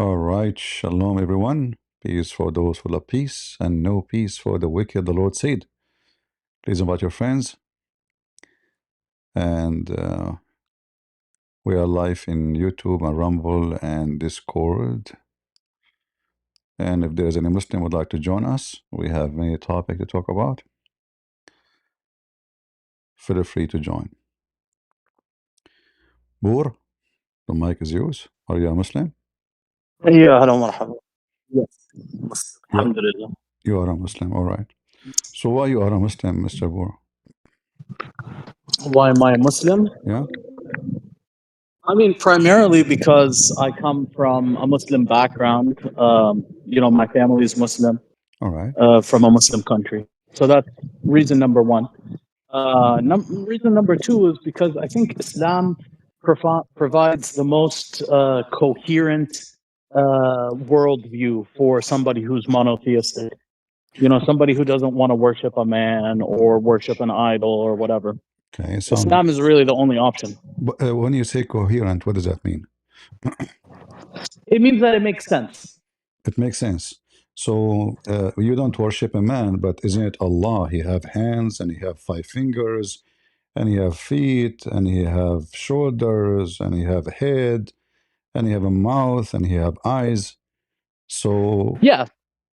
All right, shalom everyone. Peace for those who love peace, and no peace for the wicked, the Lord said. Please invite your friends, and we are live in YouTube and Rumble and Discord. And if there is any Muslim would like to join us, we have many topics to talk about. Feel free to join. Boor, the mic is yours. Are you a Muslim? يا هلا ومرحبا. Yes. Yeah. الحمد لله. You are a Muslim, all right. So why you are a Muslim, Mr. Boor? Why am I a Muslim? Yeah. I mean, primarily because I come from a Muslim background. My family is Muslim, All right. from a Muslim country. So that's reason number one. Reason number two is because I think Islam provides the most coherent worldview for somebody who's monotheistic. Somebody who doesn't want to worship a man or worship an idol or whatever. Okay. Islam is really the only option. But when you say coherent, what does that mean? It means that it makes sense. It makes sense. So you don't worship a man, but isn't it Allah? He have hands and he have 5 fingers, and he have feet, and he have shoulders, and he have a head, and he have a mouth, and he have eyes. So Yeah.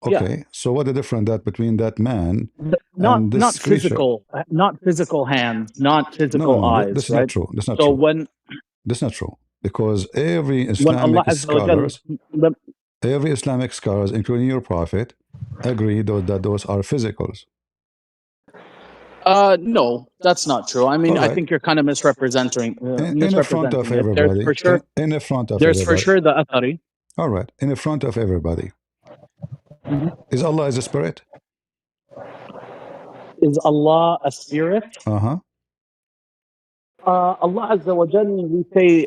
okay. Yeah. So what the difference that between that man not this not creature? physical hands, not physical No, eyes. that's right? not true. That's not So true. That's not true, because every when Allah Islamic scholars, including your prophet, agree that those are physicals. no, that's not true. I mean, I think you're kind of misrepresenting. In the front of everybody. There's for sure. In the front of There's everybody. for sure the athari. All right. In the front of everybody. Is Allah as a spirit? Is Allah a spirit? Uh-huh. Allah Azza wa Jal, we say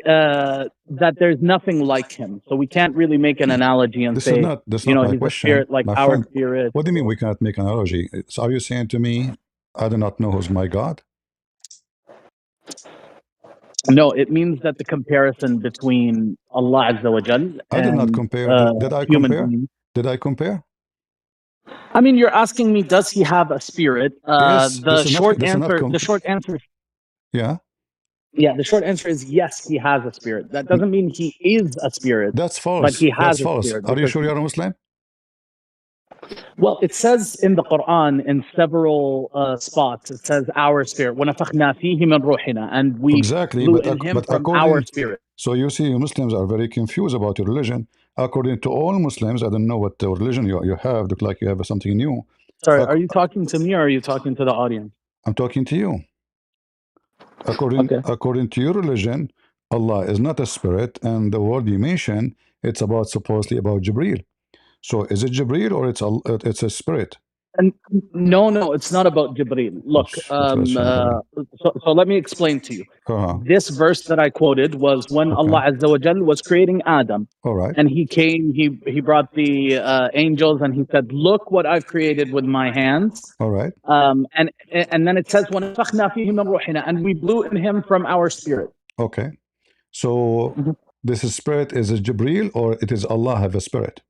that there's nothing like him. So we can't really make an analogy and say, that's not my he's question. a spirit like our friend, spirit. What do you mean we cannot make an analogy? So are you saying to me, I do not know who's my God? No, it means that the comparison between Allah Azza wa Jal I did not compare. Did I compare? Beings. Did I compare? I mean, you're asking me, does he have a spirit? Yes, the short answer. Yeah. Yeah, the short answer is yes, he has a spirit. That doesn't mean he is a spirit. That's false. But he has That's false. A spirit. Are you sure you're a Muslim? Well, it says in the Quran in several spots, it says our spirit. وَنَفَخْنَا فِيهِ مِنْ رُوحِنَا, and we blew in him from our spirit. So you see, Muslims are very confused about your religion. According to all Muslims, I don't know what religion you have. Look like you have something new. Sorry, are you talking to me or are you talking to the audience? I'm talking to you. According to your religion, Allah is not a spirit, and the word you mentioned, it's supposedly about Jibreel. So is it Jibreel or it's a spirit? And no, it's not about Jibreel. Look, so let me explain to you. This verse that I quoted was when Allah Azza wa Jal was creating Adam. All right. And he came, he brought the angels, and he said, "Look what I've created with my hands." All right. And then it says, وَنَفَخْنَا فِيهِ مِنْ رُوحِنَا, and we blew in him from our spirit. Okay. So this spirit is a Jibreel, or it is Allah have a spirit?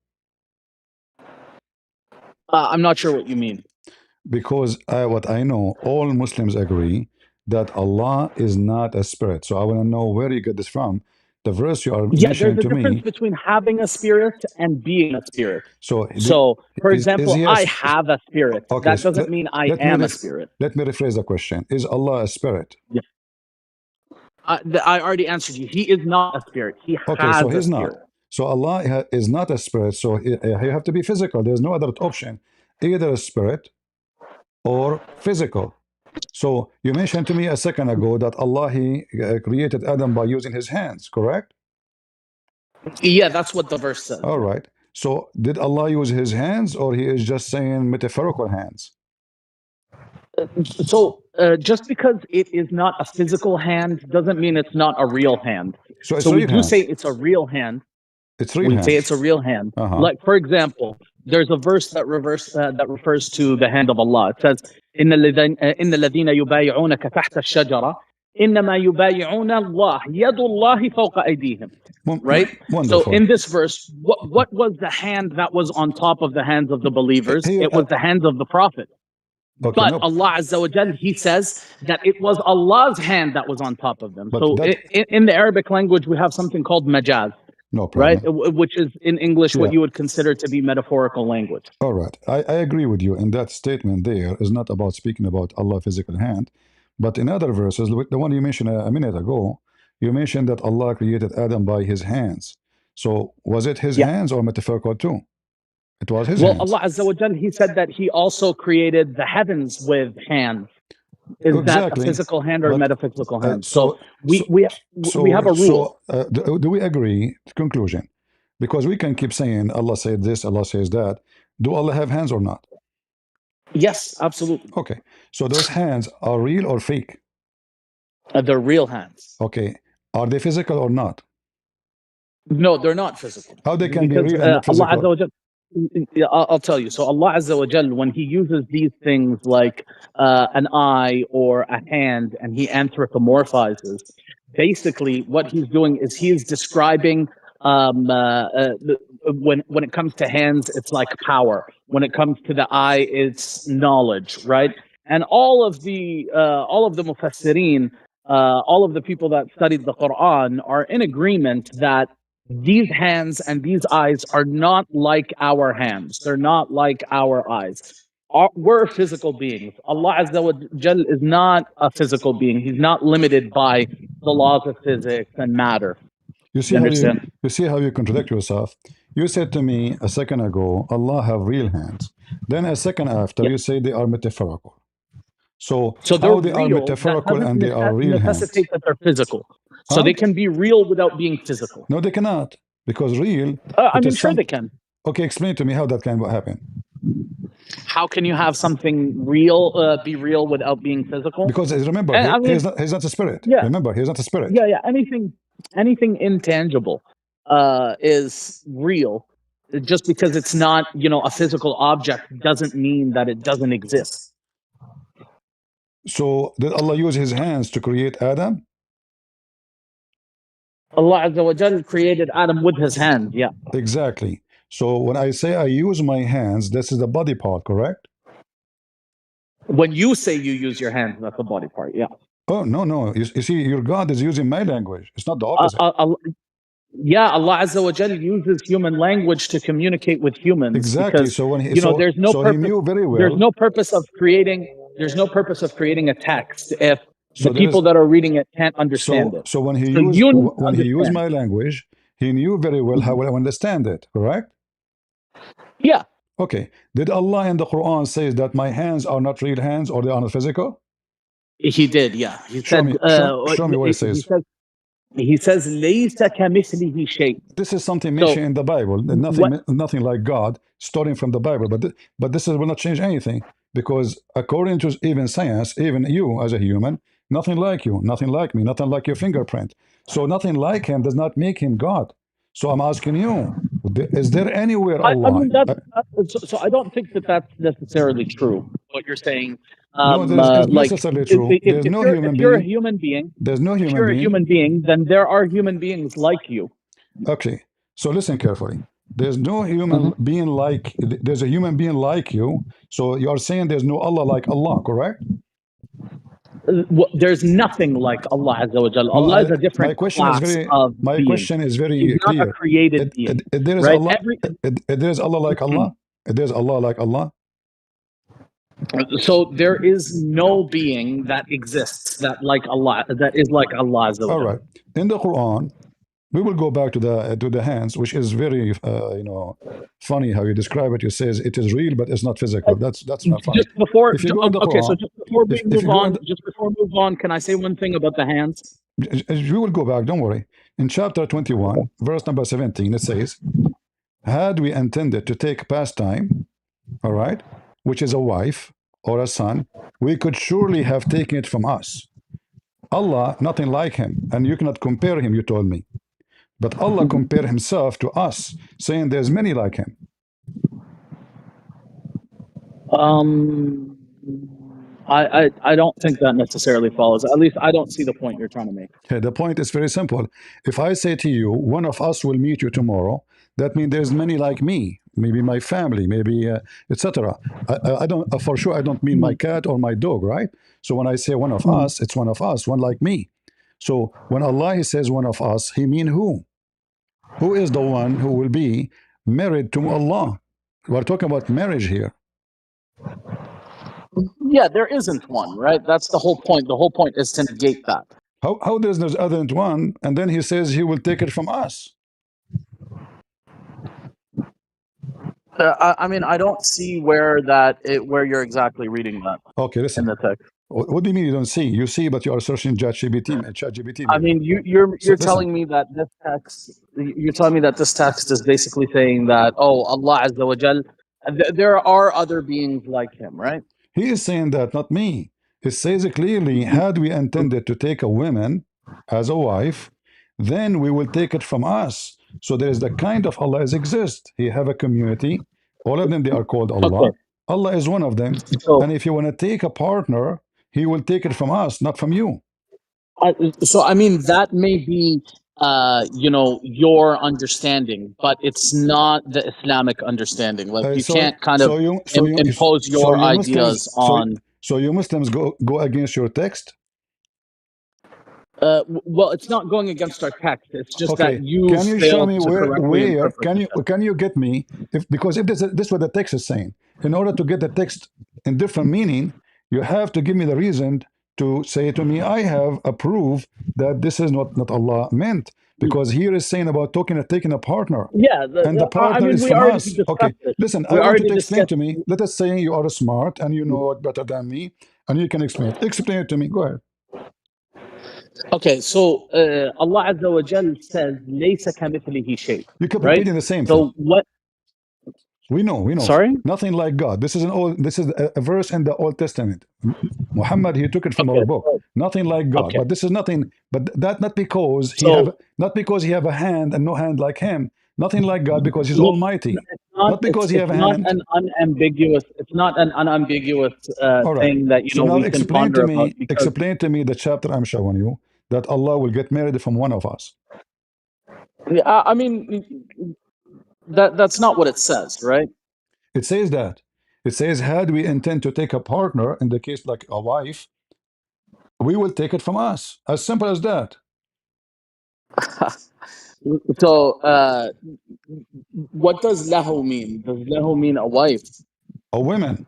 I'm not sure what you mean. Because what I know, all Muslims agree that Allah is not a spirit. So I want to know where you get this from. The verse you are mentioning to me. There's a difference between having a spirit and being a spirit. So for example, I have a spirit. Okay, that doesn't mean I am a spirit. Let me rephrase the question. Is Allah a spirit? Yeah. I already answered you. He is not a spirit. He has so he's a spirit. Not. So Allah is not a spirit. So he have to be physical. There's no other option. Either a spirit or physical. So you mentioned to me a second ago that Allah created Adam by using his hands, correct? Yeah, that's what the verse says. All right. So did Allah use his hands, or he is just saying metaphorical hands? So just because it is not a physical hand doesn't mean it's not a real hand. So we do say it's a real hand. It's real hand. We say it's a real hand. Like, for example, there's a verse that refers to the hand of Allah. It says, إِنَّ الَّذِينَ يُبَايِعُونَكَ تَحْتَ الشَّجَرَةِ إنما يبايعون الله يد الله فوق أيديهم. Right? So Wonderful. in this verse, what was the hand that was on top of the hands of the believers? Here, It was the hands of the Prophet. okay, But no, Allah Azza wa Jal, He says that it was Allah's hand that was on top of them. but So that in the Arabic language, we have something called majaz, no right? problem. Which is in English Yeah. what you would consider to be metaphorical language. All right. I agree with you. And that statement there is not about speaking about Allah's physical hand, but in other verses, like the one you mentioned a minute ago, you mentioned that Allah created Adam by his hands. So was it his Yeah. hands or metaphorical too? It was his Well, hands. Allah Azza wa Jal, He said that He also created the heavens with hands. Is that a Exactly. physical hand or a But metaphysical hand? so we have a rule. do we agree? Conclusion. Because we can keep saying Allah said this, Allah says that. Do Allah have hands or not? Yes, absolutely. Okay. So those hands are real or fake? They're real hands. Okay. Are they physical or not? No, they're not physical. How they can be Because real and not Allah physical? Azza wa Jal, I'll tell you. So Allah Azza wa Jal, when He uses these things like an eye or a hand, and He anthropomorphizes, basically what He's doing is He is describing when it comes to hands, it's like power. When it comes to the eye, it's knowledge, right? And all of the mufassirin, all of the people that studied the Quran are in agreement that these hands and these eyes are not like our hands. They're not like our eyes. We're physical beings. Allah Azza wa Jal is not a physical being. He's not limited by the laws of physics and matter. You see how you contradict yourself. You said to me a second ago, Allah have real hands. Then a second after, you say they are metaphorical. So how they are metaphorical and they are real hands? Necessitate that they're physical. So they can be real without being physical. No, they cannot. Because real. I'm sure they can. Okay, explain to me how that can happen. How can you have something real be real without being physical? Because remember, he's not a spirit. Yeah. Remember, he's not a spirit. Yeah. Anything intangible is real. Just because it's not, a physical object doesn't mean that it doesn't exist. So did Allah use his hands to create Adam? Allah Azza wa Jal created Adam with his hands, yeah. Exactly. So when I say I use my hands, this is the body part, correct? When you say you use your hands, that's the body part, yeah. Oh, no. You see, your God is using my language. It's not the opposite. Yeah, Allah Azza wa Jal uses human language to communicate with humans. Exactly. Because, so when he, there's no so purpose, he knew very well. There's no purpose of creating a text if the people that are reading it can't understand it. So when he used my language, he knew very well how I understand it, correct? Yeah. Okay. Did Allah in the Quran say that my hands are not real hands or they are not physical? He did, yeah. Show me what it says. He says, لَيْسَ كَمِثْلِهِ شَيْءٍ. This is something mentioned in the Bible. Nothing like God, starting from the Bible. But this will not change anything, because according to even science, even you as a human, nothing like you, nothing like me, nothing like your fingerprint. So nothing like him does not make him God. So I'm asking you, is there anywhere Allah? So I don't think that that's necessarily true, what you're saying. No, it's necessarily true. There's no human being. If you're a human being, there's no human being. If you're a human being, then there are human beings like you. Okay, so listen carefully. There's no human being like. There's a human being like you. So you are saying there's no Allah like Allah, correct? There's nothing like Allah Azza wa Jalla. Allah is a different class of being. My question is very He's clear. not a created being. There is right? Allah. There's Allah like Allah. There's Allah like Allah. So there is no being that exists that is like Allah Azza wa Jalla. All right. In the Quran, we will go back to the hands, which is very funny how you describe it. You says it is real, but it's not physical. That's not funny. Just before we move on, can I say one thing about the hands? We will go back. Don't worry. In chapter 21, verse number 17, it says, "Had we intended to take pastime, all right, which is a wife or a son, we could surely have taken it from us. Allah, nothing like him, and you cannot compare him, you told me. But Allah compared himself to us, saying there's many like him." I don't think that necessarily follows. At least I don't see the point you're trying to make. Okay, the point is very simple. If I say to you, one of us will meet you tomorrow, that means there's many like me, maybe my family, maybe etc. I don't for sure. I don't mean my Mhm, cat or my dog, right? So when I say one of mhm. us, it's one of us, one like me. So when Allah he says one of us, He mean who? Who is the one who will be married to Allah? We're talking about marriage here. Yeah, there isn't one, right? That's the whole point. The whole point is to negate that. How there's no other than one, and then He says He will take it from us. I mean, I don't see where you're exactly reading that Okay, in listen. the text. What do you mean you don't see? You see, but you are searching ChatGPT I maybe. mean, you're So listen, telling me that this text. You're telling me that this text is basically saying that, oh, Allah Azza wa Jal, there are other beings like him, right? he is saying that, not me. It says clearly, had we intended to take a woman as a wife, then we will take it from us. So there is the kind of Allah as exist. He have a community. All of them, they are called Okay, Allah. Allah is one of them. so And if you want to take a partner, he will take it from us, not from you. I mean that may be your understanding, but it's not the Islamic understanding. Like you So can't kind of so you so you impose so your you Muslims ideas on. so you Muslims go against your text. Well, it's not going against our text. It's just that Okay, you can you show failed me to correctly where interpret the text. can you get me if because if this is what the text is saying, in order to get the text in different meaning, you have to give me the reason to say to me, I have a proof that this is not Allah meant, because here is saying about taking a partner, Yeah, and the I partner mean, is we from already us. Okay, discussed this. listen, We I want you already to explain discussed. to me. Let us say you are smart and you know it better than me, and you can explain it. Explain it to me. Go ahead. Okay, so Allah Azza wa Jal says, "ليس كمثله شيء," You keep right? repeating the same thing. So what? We know. Sorry. Nothing like God. This is an old. This is a verse in the Old Testament. Muhammad he took it from our Okay. book. Nothing like God. Okay. But this is nothing. But that So not because he have a hand and no hand like him. Nothing like God because he's look, Almighty. it's not. Not because he It's have a not hand. an unambiguous. It's not an unambiguous All right. thing that So now we can ponder about because explain to me the chapter I'm showing you that Allah will get married from one of us. I mean that's not what it says, right? It says that. It says, had we intend to take a partner, in the case like a wife, we will take it from us. As simple as that. So what does lahu mean? Does lahu mean a wife? A woman.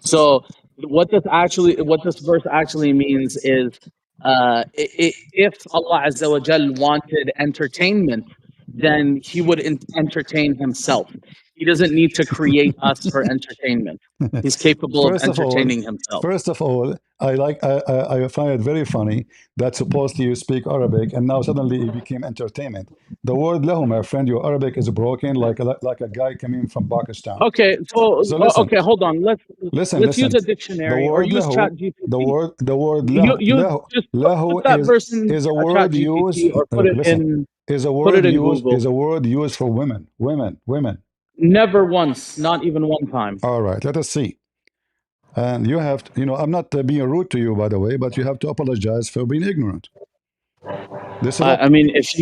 So what this verse actually means is, if Allah Azza wa Jal wanted entertainment, then He would entertain Himself. He doesn't need to create us for entertainment. He's capable of First of all, entertaining Himself. I find it very funny that supposedly you speak Arabic and now suddenly it became entertainment. The word lahu, my friend, your Arabic is broken like a guy coming from Pakistan. Okay, so So listen, okay, hold on. Let's use listen. a The dictionary or word use Chat lahu, GPT. the word You just lahu put that verse in is a a Chat word used. GPT or put it Listen, in Google. is a word used for women. Never once, not even one time. All right, let us see. And you have to, I'm not being rude to you, by the way, but you have to apologize for being ignorant. This is a I mean, if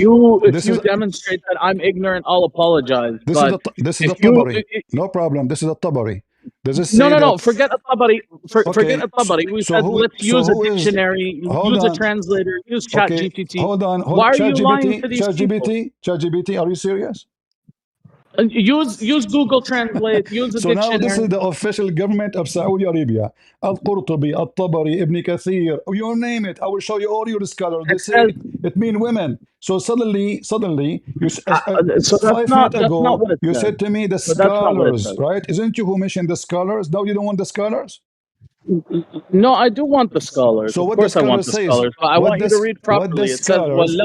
this you is demonstrate that I'm ignorant, I'll apologize. But this is if a you Tabari. No problem. This is a Tabari. Does it no say no no, that? forget a tabari. Forget Okay. a tabari. We said let's use a Who is? dictionary, Hold use a on. translator, use Chat Okay. GPT. Hold on. Why are you lying to ChatGPT. these people? ChatGPT. Are you serious? Use Google Translate. Use a So now this dictionary. is the official government of Saudi Arabia. Al-Qurtubi, Al-Tabari, Ibn Kathir, you name it. I will show you all your scholars. They It say says it means women. So suddenly, so. That's 5 minutes not ago, what it you says. said to me the But that's not what it scholars, says. right? Isn't you who mentioned the scholars? Now you don't want the scholars? No, I do want the scholars. So Of what the course, I want scholar the says? scholars. But I want you to read What the properly. It says scholars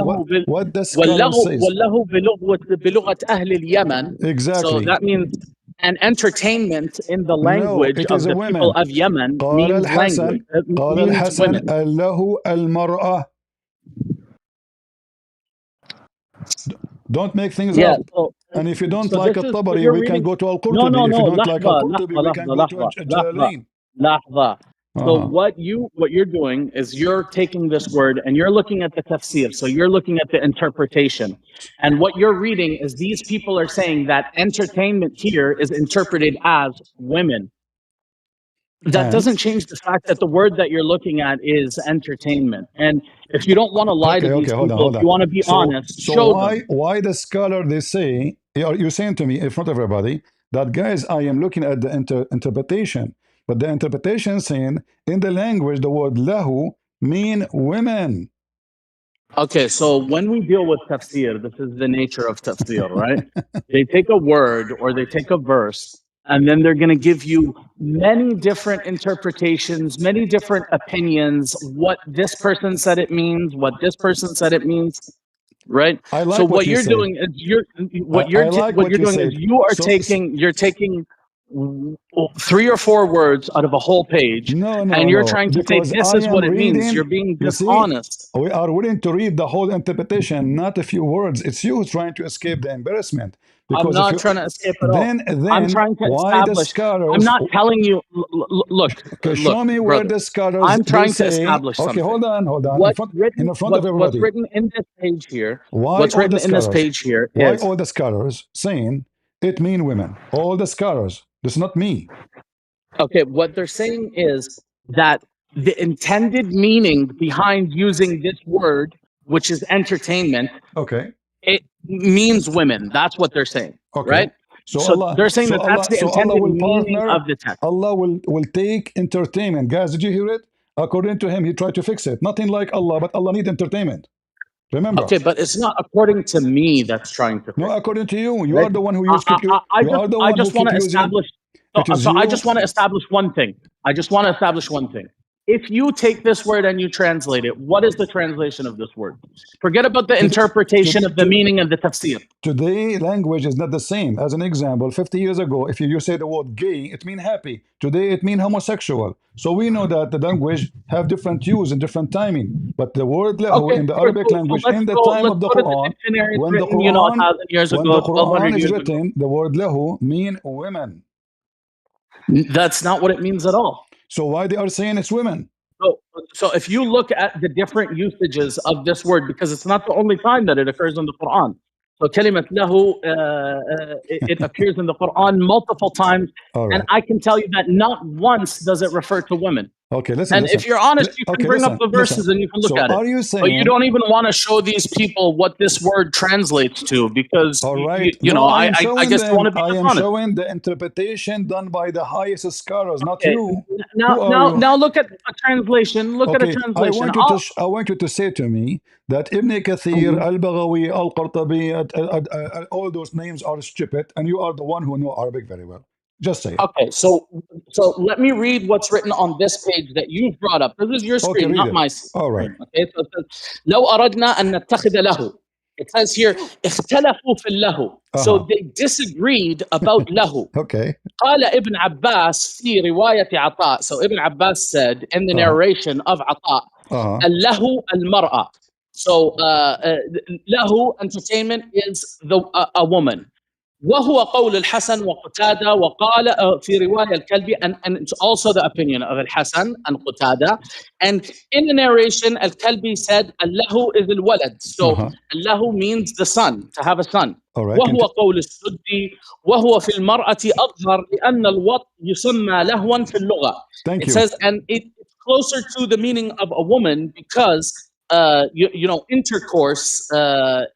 what the scholar says? والله بلغة أهل اليمن. So Exactly. that means an entertainment in the No, language it is of a the people woman. of Yemen قال means الحسن language. It قال means الحسن women. له المرأة. Don't make things Yeah. up. So And if you don't So like this is what Al-Tabari, you're we can reading. go to No, no, Al-Qurtubi. If no. you don't like لحظة Al-Qurtubi, لحظة we can لحظة go to لحظة لحظة Jalalain. لحظة. So Uh-huh. what you're doing is you're taking this word and you're looking at the tafsir. So you're looking at the interpretation. And what you're reading is these people are saying that entertainment here is interpreted as women. That And doesn't change the fact that the word that you're looking at is entertainment. And if you don't want to lie to okay, these okay, hold on, people, if hold on. you want to be honest, So show them. why the scholar they say you're saying to me in front of everybody that guys I am looking at the interpretation, but the interpretation saying in the language the word lahu mean women. Okay, so when we deal with tafsir, this is the nature of tafsir, right? They take a word or they take a verse, and then they're going to give you many different interpretations, many different opinions, what this person said it means, what this person said it means, right? I So like what what you you're said. doing is I like what what you're you doing is said. you're taking three or four words out of a whole page, No, and no, you're no, trying to say because this I is am what it means. reading. You're being You see, dishonest. we are willing to read the whole interpretation, not a few words. It's you who's trying to escape the embarrassment. I'm Because if not you trying to escape at all. I'm then trying to why the establish. I'm scholars? not telling you. Okay, show Look, me where brother. the scholars I'm they trying to say. establish Okay, something. hold on, in the front of What's everybody. written in this page here? Why What's all written the in this scholars? page here Why is all the scholars saying it mean women? All the scholars. This is not me. okay. What they're saying is that the intended meaning behind using this word, which is entertainment, Okay. it means women. That's what they're saying, Okay. right? So they're saying that that's the So Allah intended will meaning partner. of the text. Allah will take entertainment. Guys, did you hear it? According to him, he tried to fix it. Nothing like Allah, but Allah need entertainment. Remember. Okay, but it's not according to me that's trying to No, fix it, according to you, you right? are the one who use keep you. You are the I one who just want keep to using. establish. It is So I you. just want to establish one thing. I just want to establish one thing. If you take this word and you translate it, what is the translation of this word? Forget about the To, to, interpretation of the to, meaning of the tafsir. Today, language is not the same. As an example, 50 years ago, if you say the word gay, it means happy. Today, it means homosexual. So we know that the language have different use and different timing. But the word lahu Okay, in the sure. Arabic So language in the time let's of the go to the Quran, dictionary. It's when the written, you know, Quran 1,000 years when ago, the 1,200 Quran is years ago. written, the word lahu mean women. That's not what it means at all. So why they are saying it's women? So, so if you look at the different usages of this word, because it's not the only time that it occurs in the Quran. So kalimat lahu, it appears in the Quran multiple times, All and right. I can tell you that not once does it refer to women. Okay, listen, And if listen. you're honest, you can Okay, bring up the listen. verses and you can look So at it. are you But you saying don't even want to show these people what this word translates to, because all right? you know, No, I am I showing guess you want them. to be I am dishonest. showing the interpretation done by the highest scholars, not Okay, you. Who are you? now look at a translation. Look at a Okay, translation. I want you to say to me that Ibn Kathir, Mhm. Al-Baghawi, Al-Qurtubi, all those names are stupid, and you are the one who know Arabic very well. Just say it. Okay, so let me read what's written on this page that you've brought up. This is your Okay, screen, read not it. my All right. screen. Okay, so it says, لو أردنا أن نتخذ له. It says here, اختلفوا في اللهو. So Uh-huh. they disagreed about له. Okay. قال ابن عباس في رواية عطاء. So Ibn Abbas said in the Uh-huh. narration of عطاء, Uh-huh. اللهو المرأة. So له entertainment is a woman. وهو قول الحسن وقتادة وقال في رواية الكلبي and it's also the opinion of الحسن and قتادة, and in the narration الكلبي said الله is الولد, so Uh-huh. الله means the son, to have a son. All right. وهو قول السدي وهو في المرأة أظهر لأن الوط يسمى لهوا في اللغة. Thank It you. says, and it's closer to the meaning of a woman because you know, intercourse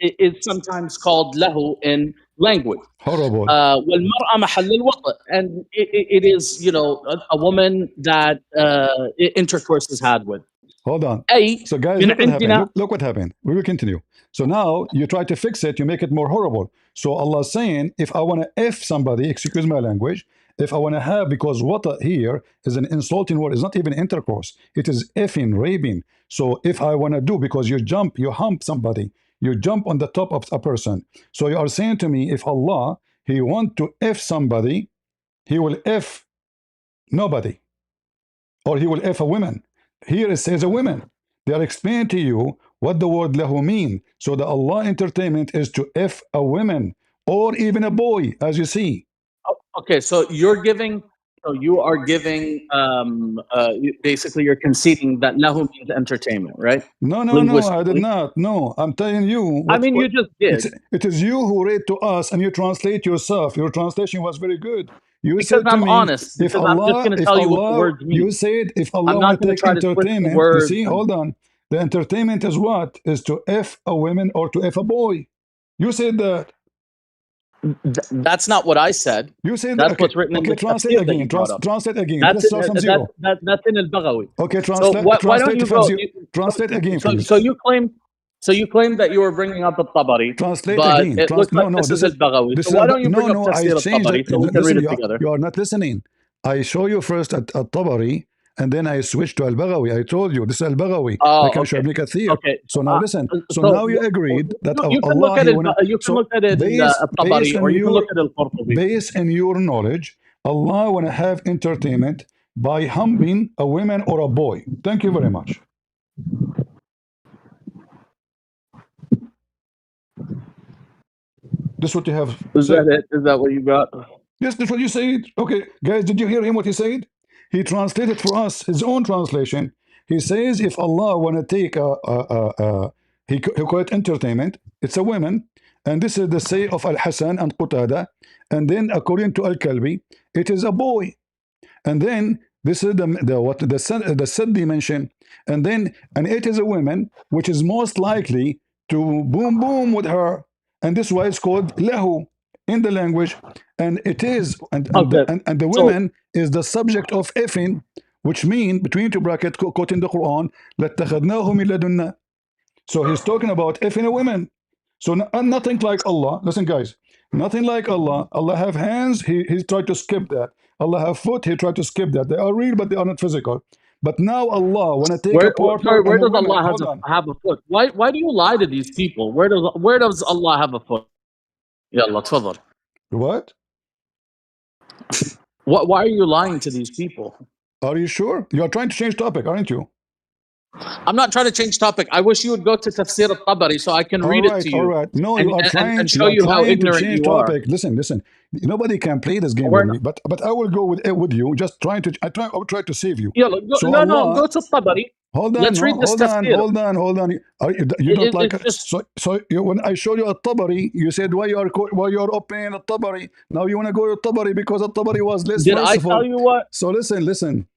is sometimes called lahu in language. Horrible. والمرأة محل الوطء, and it is, you know, a woman that intercourse is had with. Hold on. أي So guys, من look what happened. عندنا. Look what happened. We will continue. So now you try to fix it, you make it more horrible. So Allah is saying, if I want to F somebody, excuse my language, if I want to have, because what here is an insulting word, it's not even intercourse, it is effing, raping. So if I want to do, because you hump somebody, you jump on the top of a person. So you are saying to me, if Allah, He want to F somebody, He will F nobody, or He will F a woman. Here it says a woman. They are explaining to you what the word lahu mean. So the Allah entertainment is to F a woman. or even a boy, as you see. Okay, so you're giving, so you are giving, basically you're conceding that lahu means entertainment, right? No, no, no, I did Linguistically. not. No, I'm telling you I what, mean, you just it's, did it is you who read to us and you translate yourself. Your translation was very good. You because said to I'm me, honest, because I'm just going to tell you what the words You mean. said if I'm Allah not want to going to take try to twist the entertainment, you words. see, hold on. The entertainment is what? Is to F a woman or to F a boy. You said that. That's not what I said. You said, That's okay, what's written in okay, the translate tafsir that you again. brought up. Translate again. Let That's us in, start from that, zero. that that's in al-Baghawi. Okay, So why don't translate you from go? zero. Translate again, please. So you claim that you were bringing up al-Tabari, Translate but again. it looks No, like no, this is al-Baghawi. So this is why don't you no, bring up no. I tafsir changed al-Tabari it. so we can Listen, read it together? you are not listening. I show you first at Tabari, and then I switched to Al Baghawi. I told you this is Al Baghawi. I Oh, can show okay, Ibn Kathir. okay. So now listen. So So now you agreed that you can look Allah at He it. wanna. You can So look at it in al-Tabari, or you can look at al-Qurtubi. based on your knowledge, Allah wanna have entertainment by humbling a woman or a boy. Thank you very much. This is what you have Is that said. it? Is that what you got? Yes, that's what you said. Okay, guys, did you hear him what he said? He translated for us his own translation. He says if Allah want to take he call it entertainment, it's a woman. And this is the say of Al-Hasan and Qutada. And then according to Al-Kalbi, it is a boy. And then this is the sad dimension. And it is a woman which is most likely to boom boom with her. And this is why it's called lahu in the language. And it is Okay, and the so woman is the subject of effing, which mean between two brackets quoting the Quran, لَاتَّخَذْنَاهُ مِن لَدُنَّا. So he's talking about effing a woman. So nothing like Allah. Listen, guys, nothing like Allah. Allah have hands. He tried to skip that. Allah have foot. He tried to skip that. They are real, but they are not physical. But now Allah want to take a partner where and a does woman. Allah Hold on. have a foot? Why do you lie to these people? Where does Allah have a foot? Yalla, tfadal. What? Why are you lying to these people? Are you sure? You are trying to change topic, aren't you? I'm not trying to change topic. I wish you would go to Tafsir al-Tabari so I can read it to All you right. No, and, and you show are you how trying to ignorant change you are. topic. Listen. Nobody can play this game with We're me. not, But I will go with you. Just trying to I will try to save you. yalla, So no, Allah, go to Tabari. hold on, Let's read this Tafsir. hold on. You don't like It's it. just, So when I showed you a Tabari, you said why you are opening a Tabari. Now you want to go to Tabari because a Tabari was less did I merciful. tell you what? So listen.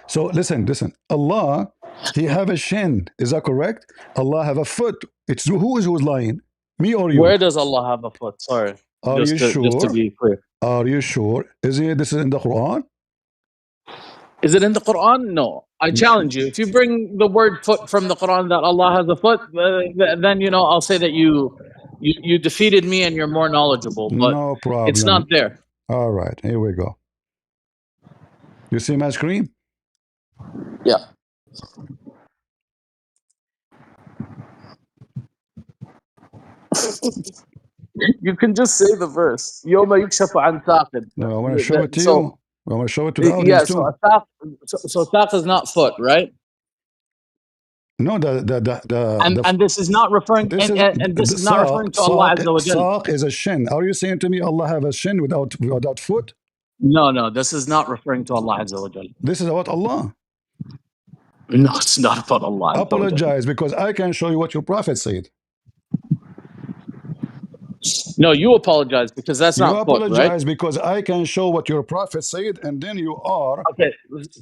So listen. Allah, He have a shin. Is that correct? Allah have a foot. It's who's lying, me or you? Where does Allah have a foot? Sorry, Are you just to sure? be clear. Are you sure? This is in the Quran? Is it in the Quran? No. I challenge you. If you bring the word foot from the Quran that Allah has a foot, then I'll say that you defeated me and you're more knowledgeable. But No it's problem. not there. All right, here we go. You see my screen? Yeah. You can just say the verse. يوم يكشف عن ساق. No, I want to show it to So you. I want to show it to the audience yeah, so too. a saq, so saq is not foot, right? No, And this is not referring and this the is not referring to Allah Azza wa Jal. saq is a shin. Are you saying to me Allah have a shin without foot? No, this is not referring to Allah Azza wa Jal. This is about Allah. No, it's not about Allah Azza wa Jal. Apologize because I can show you what your prophet said. No, you apologize because that's You not foot, right? apologize because I can show what your prophet said, and then Okay.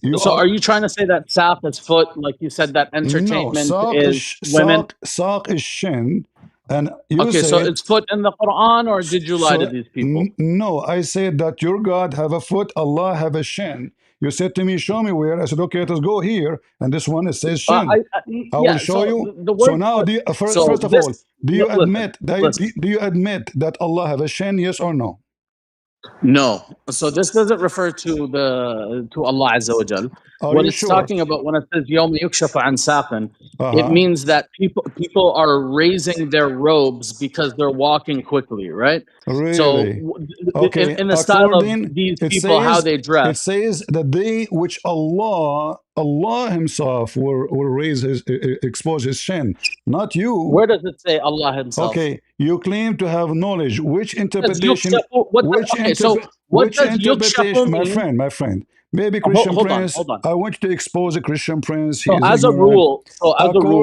you So are are you trying to say that saq is foot, like you said that no entertainment is women? saq is shin, and you Okay, so said it's foot in the Quran, or did you lie to these people? no. I said that your God have a foot, Allah have a shin. You said to me, show me where. I said, okay, let's go here, and this one it says shin. I will Yeah. show So you. the So word now, foot. first of all, do you Listen, admit do you admit that Allah have a shin? Yes or no? no. So this doesn't refer to Allah Azza wa Jal. Are What you it's sure? talking about when it says يوم يكشف عن ساق, it Uh-huh. means that people are raising their robes because they're walking quickly, right? So Really? Okay. in the style of According, these people, how they it dress. says the day which Allah Allah Himself will expose His sin, not you. Where does it say Allah Himself? Okay, you claim to have knowledge. Which Does interpretation? yukshafu, okay, so what Which does yukshafu interpretation? mean? My friend. Maybe Christian Hold on, Prince. hold on. I want you to expose a Christian Prince. He So is as a ignorant. rule,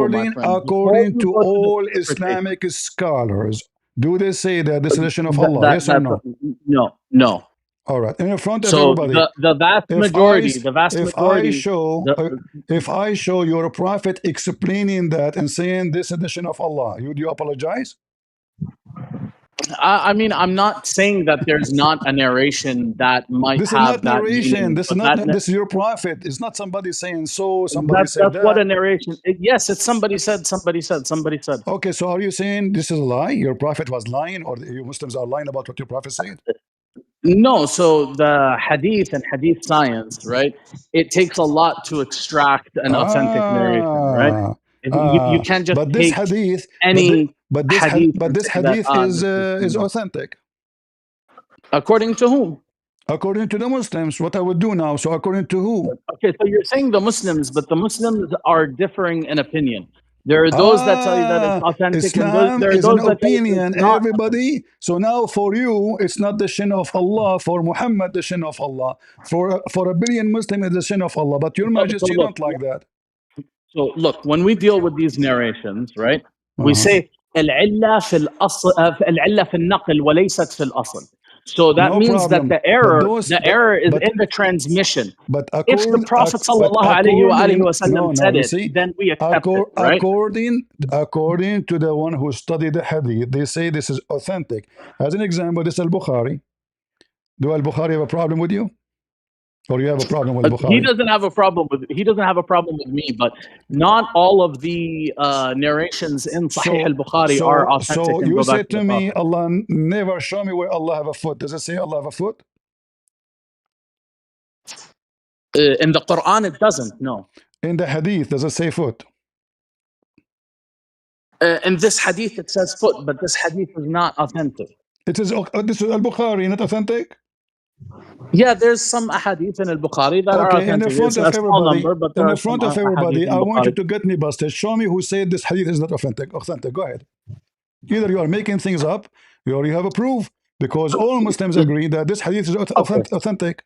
my friend, before According you to go to the all interpretation, Islamic scholars, do they say that this is the son of that, Allah? that Yes or that's no? no, no. All right. In front of So everybody, the vast if I majority, if I the show your prophet explaining that and saying this edition of Allah, would you apologize? I mean, I'm not saying that there's not a narration that might This is have not that narration. meaning, This is but not. This is your prophet. It's not somebody saying so. Somebody said that's what that. a narration. Yes, it's somebody said, somebody said, somebody said. Okay, so are you saying this is a lie? Your prophet was lying, or you Muslims are lying about what your prophet said? No, so the hadith and hadith science, right? It takes a lot to extract an authentic narration, right? Ah, You can't just but this take hadith, any hadith but and this say that hadith is authentic according to whom? according to the Muslims. What I would do now? So according to who? Okay, so you're saying the Muslims, but the Muslims are differing in opinion. There are those that tell you that it's authentic, and Islam there are is an those that tell you that it's opinion, not authentic. everybody. So now for you, it's not the shin of Allah. For Muhammad, the shin of Allah. For a billion Muslims, it's the shin of Allah. But your So Majesty, you look, don't like that. when we deal with these narrations, right? We Uh-huh. say العلة في الأصل العلة في النقل وليست في الأصل. So that No means that problem. But those, the error is in the transmission. but If the accord, Prophet but sallallahu alaihi according, wasallam no, said you it, see, then we accept it, right? according to the one who studied the hadith, they say this is authentic. As an example, this is Al-Bukhari. Do Al-Bukhari have a problem with you? Or you have a problem with He Bukhari? doesn't have a problem with me, but not all of the narrations in Sahih al-Bukhari are authentic So and you go back said to the to me, Prophet. Allah never show me where Allah have a foot. Does it say Allah have a foot? In the Quran, it doesn't. No. In the hadith, does it say foot? In this hadith, it says foot, but this hadith is not authentic. It is this is Al-Bukhari, not authentic? Yeah, there's some ahadith in al-Bukhari that are Okay, in the authentic. front It's of a small everybody, number, but there are some ahadith I in want you Bukhari. to get me busted. Show me who said this hadith is not authentic. Authentic, go ahead. Either you are making things up, or you have a proof, because all Muslims agree that this hadith is Okay. authentic.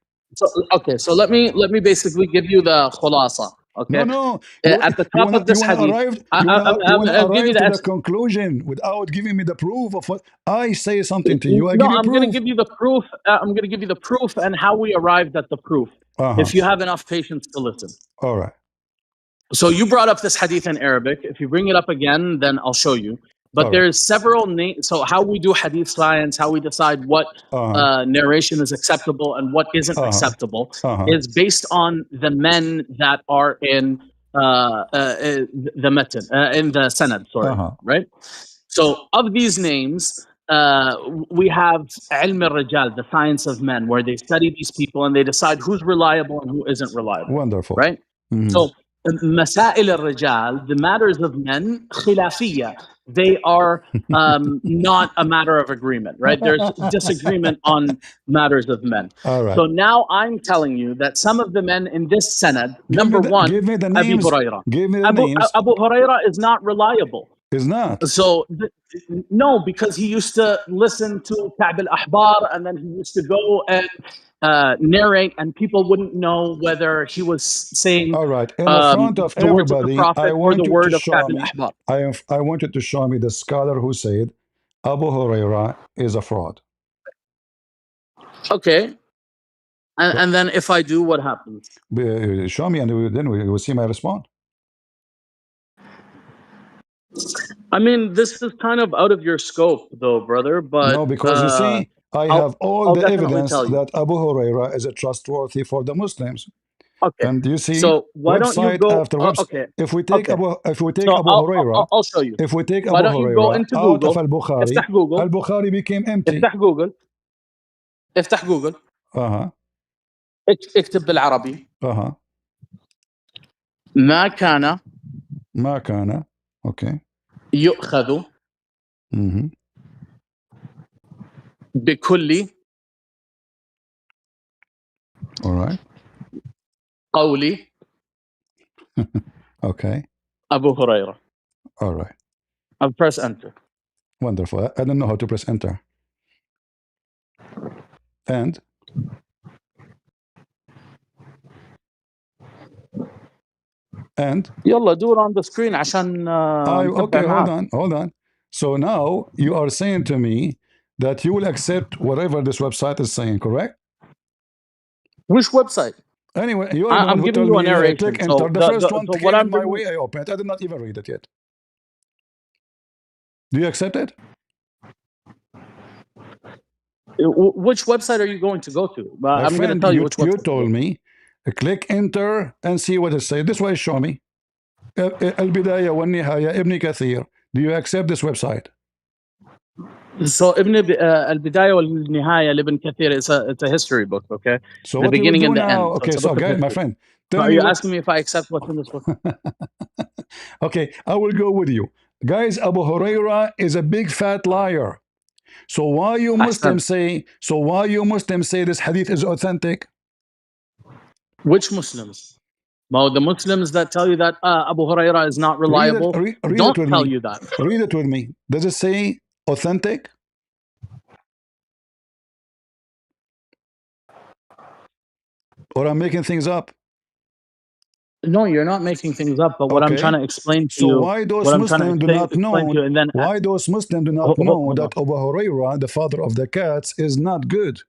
So let me basically give you the khulasa. No, Okay. no, At the top of you this wanna hadith, arrive, I'll give you to the the conclusion without giving me the proof of what I say something to you. I No, give you I'm going to proof. give you the proof. I'm going to give you the proof and how we arrived at the proof. Uh-huh. If you have enough patience to listen. All right. So you brought up this hadith in Arabic. If you bring it up again, then I'll show you. But All right. there's several names. So how we do hadith science, how we decide what narration is acceptable and what isn't acceptable, is based on the men that are in the matan, in the sanad. Sorry, right? So of these names, we have ilm al-rijal, the science of men, where they study these people and they decide who's reliable and who isn't reliable. Wonderful. Right? So masail al-rijal, the matters of men, khilafiyya, they are not a matter of agreement, right? There's disagreement on matters of men. All right. So now I'm telling you that some of the men in this sanad, number one, give me the Abu names. Huraira. Give me the names. Abu Huraira is not reliable. Is not. So no, because he used to listen to Ka'b al-Ahbar, and then he used to go and narrate, and people wouldn't know whether he was saying all right, in the front of the words of the everybody, Prophet I or want the you to word of show Ka'b me. al-Ahbar. I want you to show me the scholar who said Abu Huraira is a fraud. Okay. And then if I do, what happens? Show me, and then we will see my response. I mean, this is kind of out of your scope, though, brother. But no, because you see, I have all the evidence that Abu Huraira is a trustworthy for the Muslims. Okay. And you see, so why don't you go after website. Okay. If we take Abu Huraira, I'll show you. If we take why Abu don't you go Huraira into out Google, of Al-Bukhari, افتح Google, Al-Bukhari became empty. افتح جوجل افتح جوجل اكتب بالعربي ما كان اوكي يؤخذ بكل alright قول Okay. Abu Huraira. All right. I'll press enter. Wonderful. I don't know how to press enter. And and يلا do it on the screen عشان نتبع okay, hold معاك. on, hold on. So now you are saying to me that you will accept whatever this website is saying, correct? Which website? Anyway, you are the one I'm who giving told you a me narration. click enter. The first one So what came in I'm my doing. way. I opened it. I did not even read it yet. Do you accept it? Which website are you going to go to? My I'm going to friend, tell you which you website to go told to. me click enter and see what it says. This way, show me. البداية والنهاية ابن كثير. Do you accept this website? So البداية والنهاية لابن كثير, it's a history book, okay? So The what we will beginning do and the now? end. So Okay, it's a so book of guys, my history. friend, So tell are me you what. asking me if I accept what's in this book? Okay, I will go with you. Guys, Abu Huraira is a big fat liar. So why you أحسن. Muslims say, so why you Muslims say this hadith is authentic? Which Muslims? Well, the Muslims that tell you that Abu Huraira is not Read it, reliable read it don't with tell me. you that. Read it with me. Does it say authentic? Or I'm making things up? No, you're not making things up. But what I'm trying Okay. to explain to So you, why what those I'm trying to Muslims do not explain to know? you, and then Why those Muslims do not know hold on. that Abu Huraira, the father of the cats, is not good?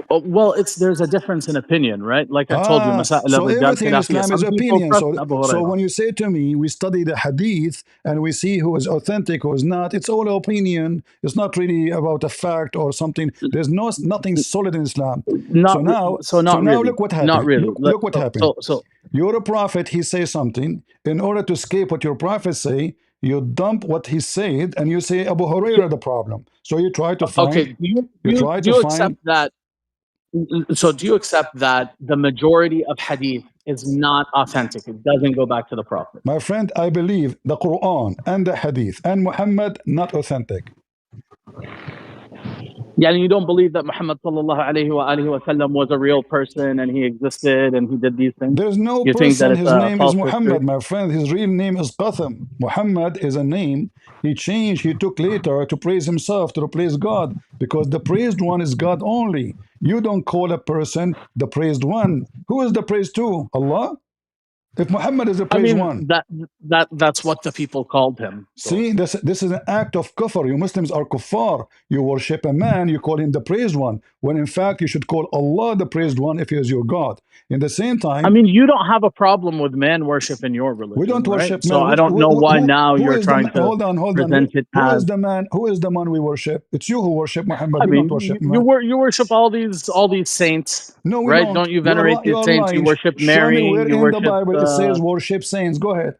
Well, there's a difference in opinion, right? Like I told you, مسائل So الرجال everything in خلافية. Islam is Some people opinion. trust So Abu so Huraira. when you say to me, we study the hadith and we see who is authentic, who is not, it's all opinion. It's not really about a fact or something. There's nothing solid in Islam. So Not now, so not now really, look what not happened. really. Look what happened. So You're a prophet, he says something. In order to escape what your prophet say, you dump what he said and you say Abu Huraira the problem. So you try to okay, find, you try do to you accept find. that? So do you accept that the majority of hadith is not authentic? It doesn't go back to the prophet. My friend, I believe the Quran and the Hadith and Muhammad not authentic. Yeah, and you don't believe that Muhammad sallallahu alayhi wa alihi wasallam was a real person and he existed and he did these things? There's no You think that person, it's his a name is false history? Muhammad, my friend. His real name is Qatham. Muhammad is a name he changed, he took later to praise himself, to replace God, because the praised one is God only. You don't call a person the praised one. Who is the praised to? Allah? If Muhammad is the I praised mean one, that's what the people called him. So see, this is an act of kufr. You Muslims are kuffar. You worship a man, you call him the praised one, when in fact you should call Allah the praised one if he is your God. In the same I time, mean, you don't have a problem with man worship in your we religion, don't right? worship So man. I don't know why now Who you're is the trying man? to Hold on. present it Who as. is the man? Who is the man we worship? It's you who worship Muhammad. I We don't mean, worship man. you worship all these saints, No, we right? don't. Don't you venerate You these are saints? You lying. worship Show me Mary. where You in the worship. Bible it says worship saints. Go ahead.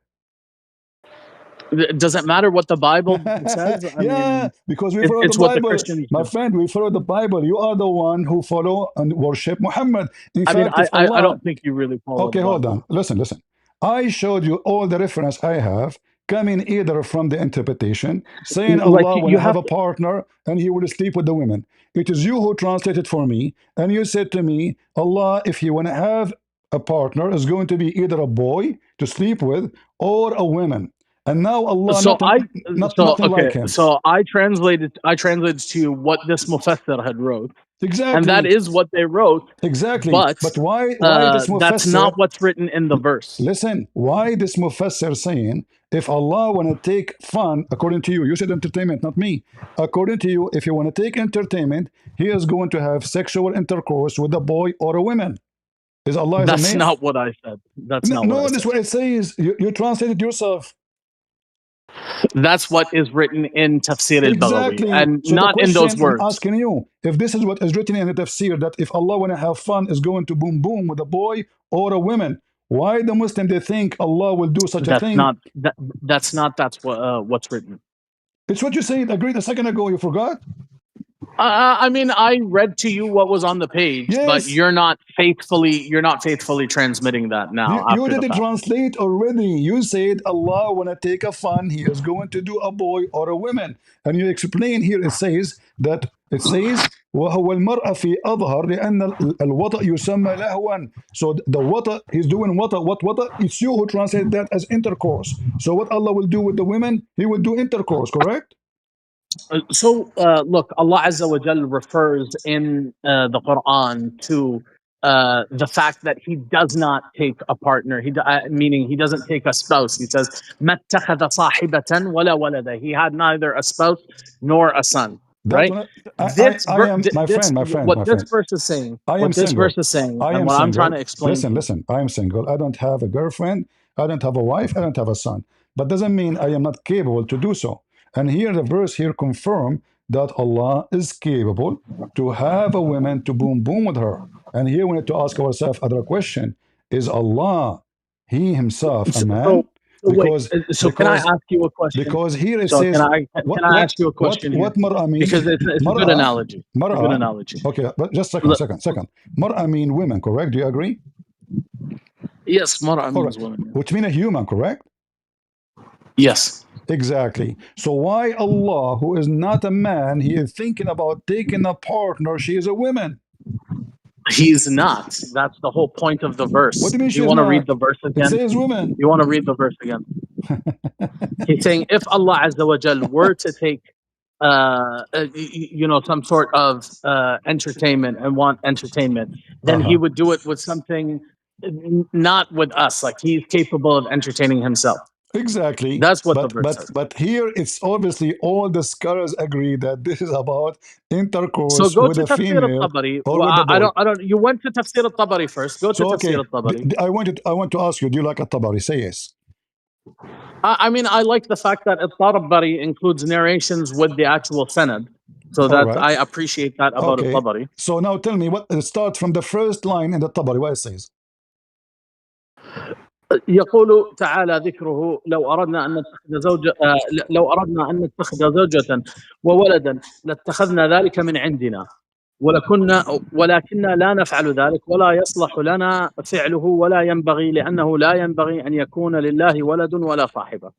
Does it matter what the Bible says? I Yeah, mean, because we follow the it's what the Bible. Christians My do. friend, we follow the Bible. You are the one who follow and worship Muhammad. In I mean, fact, if I Allah. don't think you really follow the Okay, hold Bible. on. Listen. I showed you all the reference I have coming either from the interpretation, saying Like Allah when you I have have a partner and he will sleep with the women. It is you who translated for me, and you said to me, Allah, if you want to have a partner, is going to be either a boy to sleep with or a woman. And now Allah, so nothing, I so nothing like okay him. so I translated to you what this mufassir had wrote, and that Exactly, is what they wrote, exactly. but But why this that's not mufassir? what's written in the verse. Listen, why this Mufassir saying, if Allah want to take fun, according to you, you said entertainment, not me. According to you, if you want to take entertainment, he is going to have sexual intercourse with a boy or a woman. Is Allah is a That's male? not what I said. That's No, not what I no, this said. is what it says. You translated yourself. That's what is written in Tafsir al-Baghawi, Exactly. and So the not in those question I'm words. asking you, if this is what is written in the tafsir, that if Allah want to have fun, is going to boom boom with a boy or a woman, why the Muslim they think Allah will do such a That's thing? not that's what what's written. It's what you said. Agreed a second ago. You forgot. I mean, I read to you what was on the page, but Yes, you're not faithfully transmitting that now you after did the it fact. translate already. You said Allah wanna take a fun, he is going to do a boy or a woman. And you explain here it says that It says وهو المرأة في أظهر لأن الوطأ يسمى لهوا. So the wata, he's doing wata. What wata? It's you who translate that as intercourse. So what Allah will do with the women? He will do intercourse, correct? Look, Allah Azza wa Jal refers in the Quran to the fact that He does not take a partner. Meaning He doesn't take a spouse. He says, "ما اتخذ صاحبة ولا ولدا." He had neither a spouse nor a son. That Right? one, I am my This friend, what my this friend. verse is saying. I am What this verse single. is saying, I and am what I'm trying single. to explain Listen, to you. listen. I am single. I don't have a girlfriend. I don't have a wife. I don't have a son. But doesn't mean I am not capable to do so. And here the verse here confirm that Allah is capable to have a woman to boom boom with her. And here we need to ask ourselves another question: is Allah, He Himself, a So, man? so, so wait. Because So can I because ask you a question? because here it So says can I ask you a question here? what mar'a mean? Because it's a good Mar'a, analogy. It's a good mar'a. analogy. Okay, but just Look, second. Mar'a mean women, correct? Do you agree? yes, mar'a All right, means woman. Yeah. which mean a human, correct? Yes, Exactly. So why Allah, who is not a man, He is thinking about taking a partner? She is a woman. he's not. That's the whole point of the What verse. do you mean Do you she is want to read not? the verse It again? says women. You want to read the verse again? He's saying if Allah Azza wa Jal were to take, some sort of entertainment and want entertainment, then He Uh-huh. would do it with something, not with us. Like He's capable of entertaining Himself. Exactly. That's what the But verse but says. but here it's obviously all the scholars agree that this is about So intercourse go with to a Tafsir female al-Tabari. or Well, with a I boy. don't. You went to Tafsir al-Tabari first. Go to So Tafsir okay, al-Tabari. I want to ask you, do you like At-Tabari? Say yes. I mean, I like the fact that al-Tabari includes narrations with the actual sanad. So All that right. I appreciate that about Okay. al-Tabari. So now tell me what start from the first line in the Tabari, what it says. يقول تعالى ذكره لو أردنا أن نتخذ زوجة لو أردنا أن نتخذ زوجة وولدا لاتخذنا ذلك من عندنا ولكننا لا نفعل ذلك ولا يصلح لنا فعله ولا ينبغي لأنه لا ينبغي أن يكون لله ولد ولا صاحبة.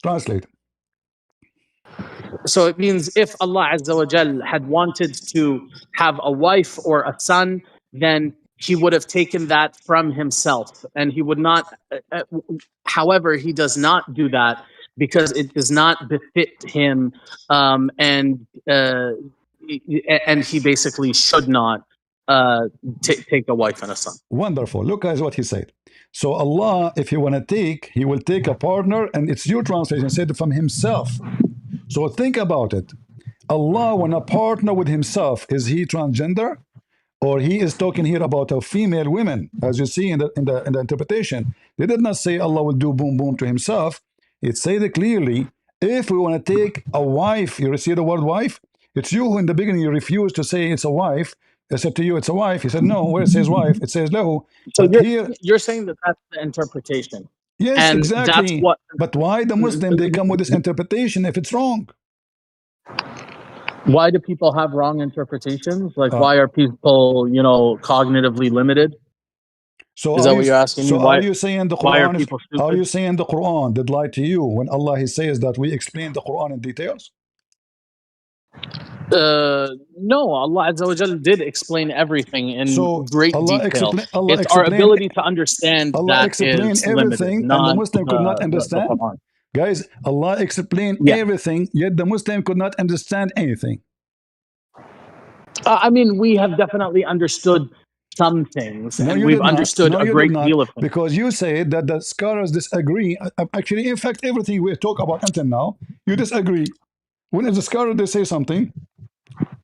Translate. So it means if Allah Azza wa Jal had wanted to have a wife or a son, then He would have taken that from Himself, and He would not. However, He does not do that because it does not befit Him, and He basically should not take a wife and a son. Wonderful. Look guys what he said. So Allah, if He want to take, He will take a partner, and it's your translation said from Himself. So think about it. Allah want to partner with Himself. Is He transgender? Or He is talking here about a female women, as you see in the interpretation. They did not say Allah will do boom boom to Himself. It said it clearly. If we want to take a wife, you see the word wife? It's you who in the beginning you refused to say it's a wife. I said to you it's a wife. He said no. Where it says wife, it says lahu. So But here, you're saying that that's the interpretation, yes, and that's exactly. what. But why the Muslim they come with this interpretation if it's wrong? Why do people have wrong interpretations? Like, Uh, why are people, cognitively limited? So Is are that you what you're asking me? are you saying the Why are Quran is people are you stupid? saying the Quran did lie to you when Allah He says that we explain the Quran in details? No, Allah Azza wa Jal did explain everything in So great Allah detail. explain It's our ability to understand Allah that explain is limited, everything and the not Muslim could not the understand. Quran. Guys, Allah explained Yeah. everything, yet the Muslim could not understand anything. I mean, we have definitely understood some things, No, and you we've did not. understood No, a you did great not. deal of things. Because you said that the scholars disagree. Actually, in fact, everything we talk about until now, you disagree. When the scholar they say something,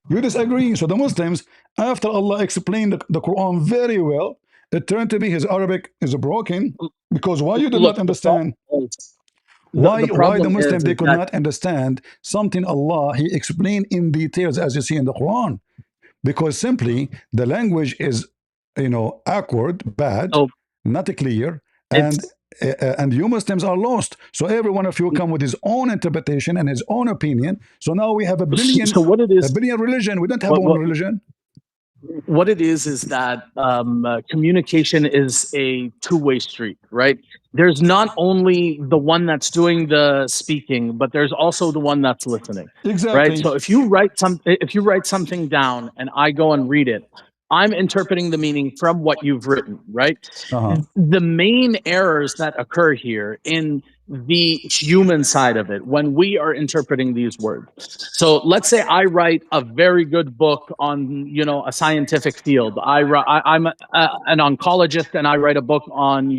you disagree. So the Muslims, after Allah explained the Quran very well, it turned to be his Arabic is broken. Because why you did Look, not understand? the Why the problem Muslim they is could that not understand something Allah He explained in details as you see in the Quran? Because simply the language is awkward, bad, so not clear, and it's and you Muslims are lost. So every one of you come with his own interpretation and his own opinion. So now we have so what it a is. billion religion. We don't have What one what religion. What it is that communication is a two-way street, right? There's not only the one that's doing the speaking, but there's also the one that's listening, right? Exactly. So if you write something down and I go and read it, I'm interpreting the meaning from what you've written, right? Uh-huh. The main errors that occur here in the human side of it when we are interpreting these words. So let's say I write a very good book on, a scientific field. I'm an oncologist and I write a book on,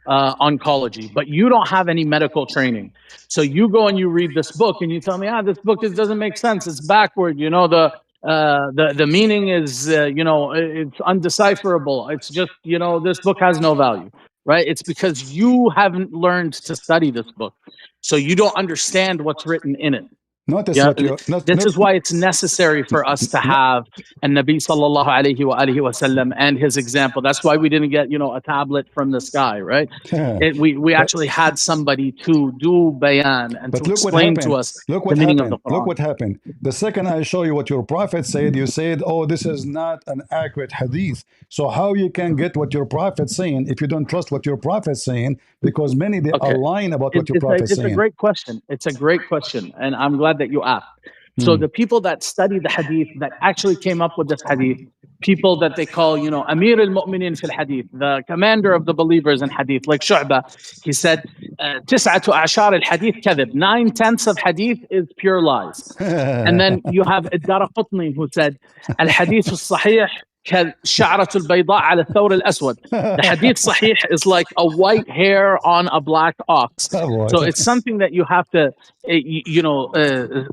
oncology, but you don't have any medical training. So you go and you read this book and you tell me, this book doesn't make sense. It's backward. The meaning is, it's undecipherable. It's just, this book has no value, right? It's because you haven't learned to study this book, so you don't understand what's written in it. Notice Yeah, what you not this not is why it's necessary for us to not. have a Nabi sallallahu alayhi wa alihi wasallam and his example. That's why we didn't get, a tablet from the sky, right? We but actually had somebody to do bayan and to But look what explain to happened. us Look the what meaning of the happened. Look Quran. what happened. The second I show you what your prophet said, you said, "Oh, this is not an accurate hadith." So how you can get what your prophet's saying if you don't trust what your prophet's saying? Because many they are Okay. lying about what your It's a prophet's it's a saying. great question. It's a great question, and I'm glad that you asked. So Hmm. the people that study the hadith that actually came up with this hadith, people that they call, Amir al-Mu'minin fil hadith, the commander of the believers in hadith, like Shu'bah, he said, "Tis'atu a'shar al-hadith kadhib." 9/10 of hadith is pure lies. And then you have Ad-Daraqutni who said, "Al-hadith al-sahih كالشعرة البيضاء على الثور الأسود." The hadith sahih is like a white hair on a black ox. Oh, boy. So it's something that you have to,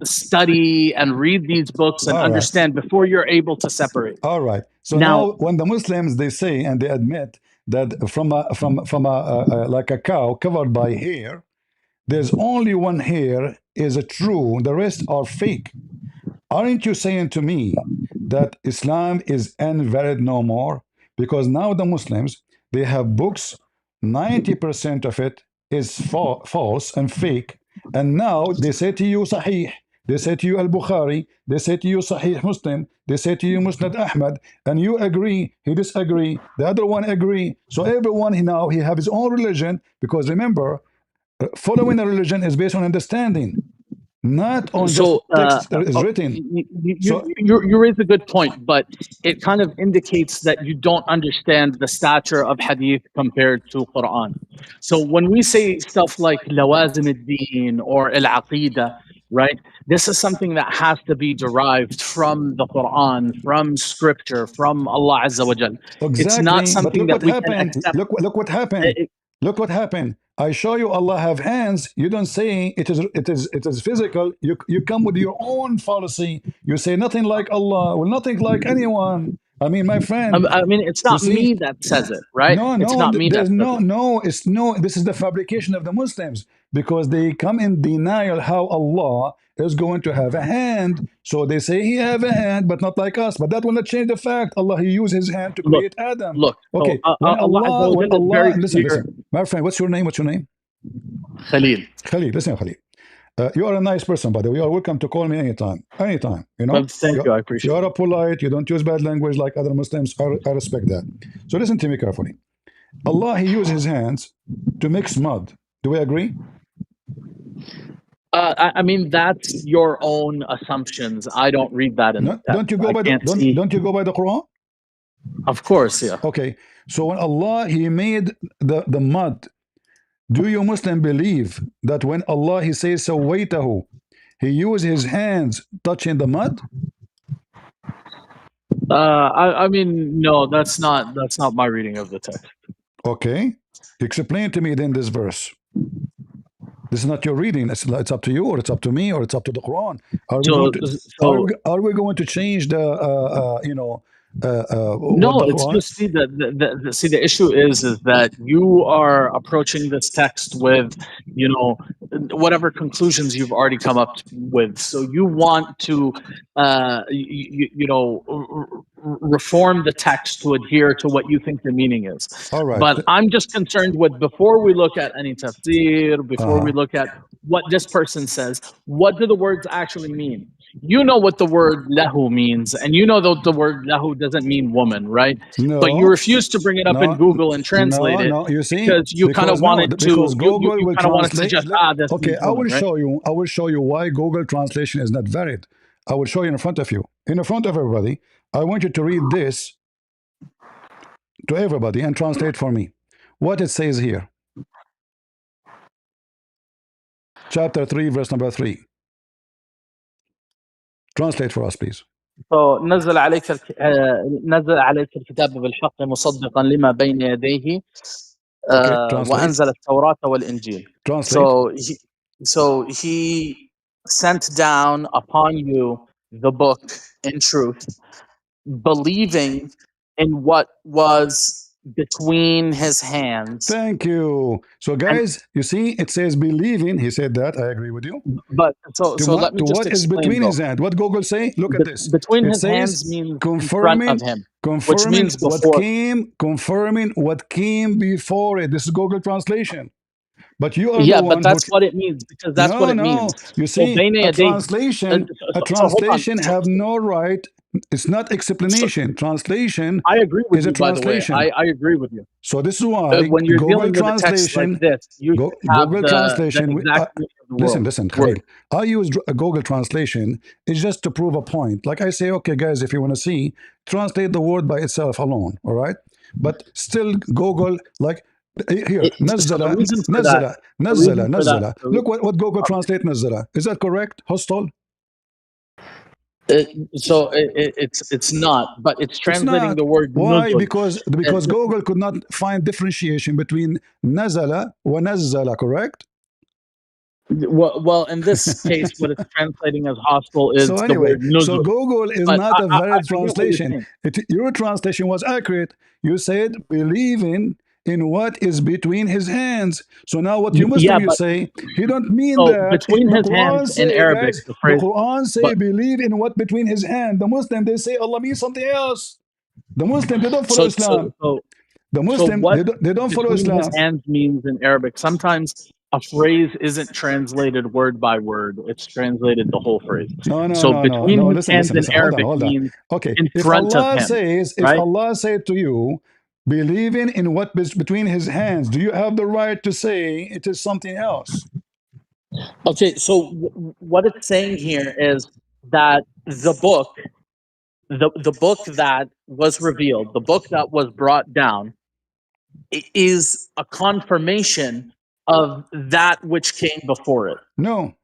study and read these books and All right. understand before you're able to separate. All right. So Now, now, when the Muslims they say and they admit that from a like a cow covered by hair, there's only one hair is a true. The rest are fake. Aren't you saying to me that Islam is invalid no more? Because now the Muslims, they have books, 90% of it is false and fake. And now they say to you Sahih, they say to you Al Bukhari, they say to you Sahih Muslim, they say to you Musnad Ahmad, and you agree, he disagree, the other one agree. So everyone now he have his own religion because remember, following a religion is based on understanding, not on just so text that is written. So you raise a good point, but it kind of indicates that you don't understand the stature of hadith compared to Quran. So when we say stuff like lawazim ad-din or al-aqidah, right? This is something that has to be derived from the Quran, from scripture, from Allah Azza wa Jal. It's not exactly, but something look that what we can happened. accept. Look what happened. Look what happened. I show you Allah have hands. You don't say it is physical. You come with your own fallacy. You say nothing like Allah, well, nothing like anyone. I mean, my friend, I mean, it's you not see, me that says it, right? no, It's no, not me that there's says no, it. no, it's no, this is the fabrication of the Muslims because they come in denial how Allah is going to have a hand. So they say he have a hand, but not like us. But that will not change the fact Allah, he used his hand to Look, create Adam. look. So Okay, when Allah Azza Allah, wa when Jal is Allah, very listen, clear. listen, my friend, what's your name? What's your name? Khalil. Khalid, listen, Khalid. You are a nice person, by the way. You are welcome to call me anytime. Anytime, you know. Well, thank you. I You appreciate are it. a polite. You don't use bad language like other Muslims. I respect that. So listen to me carefully. Allah, He used His hands to mix mud. Do we agree? I mean, that's your own assumptions. I don't read that in the No, text. don't you go I by the can't see. don't you go by the Quran? Of course, yeah. Okay. So when Allah He made the mud, do you Muslim believe that when Allah He says sawaitahu, He used His hands touching the mud? I mean, no, that's not my reading of the text. Okay. Explain to me then this verse. This is not your reading. It's up to you, or it's up to me, or it's up to the Quran. Are we going So, to so are we going to change the what no, the it's Quran? just see the issue is that you are approaching this text with, you know whatever conclusions you've already come up with. So you want to reform the text to adhere to what you think the meaning is. All right. But I'm just concerned with, before we look at any tafsir, before we Uh-huh. look at what this person says, what do the words actually mean? you know what the word lahu means, and you know that the word lahu doesn't mean woman, right? But you No, refuse to bring it up in no, Google and translate it no. You see, because you kind of because no, wanted to because Google you will kind of wanted to translate. suggest this Okay, means woman, right? I will show you why Google translation is not valid. I will show you in front of you, in front of everybody. I want you to read this to everybody and translate for me what it says here. Chapter 3, verse number 3. Translate for us, please. نزل عليك الكتاب بالحق مصدقا لما بين يديه Okay, translate. وأنزل التوراة والإنجيل. Translate. So he sent down upon you the book in truth, believing in what was between his hands. Thank you. So, And guys, you see, it says believing. He said that. I agree with you. but so let me To just what is explain between though. his hand? What Google say? Look at this. Between It his says hands means in front of confirming, him, which means before. confirming what came before it. This is Google translation. But you are the Yeah, but one who. that's what it means because that's what No, it means. no. You So see, بين يديه. a So hold on. translation have no right. It's not So explanation. Translation I agree with is a you, by the way. translation. I agree with you. So this is why When you're Google dealing with a text like translation, this, you should have Google the translation. exact meaning of the Listen, word. Khalil. I use a Google translation is just to prove a point. Like I say, okay, guys, if you want to see, translate the word by itself alone. All right, but still Google like here So نزل the reason for that, Look what Google translate نزل. Is that correct? Hostile? it's not, but it's It's translating not. the word Why? nuzul. Because Google could not find differentiation between nazala wa nazzala, correct? Well, in this case, what it's translating as hostile So is the anyway, word so nuzul. Google is But not a valid I get what you're translation. saying. Your translation was accurate. You said believing in what is between his hands. So now what you Yeah, Muslim you but say, he don't mean so that. between The his Quran hands in say, Arabic, guys, the the phrase, Quran say but believe in what between his hand. The Muslim they say Allah means something else. The Muslim they don't follow so so Islam. so The so Muslim what they don't follow between his Islam. hands means in Arabic. Sometimes a phrase isn't translated word by word; it's translated the whole phrase. So between No. his Listen, hands in Arabic hold on. means Okay, in front of him, If right? Allah said to you, believing in what is between His hands, do you have the right to say it is something else? Okay, so what it's saying here is that the book that was revealed, the book that was brought down, is a confirmation of that which came before it. No,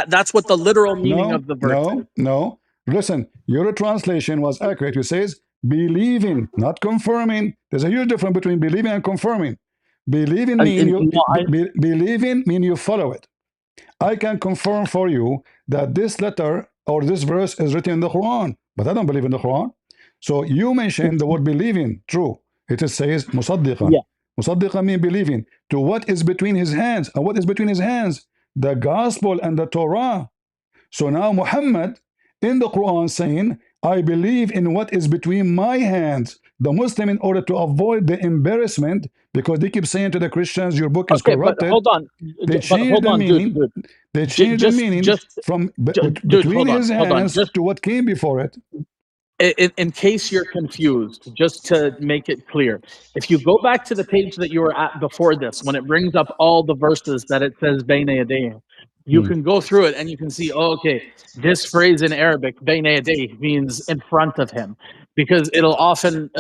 That's what the literal meaning of the verse is. no. Listen, your translation was accurate. It says believing, not confirming. There's a huge difference between believing and confirming. No, Believing mean you follow it. I can confirm for you that this letter or this verse is written in the Quran, but I don't believe in the Quran. So you mentioned the word believing. True. It says musaddiqan. yeah. Musaddiqan means believing to what is between his hands. And what is between his hands? The gospel and the Torah. So now Muhammad in the Quran saying, I believe in what is between my hands. The Muslim, in order to avoid the embarrassment, because they keep saying to the Christians, your book is Okay, but corrupted, hold on, they but changed hold the on, dude, meaning. dude. They J- changed the just, meaning just, from dude, between his hold on. hands Just to what came before it. in case you're confused, just to make it clear, if you go back to the page that you were at before this, when it brings up all the verses that it says "Bayna yadayhi," you Hmm. can go through it and you can see, oh, okay, this phrase in Arabic "Bayna yadayhi" means in front of him, because it'll often,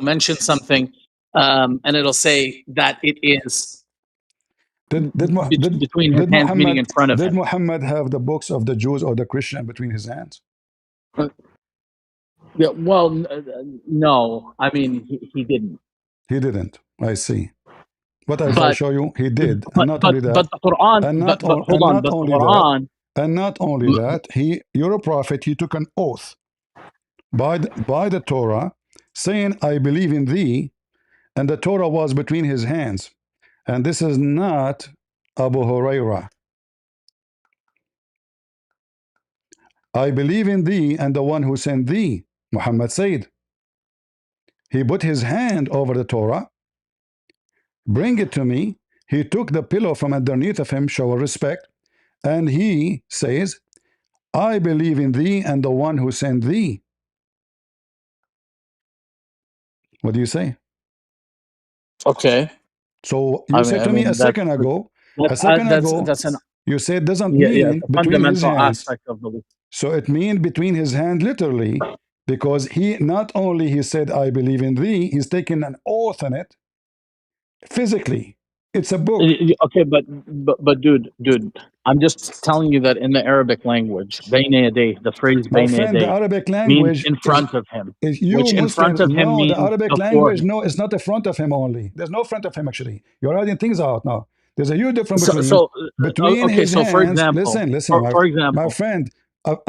mention something, and it'll say that it is between his hands, meaning in front of Did him. Muhammad have the books of the Jews or the Christian between his hands? Yeah, well, no, I mean he didn't. He didn't. I see. But as I But show you, he did, and not only but that, the Quran, but hold and on, not but the only that, Quran, you're a prophet. He took an oath by the Torah, saying, "I believe in thee," and the Torah was between his hands. And this is not Abu Hurairah. I believe in thee and the one who sent thee, Muhammad said. He put his hand over the Torah, bring it to me. He took the pillow from underneath of him, show respect, and he says, I believe in thee and the one who sent thee. What do you say? Okay. So you I mean, said I to me a mean second ago, a second ago, that's an you said doesn't yeah, it's mean a between his fundamental hands. aspect of belief. So it means between his hand literally, because he not only he said I believe in thee, he's taken an oath on it physically. It's a book. Okay, but dude, I'm just telling you that in the Arabic language, "bayna yaday," the phrase My "bayna friend, the yaday" Arabic means language in front of him, is you which in front Muslims. of him No, the means Arabic before language, him. no, it's not the front of him only. There's no front of him actually. You're adding things out now. There's a huge difference So, between okay. his So, for hands. example, Listen, for my example, friend.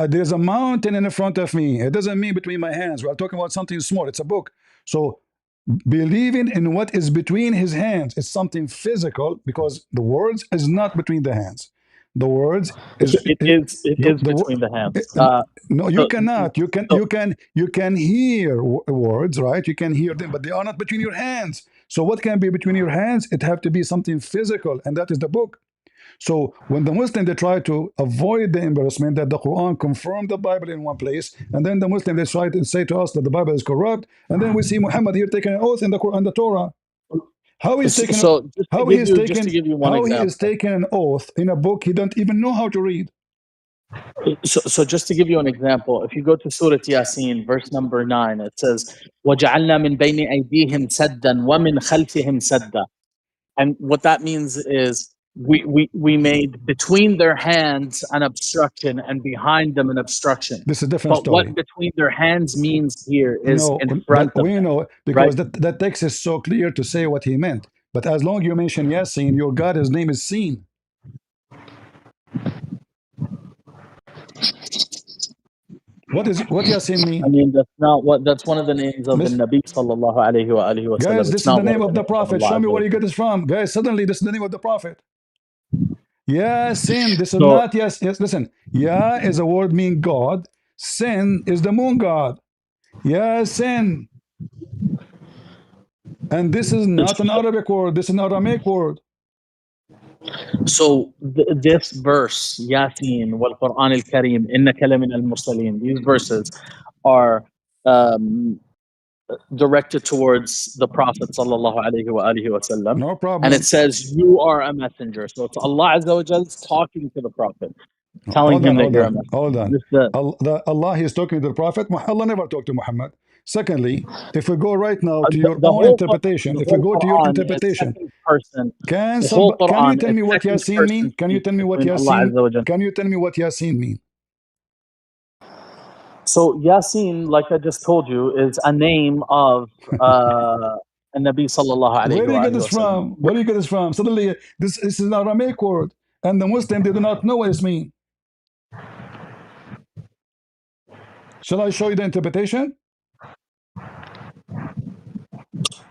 There's a mountain in the front of me. It doesn't mean between my hands. We're talking about something small. It's a book. So believing in what is between his hands is something physical because the words is not between the hands. The words is it is between the hands. no, you So, cannot. so, You can hear words, right? You can hear them, but they are not between your hands. So what can be between your hands? It have to be something physical, and that is the book. So when the Muslim they try to avoid the embarrassment that the Quran confirmed the Bible in one place, and then the Muslim they try to say to us that the Bible is corrupt, and then we see Muhammad here taking an oath in the Quran, the Torah. How he's taking so how he is just to taking give you one how he is example. taking an oath in a book he don't even know how to read. So just to give you an example, if you go to Surah Yasin, verse number 9, it says, وَجَعَلْنَا مِنْ بَيْنِ أَيْدِيهِمْ سَدًّا وَمِنْ خَلْفِهِمْ سَدًّا. And what that means is we made between their hands an obstruction and behind them an obstruction. This is a different But what story. between their hands means here is No, in but front of we them, know right? because that text is so clear to say what he meant. But as long you mention Yasin, your God, his name is seen. What Yasin I mean? mean, that's one of the names of the Miss, Nabi sallallahu alayhi wa alihi wa sallam. guys, It's this is the not one name of of the the names of Prophet. Allah Show me Azza wa where you get Jalla. this from. Guys, suddenly this is the name of the Prophet. Yasin, this is So not yes. Listen, Ya is a word mean God. Sin is the moon god. Yasin. And this is not an Arabic word, this is an Aramaic word. So this verse, Yasin wal Quran al Kareem, innaka lamin al mursaleen, these verses are um, directed towards the Prophet sallallahu alaihi wa alihi wasallam, No and it problem. says you are a messenger. So it's Allah Azza wa Jal talking to the Prophet, telling him that you're a Hold messenger. on. This the, Allah is talking to the Prophet. Allah never talked to Muhammad. Secondly, if we go right now to your the own whole interpretation, the if we whole go to your Quran is interpretation, second person. The whole can you Quran tell is me what second Yasin person mean? Can you speech tell me what between Allah Yasin? Azza wa Jal. Can you tell me what Yasin mean? So Yasin, like I just told you, is a name of Nabi sallallahu Where alayhi do you wa get alihi this wasallam. from? Where do you get this from? Suddenly, this is an Aramaic word, and the Muslim they do not know what it means. Shall I show you the interpretation?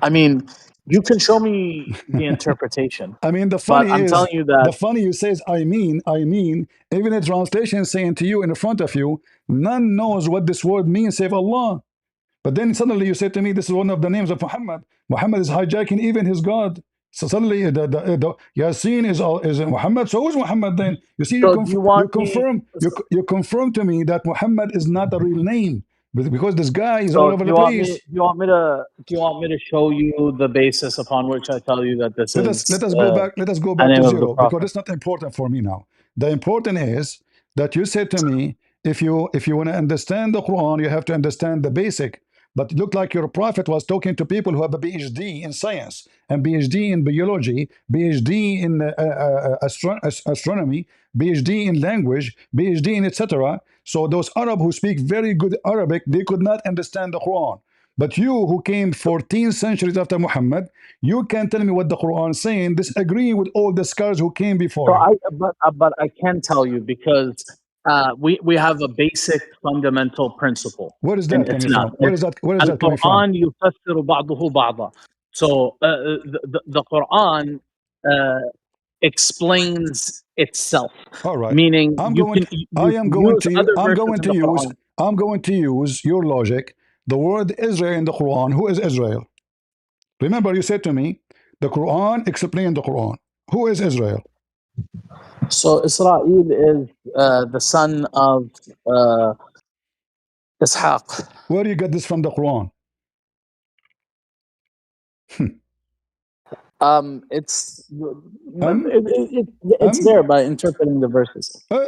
I mean, you can show me the interpretation, I mean, but I'm telling you that. the funny you says, I mean, even a translation saying to you in front of you, none knows what this word means save Allah. But then suddenly you say to me, this is one of the names of Muhammad. Muhammad is hijacking even his God. So suddenly the Yasin is Muhammad. So who's Muhammad then? You see, So do you want me? you confirm to me that Muhammad is not a real name because this guy is all So over the place. do you want me to show you the basis upon which I tell you that this Let is us go back. Let us go a back to name of the zero because Prophet? it's not important for me now. The important is that you said to me, if you want to understand the Quran, you have to understand the basic. But it looked like your prophet was talking to people who have a PhD in science and PhD in biology, PhD in astronomy, PhD in language, PhD in etc. So those Arab who speak very good Arabic, they could not understand the Quran. But you who came 14 centuries after Muhammad, you can tell me what the Quran is saying, disagreeing with all the scholars who came before So you. but I can tell you because we have a basic fundamental principle Where is in that coming Islam. from? It's Where is that coming from? Al-Quran يفسر بعضه بعضا. So the Quran uh, explains itself, All right. meaning I'm going I you am can going use to you other verses in the Quran. I'm going to use your logic. The word Israel in the Quran. Who is Israel? Remember you said to me, the Quran explained the Quran. Who is Israel? So Israel is the son of Ishaq. Where do you get this from the Quran? It's Um, it's there um, by interpreting the verses. uh,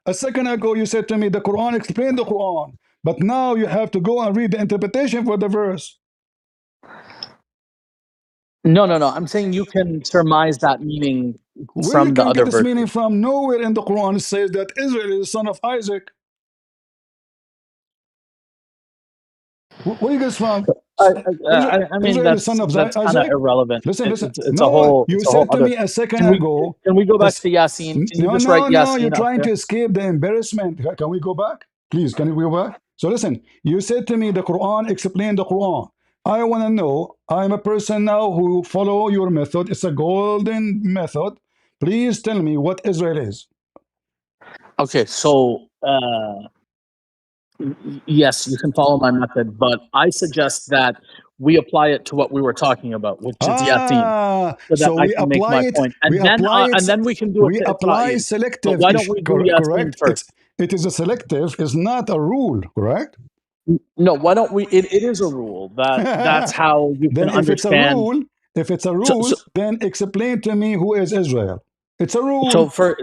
a second ago you said to me the Quran explained the Quran, but now you have to go and read the interpretation for the verse. No, no, no. I'm saying you can surmise that meaning Where you from the can other get this verses. meaning from? Nowhere in the Quran it says that Israel is the son of Isaac. Where you get this from? I mean, Israel is son of that's kind of Isaac. irrelevant. Listen, listen. It's a No, whole you it's a whole said to other. me a second Can we ago. can we go back As, to Yasin? Can you no, just write no, no. Yasin You're up trying there? to escape the embarrassment. Can we go back? Please, can we go back? So listen, you said to me the Quran explained the Quran. I want to know. I'm a person now who follow your method. It's a golden method. Please tell me what Israel is. Okay, so yes, you can follow my method, but I suggest that we apply it to what we were talking about, which is Yasin, so that So I we can make apply my it. point, We apply it. and then we can do it We to apply Israel. But selective. why don't we do Yasin Correct. first? It is a selective. It's not a rule. Correct. No, why don't we? It is a rule that's how you can Then understand. if it's a So, rule, so, then explain to me who is Israel. It's a rule. so for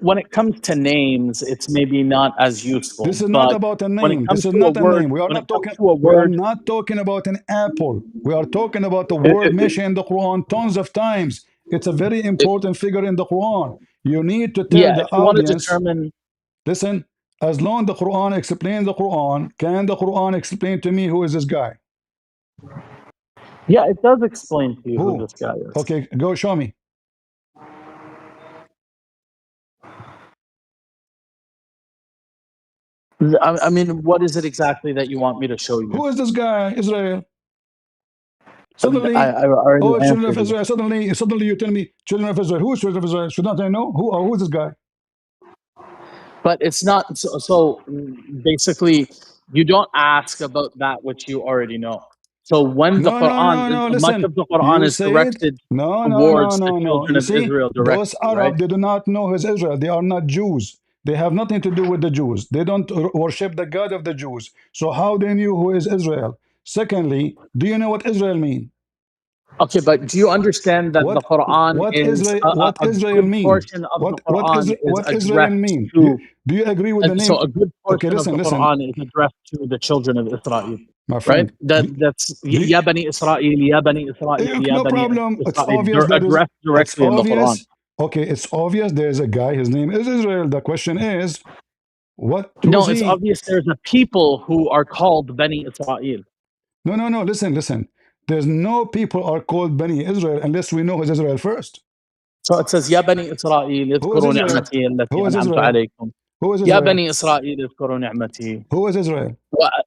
when it comes to names, it's maybe not as useful. This is not But about a when it name. This comes is to a not a word, name. when it comes to a We are word, not talking about an apple. We are talking about the it, word it, mentioned in the Quran tons of times. It's a very it, important figure in the Quran. You need to tell yeah, the if you want to audience, determine, listen, as long the Quran explains the Quran, can the Quran explain to me who is this guy? yeah, it does explain to you who Who? this guy is. Okay, go show me. I mean, what is it exactly that you want me to show you? Who is this guy? Israel. I, Suddenly, I already oh, children of answered you. Israel. Suddenly you tell me, children of Israel. Who is children of Israel? Should not I know? Who is this guy? But it's not so basically, you don't ask about that which you already know. So when the No, no, Quran, no, no. much Listen, of the Quran you is say it. directed No, no, no, towards the no, no. children You of see, Israel those directly, right? Arab, they do not know who is Israel. They are not Jews. They have nothing to do with the Jews. They don't worship the God of the Jews. So how they knew who is Israel? Secondly, do you know what Israel mean? Okay, but do you understand that the What Quran is what a Israel good mean? portion of the Quran is What Israel addressed mean? to, Do you agree with the so name? a good Okay, portion of the listen, Quran is addressed to the children of Israel, my right? friend. That's Do Ya Bani Israel, Ya Bani Israel, Ya no Bani problem. It's Israel. obvious They're that is. addressed It's directly in the Quran. obvious. Okay, it's obvious. There's a guy. His name is Israel. The question is, what? Who's No, it's he? obvious there's a people who are called Bani Israel. No, no, no. Listen, listen. There's no people are called Bani Israel unless we know who's Israel first. So it says, يا بني إسرائيل Who is اذكروا Israel? نعمتي التي Who is أنعمت Israel? عليكم. Who is يا Israel? بني إسرائيل اذكروا نعمتي. Who is Israel?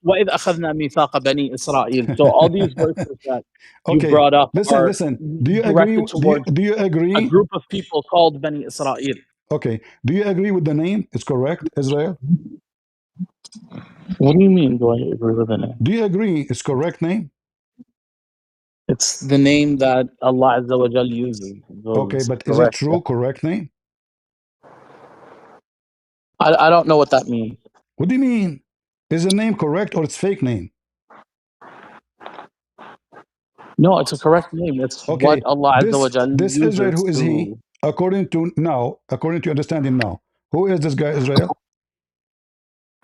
وإذ أخذنا ميثاق بني إسرائيل. So all these verses that you Okay, brought up listen, are listen. Do you agree? directed towards Do you a agree? group of people called Bani Israel. Okay. Do you agree with the name? It's correct, Israel. What do you mean? Do I agree with the name? Do you agree? It's correct name. It's the name that Allah Azza wa Jal uses. So Okay, it's but is it correct. true? Correct name? I don't know what that means. What do you mean? Is the name correct or it's fake name? No, it's a correct name. It's what Okay, Allah Azza wa Jal this Israel, uses who is he? to. According to understanding now, who is this guy Israel?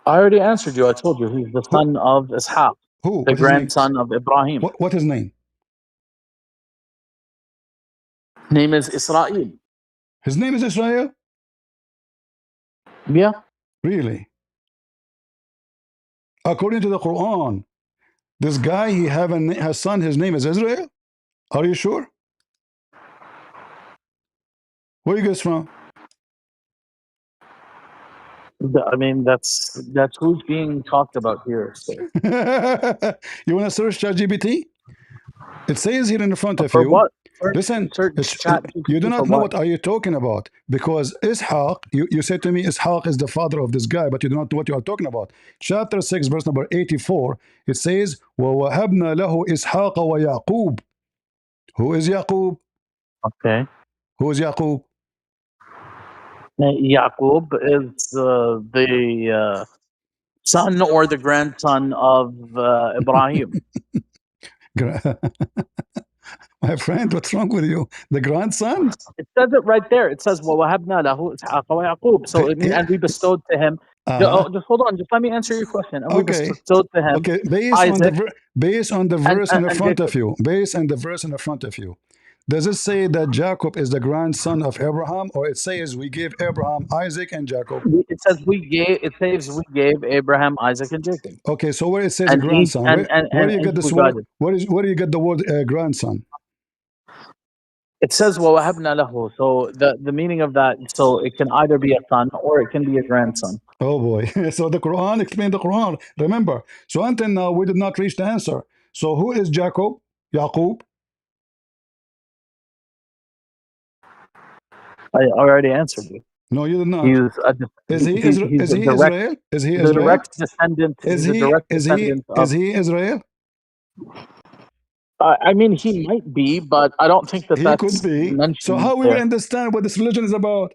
I already answered you. I told you he's the Who? son of Ishaq, Who? the What his name? grandson of Ibrahim. What his name? Name is Israel. His name is Israel. Yeah. Really? According to the Quran, this guy he have a son. His name is Israel. Are you sure? Where you guys from? I mean, that's who's being talked about here. So You want to search ChatGPT? It says here in front of for you. what? Listen, Search Chat you do GPT for not know what? what are you talking about because Ishaq. You said to me Ishaq is the father of this guy, but you do not know what you are talking about. Chapter 6, verse number 84. It says, وَوَهَبْنَا لَهُ إِسْحَاقَ وَيَعْقُوبَ. Who is Yaqub? Okay. Who is Yaqub? Yaqub is the son or the grandson of Ibrahim. My friend, what's wrong with you? The grandson? It says it right there. It says, وَوَهَبْنَا لَهُ إِسْحَاقَ وَيَعْقُوب. So it means, Yeah. and we bestowed to him. Uh-huh. Just hold on. Just let me answer your question. And we Okay. bestowed to him Okay. Isaac Based on the and, verse in and, the and front of Jacob. you, based on the verse in the front of you, does it say that Jacob is the grandson of Abraham, or it says we gave Abraham Isaac and Jacob? It says we gave. It says we gave Abraham, Isaac, and Jacob, Okay, so where it says and he grandson, and and where and, do you and get he this word? guided. Where do you get the word grandson? It says وَوَهَبْنَا لَهُ. So the meaning of that, so it can either be a son or it can be a grandson. Oh boy. So the Quran explained the Quran. Remember. So until now we did not reach the answer. So who is Jacob? Yaqub? I already answered you. No, you did not. He's a Is he he's is a he direct Israel? Is he the Israel? direct descendant. Is He's a he direct is he descendant is of. he Israel? I mean, he might be, but I don't think that He could that's be. So mentioned how we will there. understand what this religion is about?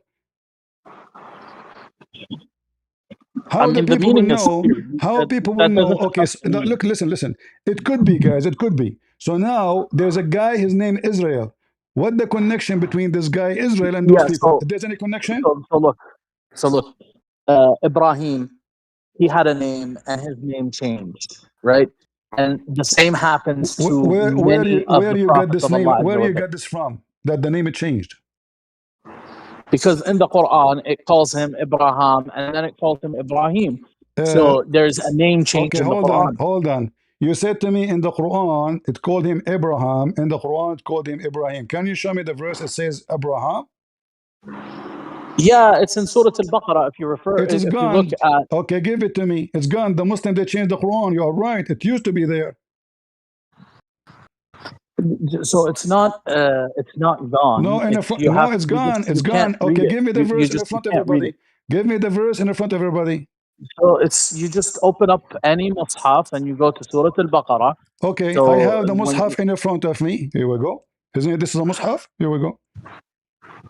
I How the mean, the people will meaning is know? clear. How people will That know? doesn't Okay, have so, to mean. look, listen. It could be, guys. It could be. So now there's a guy. His name Israel. What the connection between this guy Israel and those Yeah. people? So If there's any connection? so so look. So look. Ibrahim, he had a name, and his name changed, right? And the same happens to many of the You get prophets this of name? Allah Azza Where wa you Jal. get this from? That the name it changed? Because in the Quran it calls him Ibrahim and then it calls him Ibrahim. Uh, So there's a name change okay, in the hold on, Quran. hold on. You said to me in the Quran it called him Abraham. In the Quran it called him Ibrahim. Can you show me the verse that says Abraham? Yeah, it's in Surah Al-Baqarah. It is If you look gone. at, Okay, give it to me. It's gone. The Muslim they changed the Quran. You are right. It used to be there. so it's not No, gone. in the It's front. you No, have it's you just gone. It's you can't gone. read Okay, it. give me the verse in the You front of can't read it. everybody. Give me the verse in the front of everybody. So it's you just open up any mushaf and you go to Surah Al-Baqarah. Okay, I So have the when Mus'haf in the front of me. Here we go. Isn't it? This is a Mus'haf. Here we go.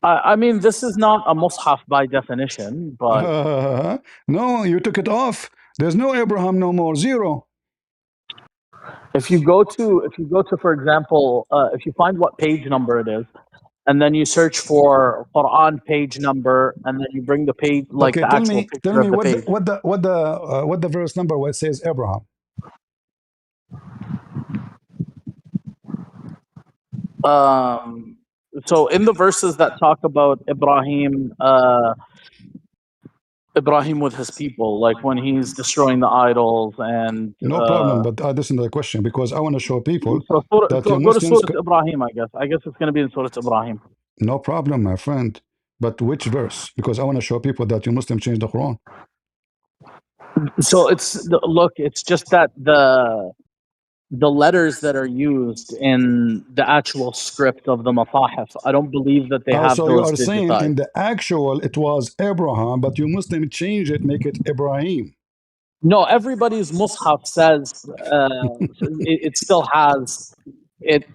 I mean, this is not a mushaf by definition, but No, you took it off. There's no Abraham no more. Zero. if you go to, for example, if you find what page number it is, and then you search for Quran page number, and then you bring the page, like Okay, the actual tell picture me of the page. what the verse number where it says Abraham. Um, so in the verses that talk about Ibrahim with his people, like when he's destroying the idols, and No problem, but this is the question because I want to show people that so you go to Muslims. Surah Ibrahim. I guess it's going to be in Surah Ibrahim. No problem, my friend. But which verse? Because I want to show people that you Muslims changed the Quran. So look, it's just that the letters that are used in the actual script of the Masahif, I don't believe that they have So you those are saying in digitized. the actual it was Abraham, but you Muslim change it, make it Ibrahim. No, everybody's Mus'haf says it still has it,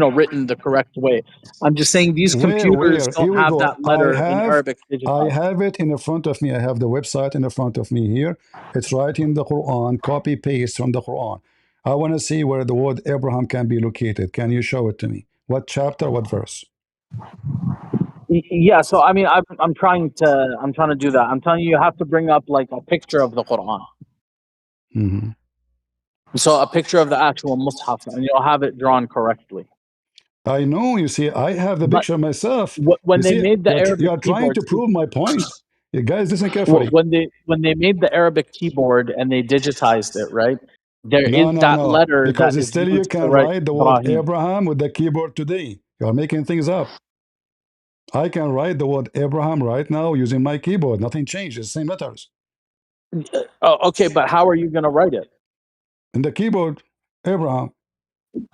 written the correct way. I'm just saying these computers Where? don't Here we have go. that letter in Arabic I digitized. have it in the front of me. I have the website in the front of me here. It's right in the Quran, copy paste from the Quran. I want to see where the word Abraham can be located. Can you show it to me? What chapter, what verse? Yeah, so I mean, I'm trying to do that. I'm telling you, you have to bring up like a picture of the Quran. Mhm. So a picture of the actual Mus'haf, and you'll have it drawn correctly. I know, you see, I have the But picture myself. when You they see, made the you Arabic are trying keyboard, to prove my point. You guys listen carefully. when they made the Arabic keyboard and they digitized it, right? There No, is no, that no. letter that Because is still you used to can write write the word Ibrahim. Abraham with the keyboard today. You are making things up. I can write the word Abraham right now using my keyboard. Nothing changes, same letters. Oh, okay, but how are you going to write it? In the keyboard, Abraham,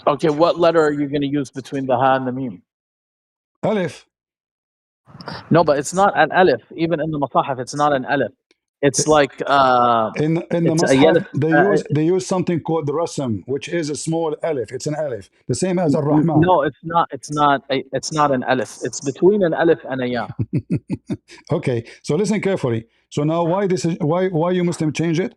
Okay, what letter are you going to use between the ha and the mim? Aleph. No, but it's not an alif. Even in the Masahif, it's not an alif. It's like In the it's a Mus'haf, yelif. they use something called the rasm, which is a small alif. It's an alif, the same as Ar-Rahman. No, it's not. It's not an alif. It's between an alif and a ya. Okay, so listen carefully. So now, why you Muslim change it?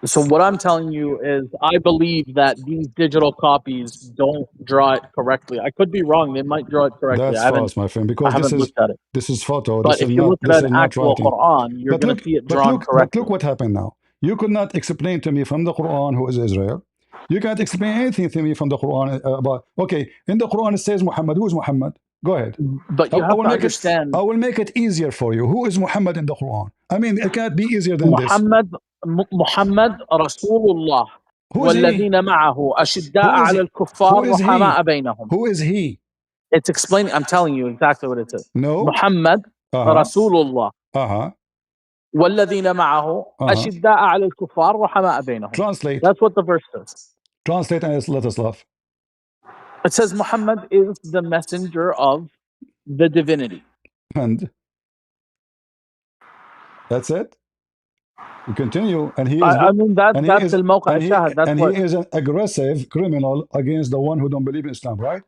So what I'm telling you is, I believe that these digital copies don't draw it correctly. I could be wrong. They might draw it correctly. That's false, my friend, I because haven't looked at it. this is photo. But if you look at This an is not actual writing. Quran, you're going to see it drawn But correctly. look what happened now. You could not explain to me from the Quran who is Israel. You can't explain anything to me from the Quran about. Okay, in the Quran it says Muhammad. Who is Muhammad? Go ahead. But you have to understand. I will make it easier for you. Who is Muhammad in the Quran? I mean, it can't be easier than this. محمد رسول الله Who is he? والذين معه أشداء Who is على he? الكفار Who is he? رحماء بينهم. Who is he? It's explaining. I'm telling you exactly what it is. No. محمد رسول الله والذين معه أشداء على الكفار رحماء بينهم. Translate. That's what the verse says. Translate and let us laugh. It says Muhammad is the messenger of the divinity. And that's it. You continue, and he is. I mean, that's الموقع الشاهد. And he is an aggressive criminal against the one who don't believe in Islam, right?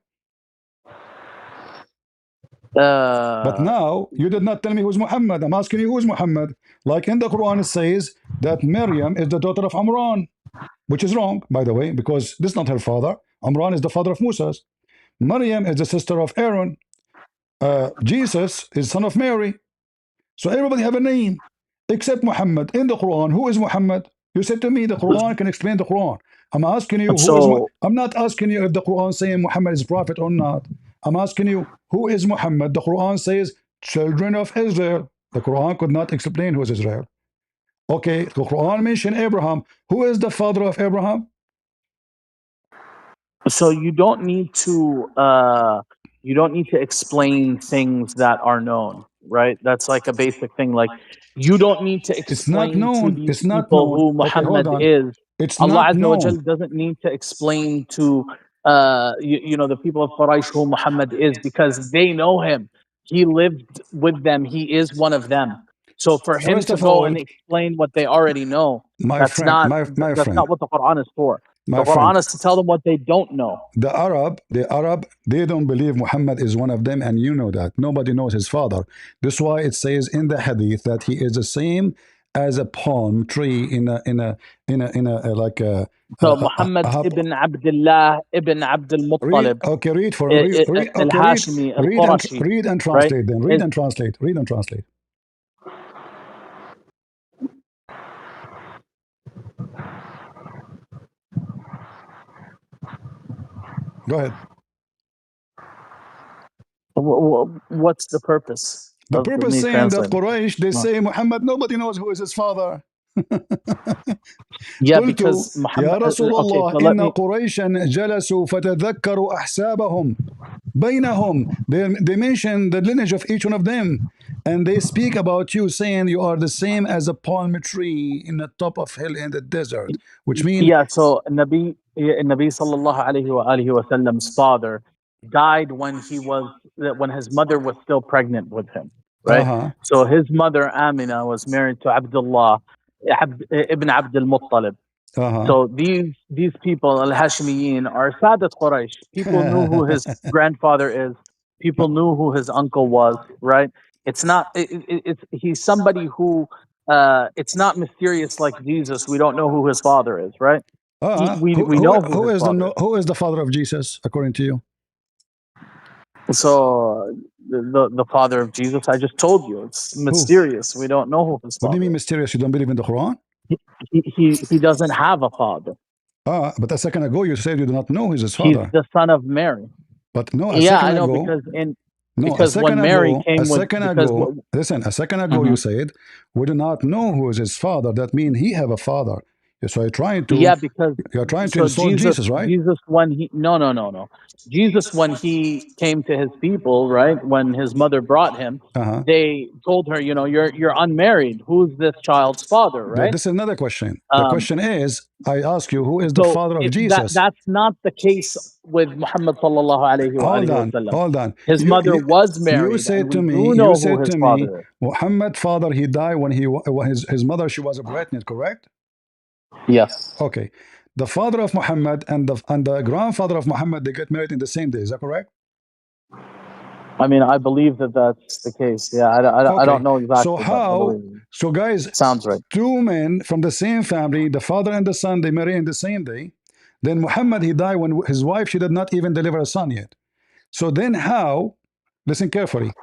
But now you did not tell me who's Muhammad. I'm asking you who's Muhammad. Like in the Quran, it says that Maryam is the daughter of Imran, which is wrong, by the way, because this is not her father. Imran is the father of Moses. Maryam is the sister of Aaron. Jesus is son of Mary. So everybody have a name except Muhammad. In the Quran, who is Muhammad? You said to me the Quran can explain the Quran. I'm asking you who is. I'm not asking you if the Quran saying Muhammad is prophet or not. I'm asking you who is Muhammad. The Quran says children of Israel. The Quran could not explain who is Israel. Okay, the Quran mentioned Abraham. Who is the father of Abraham? So you don't need to explain things that are known, right? That's like a basic thing. Like, you don't need to explain it's not known. to these it's not people known. who Muhammad is. It's Allah not Azza known. wa Jal doesn't need to explain to the people of Quraysh who Muhammad is, because they know him. He lived with them. He is one of them. So for him to go and explain what they already know, that's not what the Quran is for. The Quran is to tell them what they don't know. The Arab, they don't believe Muhammad is one of them, and you know that. Nobody knows his father. That's why it says in the Hadith that he is the same as a palm tree in a like a. So Muhammad ibn Abdullah ibn Abdul Muttalib. Okay, read al-Hashimi al-Qurashi. Read and translate then. Read and translate. Read and translate. Go ahead. What's the purpose? The purpose saying that Quraysh, they say Muhammad, nobody knows who is his father. Yeah, because Muhammad, يا رسول الله إن قريشا جلسوا فتذكروا أحسابهم بينهم. They mention the lineage of each one of them, and they speak about you, saying you are the same as a palm tree in the top of hill in the desert, which means so Nabi sallallahu alayhi wa sallam's father died when his mother was still pregnant with him, right? So his mother Amina was married to Abdullah ibn Abdul Muttalib. So these people, al-Hashmiyin, are Sadat Quraysh. People knew who his grandfather is. People knew who his uncle was, right? It's not. He's somebody who. It's not mysterious like Jesus. We don't know who his father is, right? We know who is the father of Jesus according to you? So the father of Jesus, I just told you, it's mysterious. We don't know who his father. What do you mean mysterious? You don't believe in the Quran? He doesn't have a father. But a second ago you said you do not know who's his father. He's the son of Mary. But no, I know, because when Mary came, listen, a second ago you said we do not know who is his father. That means he have a father. So Yeah, because you're trying to so insult Jesus, Jesus, right? Jesus when he no, Jesus when he came to his people, right? When his mother brought him, Uh-huh. they told her, you're unmarried. Who's this child's father, right? This is another question. The Um, question is, I ask you, who is the so father of that Jesus? that's not the case with Muhammad sallallahu Hold alaihi on, wasallam. hold on. His mother was You married, and said we to do me, know who his father is. Muhammad father, he died when his mother, she was pregnant, correct? Yes. Okay. The father of Muhammad and the grandfather of Muhammad, they get married in the same day. Is that correct? I mean, I believe that that's the case. Yeah, I Okay. don't know So exactly, but I how? believe it. So guys, Sounds right. two men from the same family, the father and the son, they marry in the same day. Then Muhammad, he died when his wife, she did not even deliver a son yet. So then how, listen carefully,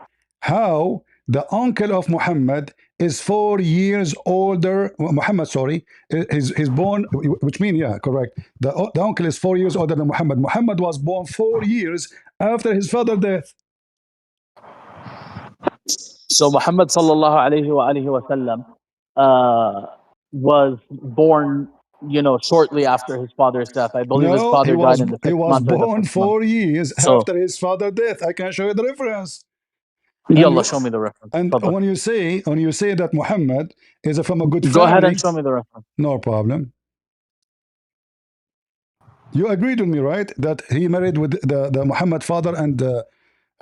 how the uncle of Muhammad is 4 years older, Muhammad, sorry, is born, which means, yeah, correct. The uncle is 4 years older than Muhammad. Muhammad was born 4 years after his father's death. So Muhammad sallallahu alaihi wasallam was born, shortly after his father's death. I believe his No, father died in the he sixth was month or the born fifth month. 4 years So, after his father's death. I can show you the reference. And yalla, you show me the reference. and Fadal. when you say that Muhammad is from a good Go ahead and family, show me the reference. no problem. You agreed with me, right? That he married with the Muhammad father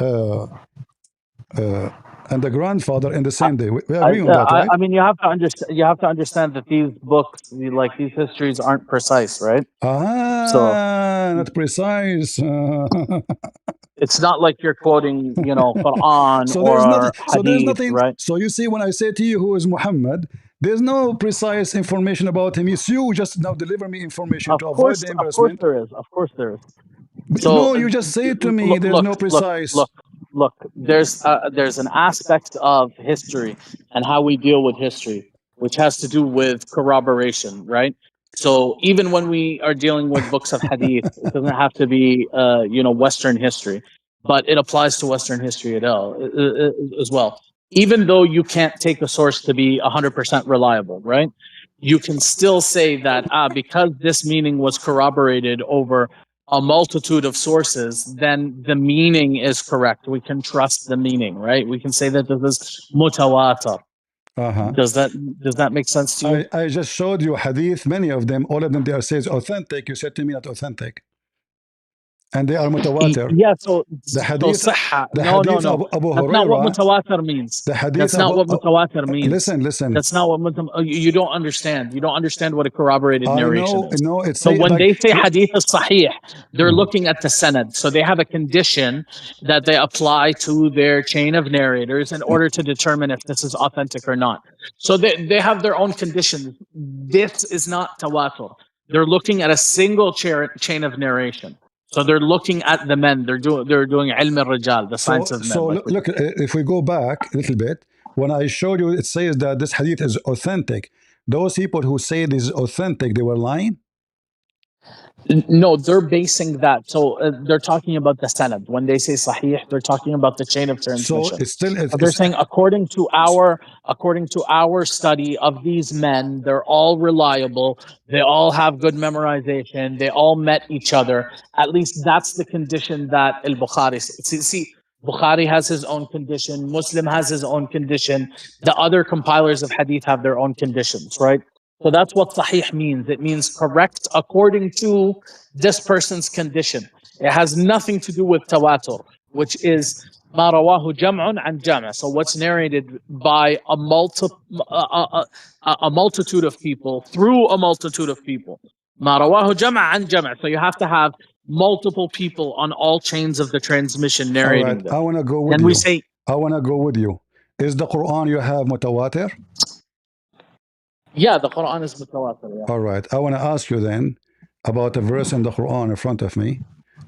uh, uh, and the grandfather in the I, same day. We agree on that, I right? mean, you have to understand. You have to understand that these books, like these histories, aren't precise, right? So Ah, not precise. it's not like you're quoting, Quran So there's nothing. or Hadith, right? So you see, when I say to you who is Muhammad, there's no precise information about him. It's you just now deliver me information to avoid the Of course embarrassment. there is. Of course there is. But So no, you just say to me look, there's look, no look, precise. look, look. There's an aspect of history and how we deal with history, which has to do with corroboration, right? So even when we are dealing with books of hadith, it doesn't have to be Western history, but it applies to Western history as well. Even though you can't take a source to be 100% reliable, right? You can still say that because this meaning was corroborated over a multitude of sources, then the meaning is correct. We can trust the meaning, right? We can say that this is mutawatir. Uh-huh. Does that make sense to you? I just showed you hadith, many of them, all of them, they are says authentic. You said to me not authentic. And they are mutawatir. Yeah. The So hadith, sahha. the No, no, hadith no. of Abu That's not what Huraira, mutawatir means. the hadith That's of, not what mutawatir means. listen, That's not what you don't understand. You don't understand what a corroborated I narration know, is. no, it So say when like, they say hadith is sahih, they're looking at the sanad. So they have a condition that they apply to their chain of narrators in order to determine if this is authentic or not. So they have their own conditions. This is not tawatur. They're looking at a single chain of narration. So they're looking at the men. They're doing ilm al-rijal, the science of men, like we look, say. if we go back a little bit, when I showed you, it says that this hadith is authentic. Those people who say this is authentic, they were lying. No, they're basing that. So they're talking about the sanad. When they say sahih, they're talking about the chain of So transmission. it's still So they're saying according to our study of these men, they're all reliable. They all have good memorization. They all met each other. At least that's the condition that Al Bukhari. See, Bukhari has his own condition. Muslim has his own condition. The other compilers of hadith have their own conditions, right? So that's what sahih means. It means correct according to this person's condition. It has nothing to do with tawatur, which is ma rawahu jam'un an jam'. So what's narrated by a multitude of people through a multitude of people. Ma rawahu jam'a an jam'. So you have to have multiple people on all chains of the transmission all right. narrating I this. want to go with Then we you. say, I want to go with you. Is the Quran you have mutawatir? yeah, the Quran is mutawatir. Yeah. All right. I want to ask you then about a verse in the Quran in front of me.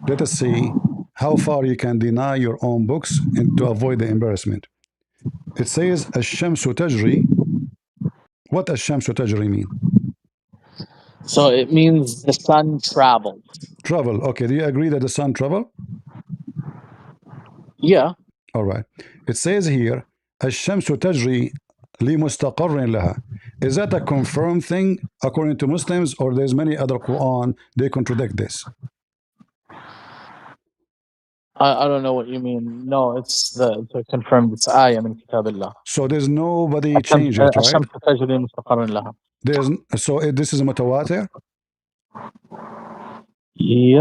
Let us see how far you can deny your own books and to avoid the embarrassment. It says, "Ash-shamsu tajri." What ash-shamsu tajri mean? So it means the sun travels. Travel. Okay. Do you agree that the sun travel? Yeah. All right. It says here, "Ash-shamsu tajri li mustaqarrin laha." Is that a confirmed thing according to Muslims, or there's many other Quran they contradict this? I don't know what you mean. No, it's confirmed. It's ayah min kitabillah. So there's nobody change it, right? الشمس تجري مستقر لها. There's this is mutawatir. Yeah,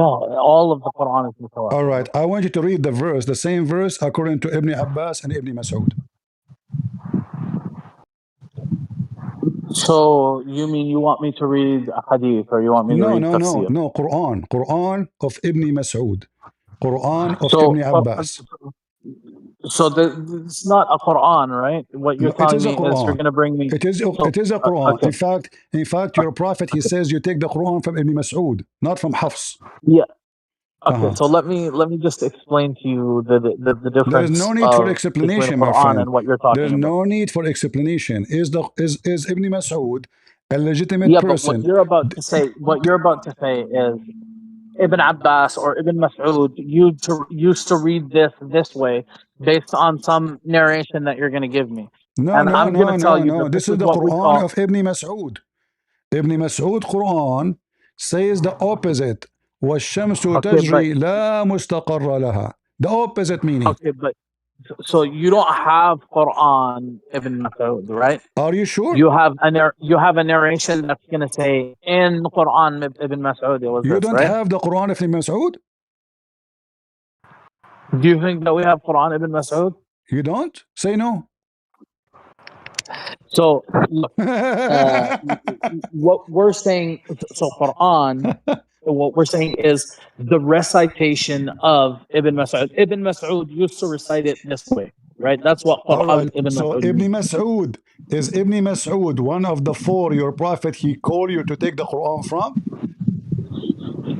all of the Quran is mutawatir. All right, I want you to read the verse, the same verse according to Ibn Abbas and Ibn Mas'ud. So you mean you want me to read a hadith, or you want me to read tafsir? No, Quran of Ibn Mas'ud, Quran of So, Ibn Abbas. so it's not a Quran, right? What you're It telling is a me is you're Quran. going to bring me. It is a Quran. Okay. In fact, your prophet, he says you take the Quran from Ibn Mas'ud, not from Hafs. Yeah. Okay. So let me just explain to you the difference. There's no need for explanation, my Quran friend. and what you're talking There's about. no need for explanation. Is Ibn Mas'ud a legitimate Yeah, person? but what you're about to say is Ibn Abbas or Ibn Mas'ud used to read this way based on some narration that you're going to give me. I'm going to tell you that This is the Quran of Ibn Mas'ud. Ibn Mas'ud Quran says the opposite. وَالشَّمْسُ تَجْرِي لَا مُسْتَقَرَّ لَهَا. The opposite meaning. Okay, but so you don't have Quran Ibn Mas'ud, right? Are you sure? You have a narration that's going to say in Quran Ibn Mas'ud. You don't have the Quran of Ibn Mas'ud? Do you think that we have Quran Ibn Mas'ud? You don't? Say no. So look, what we're saying, so Quran, what we're saying is the recitation of Ibn Mas'ud. Ibn Mas'ud used to recite it this way, right? That's what Quran Ibn Mas'ud. So Ibn Mas'ud, is Ibn Mas'ud one of the four your prophet he called you to take the Quran from?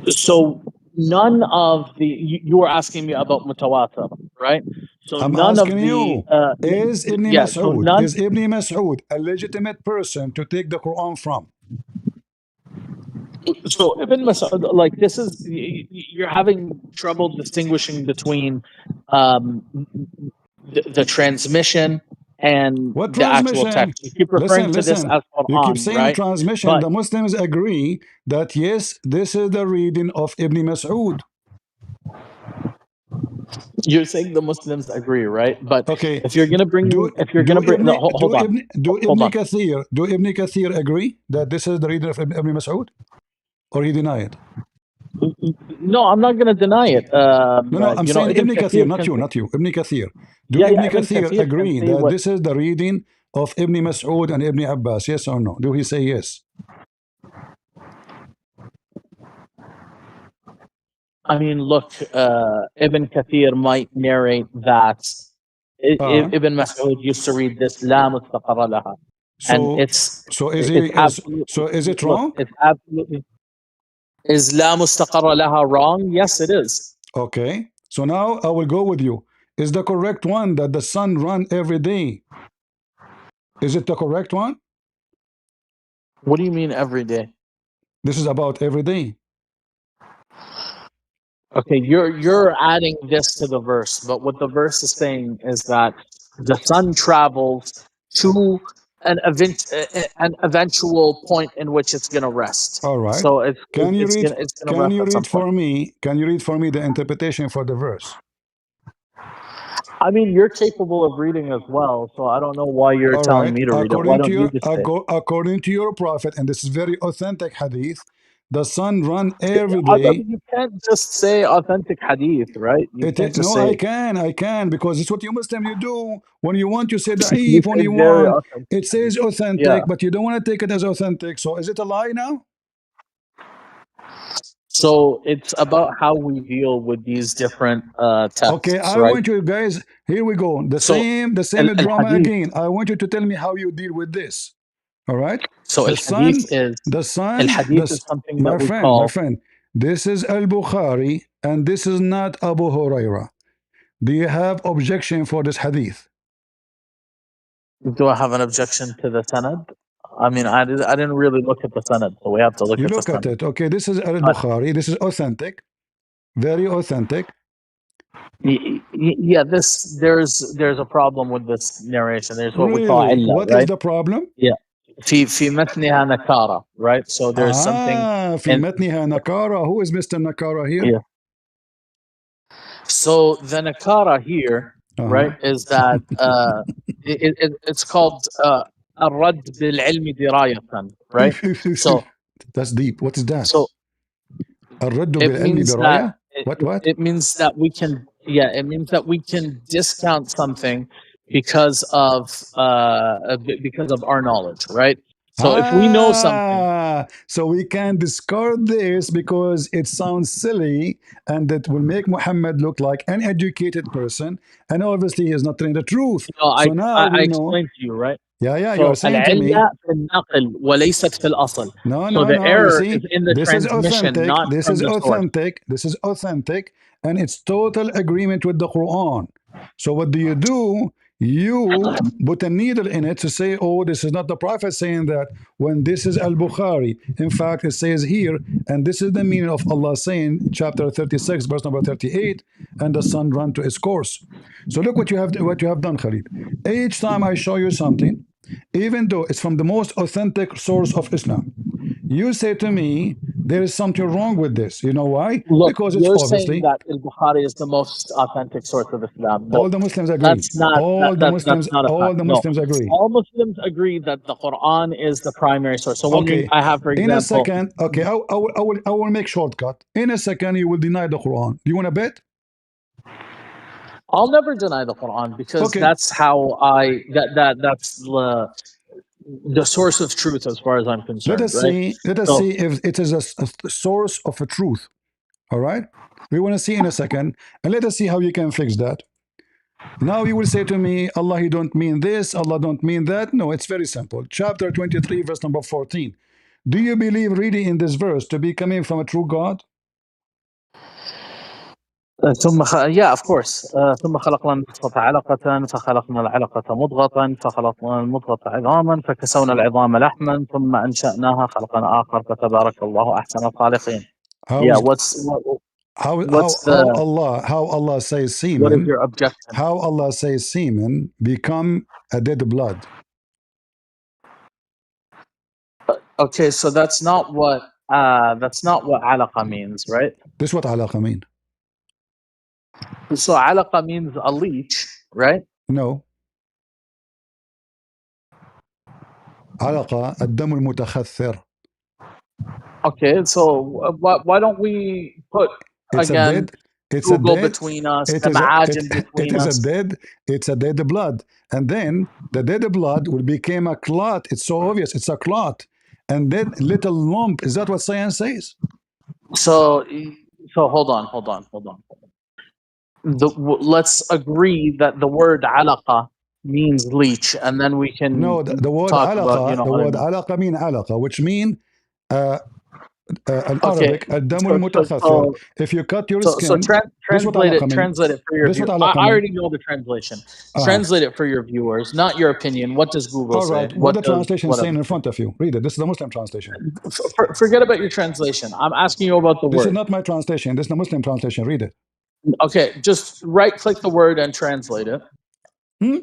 So none of the you were asking me about mutawatir, right? So I'm none asking of the you, is Ibn Mas'ud a legitimate person to take the Quran from? So Ibn Mas'ud, like this is you're having trouble distinguishing between the transmission and what the actual text. You keep referring to this as Quran, you keep saying right? transmission. But the Muslims agree that yes, this is the reading of Ibn Mas'ud. You're saying the Muslims agree, right? But okay, if you're gonna bring, do Ibn Kathir agree that this is the reading of Ibn Mas'ud, or he deny it? No, I'm not going to deny it. No, I'm saying Ibn Kathir, not you. Ibn Kathir. Do Ibn Kathir agree that this is the reading of Ibn Mas'ud and Ibn Abbas? Yes or no? Do he say yes? I mean, look, Ibn Kathir might narrate that Ibn Mas'ud used to read this La mustaqarra laha. And is it wrong? Look, it's absolutely. Is La mustaqarra laha wrong? Yes, it is. Okay. So now I will go with you. Is the correct one that the sun run every day? Is it the correct one? What do you mean every day? This is about every day. Okay, you're adding this to the verse, but what the verse is saying is that the sun travels to an eventual point in which it's going to rest. All right. So can you read for me the interpretation for the verse? I mean, you're capable of reading as well, so I don't know why you're telling me to read it. Why don't you just say it? According to your prophet, and this is very authentic hadith, the sun run every day. You can't just say authentic hadith, right? I can, because it's what you Muslim you do. When you want, you say da'if. When you want, it says authentic, but you don't want to take it as authentic. So is it a lie now? So it's about how we deal with these different texts. Okay, I want you guys. Here we go. The same drama again. I want you to tell me how you deal with this. All right. So the sun is something that we call. My friend, this is Al-Bukhari and this is not Abu Huraira. Do you have objection for this hadith? Do I have an objection to the sanad? I mean, I didn't really look at the sanad, so we have to look at the sanad. You look at it. Okay, this is Al-Bukhari. This is authentic, very authentic. Yeah, there's a problem with this narration. There's what we call illah, What is the problem? Yeah. في متنها نكارة, right? So there's something في and متنها نكارة. Who is Mr. Nakara here? yeah. So the nakara here, right, Uh-huh. is that it's called الرد بالعلم دراية, right? So That's deep. What is that? so الرد it بالعلم means that دراية. What? it means that we can, yeah, it means that we can discount something because of our knowledge, right? So if we know something, So we can discard this because it sounds silly and it will make Muhammad look like an educated person. And obviously, he is not telling the truth. I So now I we know. explained to you, right? Yeah, you are So saying to me, العلة في النقل وليست في الأصل. no, So no, the no. You error is see, in the this is transmission, authentic. not This from is the source. authentic. This is authentic. And it's total agreement with the Quran. So what do? You put a needle in it to say, oh, this is not the Prophet saying that, when this is Al Bukhari. In fact, it says here, and this is the meaning of Allah saying, chapter 36, verse number 38, and the sun ran to its course. So look what you have done, Khalid. Each time I show you something, even though it's from the most authentic source of Islam, you say to me, there is something wrong with this. You know why? Look, Because it's you're saying obviously that Al-Bukhari is the most authentic source of Islam. all Look, the Muslims agree. that's not All the that's Muslims, not a all fact. the No, Muslims agree. all Muslims agree that the Quran is the primary source. So when Okay. I have, for In a example, second, okay, I will make shortcut. In a second, you will deny the Quran. Do you want to bet? I'll never deny the Quran because Okay. that's how that's the source of truth as far as I'm Let concerned, us right? see. Let us So see if it is a source of a truth. All right. We want to see in a second, and let us see how you can fix that. Now you will say to me, Allah, He don't mean this, Allah don't mean that. No, it's very simple. Chapter 23, verse number 14. Do you believe really in this verse to be coming from a true God? yeah, of course. ثم خلقنا النطفة علقة فخلقنا العلقة مضغة فخلقنا المضغة عظاما فكسونا العظام لحما ثم أنشأناها خلقا آخر فتبارك الله أحسن الخالقين. How Yeah, is how how what's how the Allah says what is semen? your objection? How Allah says semen become a dead blood? Okay, so that's not what alaqa means, right? This is what alaqa mean. So alaqa means a leech, right? No. alaqa الدم المتخثر. Okay, so why don't we put It's a again dead. It's a Google dead. between us, It the is a it, ma'ajim it between is a us? dead. It's a dead blood, and then the dead blood will become a clot. It's so obvious. It's a clot, and then little lump. Is that what science says? So hold on. Let's agree that the word alaqa means leech, and then we No, can the word talk about, alaqa. The I don't word know. alaqa mean alaqa, which mean uh, in Okay, Arabic الدم so so المتخثر. so If you cut your skin, this is what alaqa mean. translate it for your This is view. what alaqa I mean. already know the translation. Uh-huh. Translate it for your viewers, not your opinion. What does Google All say? right. What What the does translation is saying whatever? in front of you? Read it. This is the Muslim translation. Forget about your translation. I'm asking you about the This is word. not my translation. This is the Muslim translation. Read it. Okay, just right click the word and translate it. Hmm?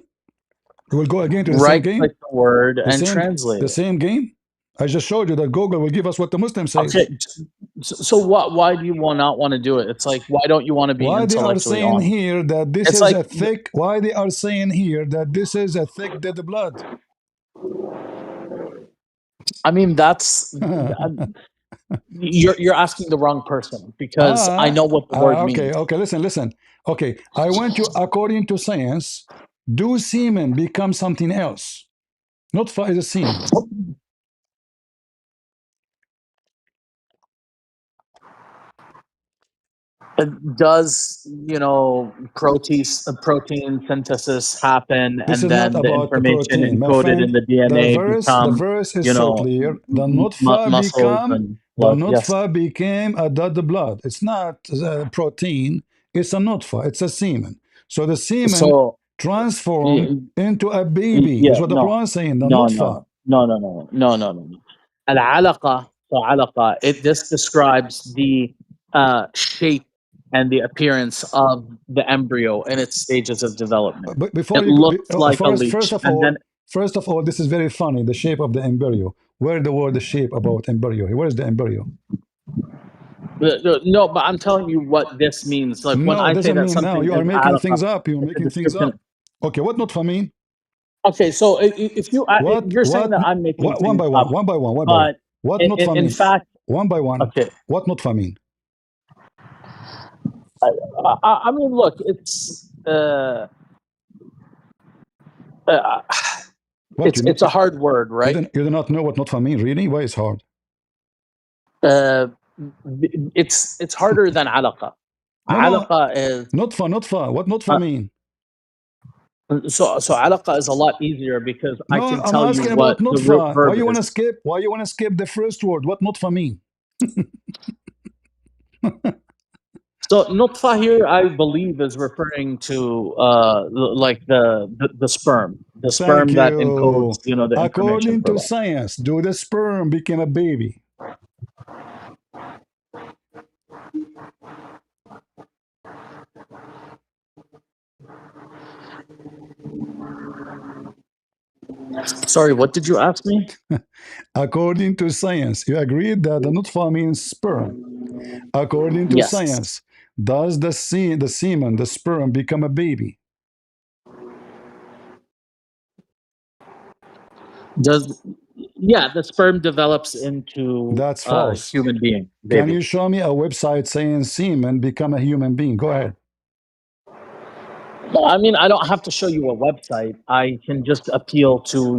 We'll go again to the same Right game. click the word The and same translate the it. same game. I just showed you that Google will give us what the Muslim says. Okay, so what? Why do you not want to do it? It's like, why don't you want to be Why they are intellectually saying honest? here that this It's is like, a thick? Why they are saying here that this is a thick dead blood? I mean, that's you're asking the wrong person because I know what the word Okay, means. okay. Listen. Okay, I want you according to science. Do semen become something else? Not for is a semen. Does protein synthesis happen, This and is not then the about the information protein, my encoded in friend. the The DNA verse, the become verse is so clear. The nutfa muscles become and the blood? Yes. nutfa became a dead blood. It's not protein. It's a nutfa. It's a semen. So the semen So transform into a baby. This yeah, is what the no, Quran is saying. The no, no, nutfa. no, no, no, no, no, no, no. Al-alaqa, so alaqa, this describes the shape and the appearance of the embryo in its stages of development. But before It you go, looks like a first leech, of and all, then First of all, this is very funny. The shape of the embryo. Where the word the shape about embryo? Where is the embryo? No, but I'm telling you what this means. Like when No, it I say doesn't that mean now. something You is are making alaqa, things up. You're it's a making things description. up. Okay, what nutfa mean? Okay, so if you What you're saying what that I'm making what one things by one, up, one by one, one by one. but What nutfa in mean? fact, One by one. okay. What nutfa mean? I mean, look, uh, What you it's not a hard word, right? you do not know what nutfa mean? Really? Why it's hard? Uh, it's harder than alaqa. No, no. Alaqa is Nutfa. What nutfa uh, mean? so alaqa is a lot easier because I No, can I'm tell you asking what about the root nutfa. Why verb you wanna is. skip? Why you wanna skip the first word? What nutfa mean? So nutfa here, I believe, is referring to like the sperm, the Thank sperm that encodes, you. the information According for to life. science, do the sperm become a baby? Sorry, what did you ask me? According to science, you agreed that the nutfa means sperm. According to Yes. science, does the semen, the sperm, become a baby? Does Yeah, the sperm develops into That's a false. human being, Can baby. you show me a website saying semen become a human being? Go ahead. Well, I mean, I don't have to show you a website. I can just appeal to,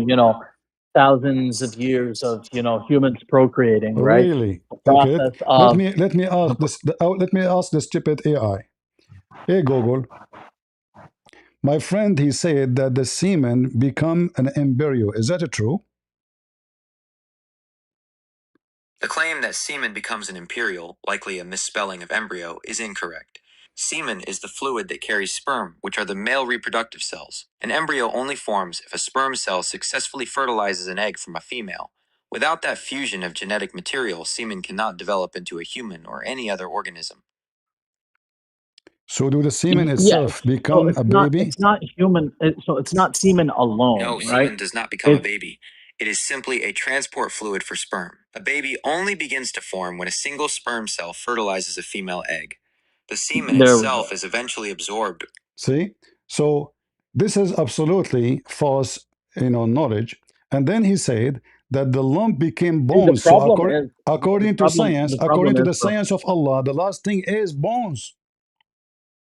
thousands of years of, humans procreating, right? Really? The Okay. process Let of me let me ask this. Let me ask the stupid AI. Hey Google, my friend, he said that the semen become an embryo. Is that true? The claim that semen becomes an imperial, likely a misspelling of embryo, is incorrect. Semen is the fluid that carries sperm, which are the male reproductive cells. An embryo only forms if a sperm cell successfully fertilizes an egg from a female. Without that fusion of genetic material, semen cannot develop into a human or any other organism. So do the semen yeah. itself So become a it's not baby? it's not human. So it's not semen alone, No, right? semen does not become a It's baby. It is simply a transport fluid for sperm. A baby only begins to form when a single sperm cell fertilizes a female egg. The semen There we itself go. is eventually absorbed. See? So this is absolutely false, knowledge. And then he said that the lump became See, bones. So according to science, the according problem to is, the science of Allah, the last thing is bones.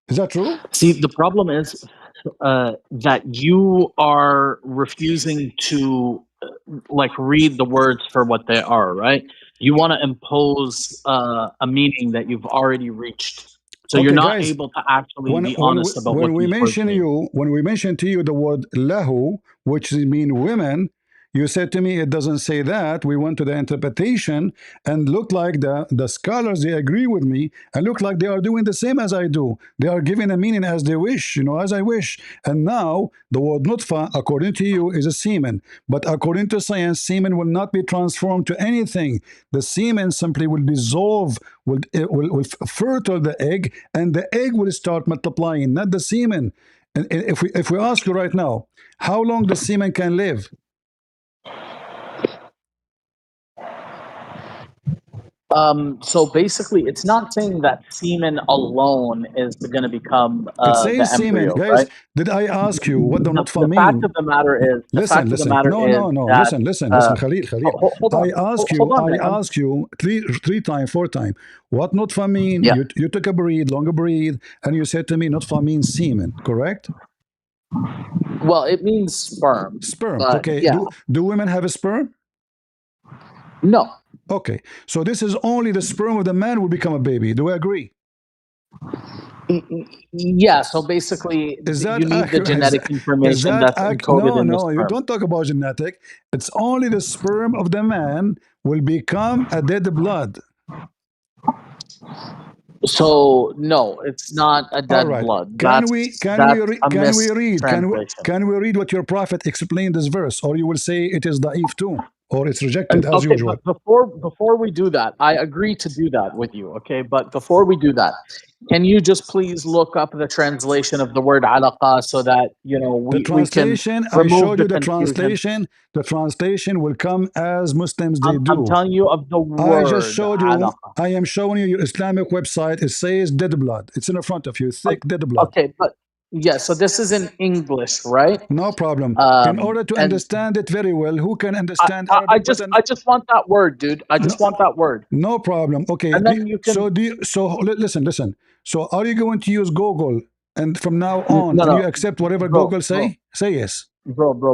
Is that true? see, the problem is that you are refusing to like read the words for what they are, right? You want to impose a meaning that you've already reached, so you're Okay, not guys, able to actually when be when we, honest about when what we these words mention mean. you when we mention to you the word lahu, which mean women, you said to me it doesn't say that. We went to the interpretation and looked like the scholars they agree with me and look like they are doing the same as I do. They are giving a meaning as they wish, as I wish. And now the word nutfa, according to you, is a semen, but according to science, semen will not be transformed to anything. The semen simply will dissolve, will fertile the egg, and the egg will start multiplying, not the semen. And if we ask you right now, how long the semen can live? So basically, it's not saying that semen alone is going to become It the says semen. embryo, Guys, right? did I ask you what the nutfa The fact mean? of the matter is, Listen, listen. No, no, no. that Listen, Khalil, Khalil. hold on, hold on, I man. ask you three time, four time. What nutfa mean? Yeah. You took a breathe, longer breathe, and you said to me nutfa means semen, correct? Well, it means sperm, Sperm. but Okay. yeah, Do women have a sperm? no. Okay. So this is only the sperm of the man will become a baby. Do we agree? Yeah, so basically, Is you that need the accurate? genetic Is information that that's encoded No, in the no. You sperm. don't talk about genetic. It's only the sperm of the man will become a dead blood. So no, it's not a All dead right. blood. Can we can we That's re- a can we read mistranslation. can we read what your prophet explained this verse, or you will say it is da'if too? or it's rejected as Okay, usual. but before we do that, I agree to do that with you. Okay, but before we do that, can you just please look up the translation of the word alaqa so that The we can translation, I remove showed the you the confusion? translation. The translation will come as Muslims they I'm do. telling you of the I just word showed you, alaqa. I am showing you your Islamic website. It says dead blood. It's in front of you, thick dead blood. Okay, but yeah, so this is in English, right? No problem. In order to And understand it very well, who can understand Arabic but I just want that word, dude. I no, just want that word, no problem. Okay. and then you can. Listen. So are you going to use Google and from now on No, and you no, accept whatever bro, Google bro, say? Say yes.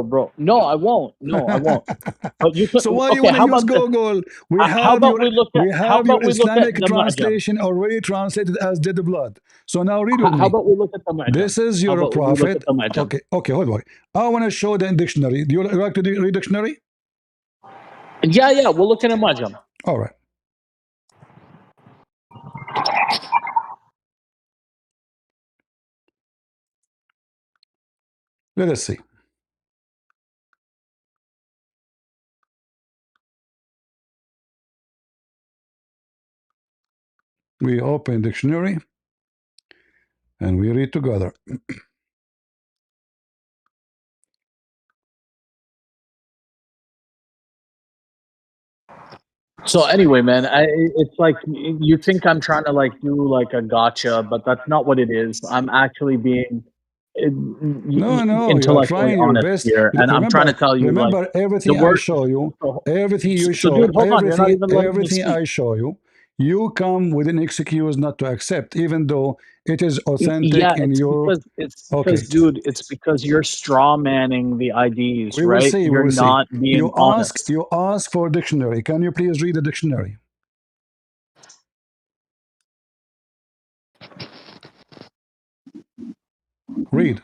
bro. No, I won't. No, I won't. But you can. So why do you Okay, want to how use about this? Google? How about we look at We have your Islamic the mu'jam? translation already translated as dead blood. So now read with How me. about we look at the mu'jam? This is How your about we look at prophet. the mu'jam? Okay, hold on. I want to show the dictionary. Do you like to read dictionary? Yeah, we'll look at a mu'jam. All right. Let us see. We open dictionary and we read together. So anyway, man, it's like you think I'm trying to like do like a gotcha, but that's not what it is. I'm actually being No, you are intellectually trying your honest best. here, and I'm trying to tell you like Remember the everything I word. show you, So, everything you so dude, show, hold on, you're not even letting me everything speak. I show you. You come with an excuse not to accept, even though it is authentic Yeah, in your. it's because, Okay, dude, it's because you're straw manning the IDs, we will right? see. We You're will see. not being honest. You ask for a dictionary. Can you please read the dictionary? Read.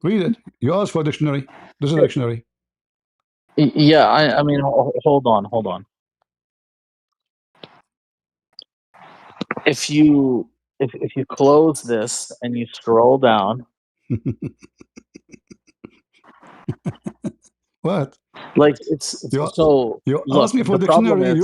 Read it. You ask for a dictionary. This is a dictionary. Yeah, I mean, hold on. If you close this and you scroll down, What? like You so. you Look, asked me for the problem dictionary. is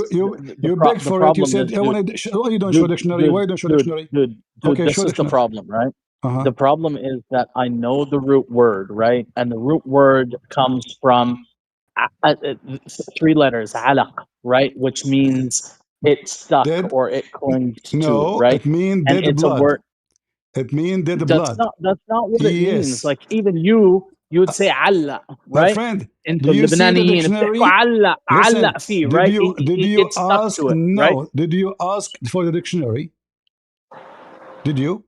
You begged the for it. You problem is, said, "I dude, want to." Why you don't show dictionary? Why you don't show dictionary? dude. Okay, This show is the dictionary. problem, right? Uh-huh. The problem is that I know the root word, right? And the root word comes from three letters, alaq, right? Which means it stuck Dead? or it clings to, No, right? it means And dead it's a blood. word It means dead blood. that's not what it means. Yes. Like even you would say alla, My right? friend, do انتوا you see the اللبنانيين بتحكوا dictionary? علق Listen, فيه, right? did you It stuck ask? to it, right? No. Did you ask for the dictionary? Did you?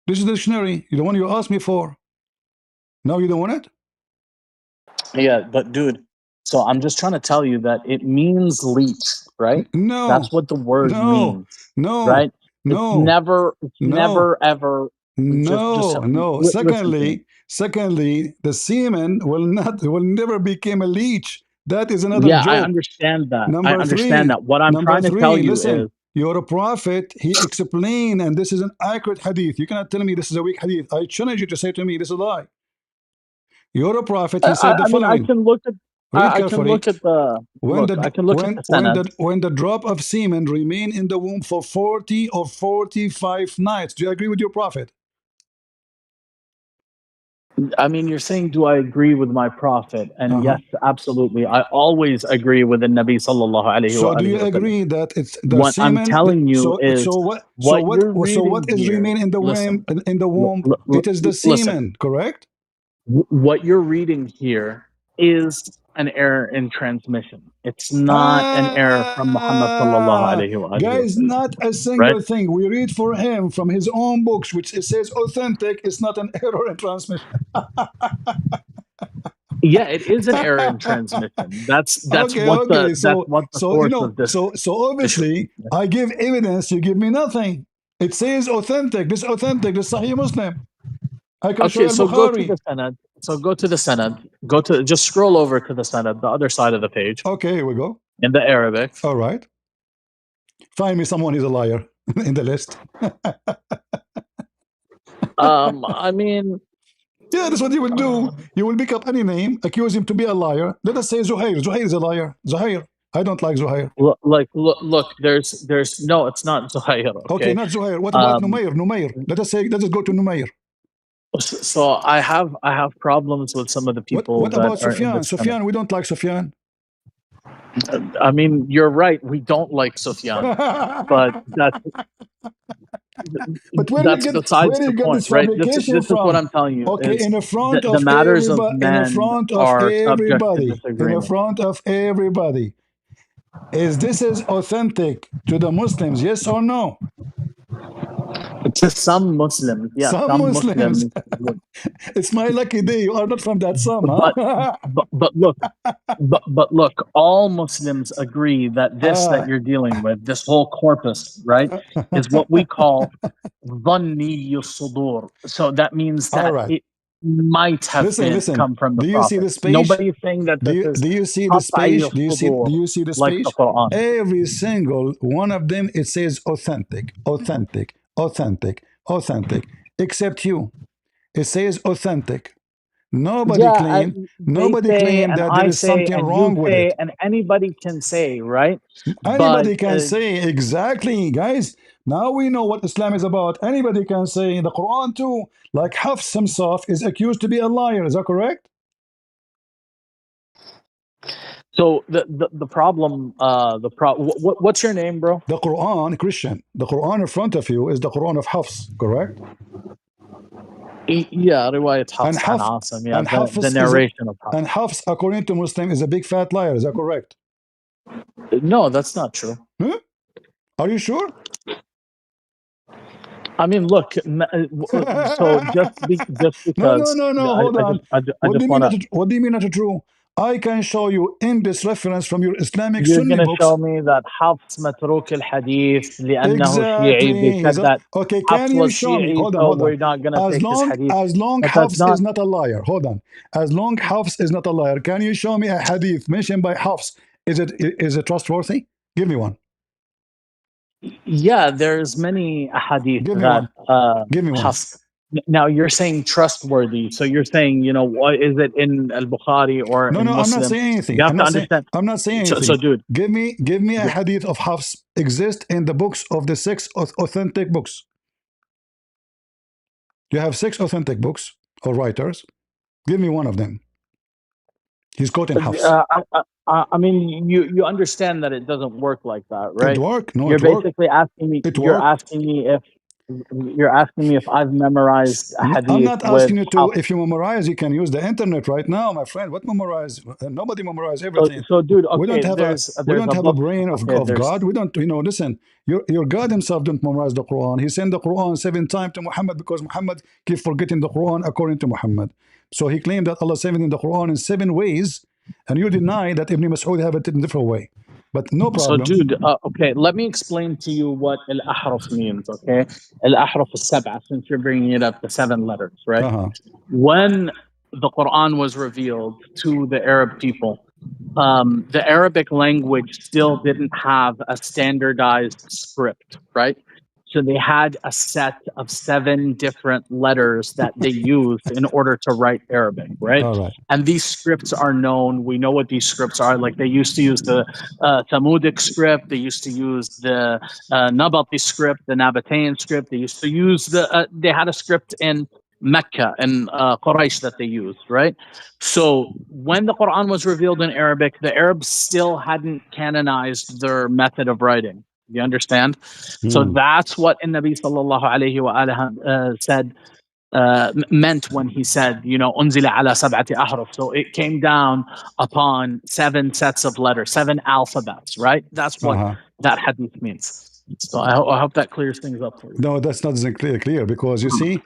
This is the dictionary. The one you asked me for. No, you don't want it? Yeah, but dude, so I'm just trying to tell you that it means leech, right? That's No, what the word no, means, no, right? no, It's no, never ever just no. listen to me. Secondly, the semen will never become a leech. That is another Yeah, I joke. understand that. I Number understand three, that. What I'm number trying to tell three. you Listen, is you're a prophet. He explained, and this is an accurate hadith. You cannot tell me this is a weak hadith. I challenge you to say to me this is a lie. You're a prophet. He said the I mean following. Read I can carefully. look at the look. I can look at the Senate. When the drop of semen remain in the womb for 40 or 45 nights. Do you agree with your prophet? I mean, you're saying, do I agree with my prophet? And Uh-huh. yes, absolutely. I always agree with the Nabi sallallahu alaihi So do you wasallam. agree that it's the What I'm semen? telling you is what you're So reading what is here. remain in the womb? Listen, In the womb, it is the listen. semen, correct? What you're reading here is an error in transmission. It's not an error from Muhammad sallallahu Ah, alaihi guys, wasallam, not a right? single thing. We read for him from his own books, which it says authentic. It's not an error in transmission. Yeah, it is an error in transmission. Okay. That's what the source of this. So obviously, I give evidence. You give me nothing. It says authentic. This authentic. This Sahih Muslim. I can show Okay, Al so go to Bukhari. the Senate. So go to the Senate. Go to just scroll over to the Senate, the other side of the page, Okay, here we go. in the Arabic. All right. Find me someone who's a liar in the list. I mean, Yeah, that's what you will do. You will pick up any name, accuse him to be a liar. Let us say Zuhair. Zuhair is a liar. Zuhair. I don't like Zuhair. look, there's no, it's not Zuhair, Okay, okay? not Zuhair. What about Um, Numair? Numair. Let us go to Numair. so I have problems with some of the people What that about are in Sufyan? this kind of. Sufyan, we don't like Sufyan. I mean, you're right. We don't like Sufyan, but that's where besides do the you get point, this right? fabrication This is what from? I'm telling you Okay, is in the front the of matters of everybody, men are subject to in the disagreement. front of everybody. Is this is authentic to the Muslims? Yes or no? To some Muslims, yes, Some some Muslims. Muslims would, It's my lucky day. You are not from that some, but huh? but look, but look, all Muslims agree that this that Ah. you're dealing with, this whole corpus, right, is what we call dhanni sudur. So that means All that right. it might have Listen, been listen. come from the Do you see Prophet. this page? Nobody's saying that this is Do you see this qat'i page? sudur Do you see this like the page? Quran. Every single one of them it says authentic, authentic, authentic, authentic. Except you. It says authentic. Yeah, they Nobody say, claimed and that there I is say, something and you wrong with say, it. and anybody can say, right? But Anybody can say exactly, guys. Now we know what Islam is about. Anybody can say in the Quran too. Like Hafs himself is accused to be a liar. Is that correct? so the problem, what's your name, bro? The Quran, Christian, the Quran in front of you is the Quran of Hafs, correct? Yeah, riwayat And Hafs and Hafs Asim. Yeah, and the Hafs is a, narration of and Hafs. Hafs, according to Muslim, is a big fat liar. Is that correct? No, that's not true. Huh? Are you sure? I mean, look. So just No, no, because no, no. Hold on. I What do just you mean want not? to. What do you mean not true? I can show you in this reference from your Islamic You're Sunni gonna books. show me that Hafs matruk al hadith لأنه شيعي. They Exactly. said that Okay, can Hafs you was show me? Shi'i, Hold on, so hold on. we're not gonna take his hadith. As long But that's Hafs is not. not a liar. Hold on. As long Hafs is not a liar, can you show me a hadith mentioned by Hafs? Is it trustworthy? Give me one. Yeah, there's many hadith Give me that one. Give me one. Hafs. Now you're saying trustworthy, so you're saying, what is it in Al Bukhari or No, in no, I'm not Muslim? saying anything. You have to understand. I'm not saying So anything. dude, Give me a hadith of Hafs exist in the books of the six authentic books. You have six authentic books or writers. Give me one of them. He's quoting Hafs. I mean, you understand that it doesn't work like that, It right? worked. No, You're it worked. basically asking me. It worked. You're asking me if I've memorized a I'm hadith not with asking you to, Hafs. if you memorize, you can use the internet right now, my friend. What memorize? Nobody memorize So, everything. dude, We don't okay, have a we there's don't a have a book. brain Okay, of there's God. We don't, listen, your God himself don't memorize the Quran. He sent the Quran 7 times to Muhammad because Muhammad keep forgetting the Quran according to Muhammad. So he claimed that Allah sent in the Quran in 7 ways, and you deny that Ibn Mas'ud have it in a different way. But no So, problem. dude, okay, let me explain to you what al-ahraf means, okay? Al-ahraf al-sab'a, since you're bringing it up, the 7 letters, right? Uh-huh. When the Quran was revealed to the Arab people, the Arabic language still didn't have a standardized script, right? So they had a set of 7 different letters that they used in order to write Arabic, right? All right. And these scripts are known. We know what these scripts are. Like they used to use the Tamudic script. They used to use the Nabati script, the Nabatean script. They used to use they had a script in Mecca and Quraysh that they used, right? So when the Quran was revealed in Arabic, the Arabs still hadn't canonized their method of writing. You understand? So Hmm. that's what Nabi sallallahu alayhi wa said, meant when he said, unzila ala sab'ati ahruf. So it came down upon 7 sets of letters, 7 alphabets, right? That's what Uh-huh. that hadith means. So I hope that clears things up for you. No, that's not clear because you see,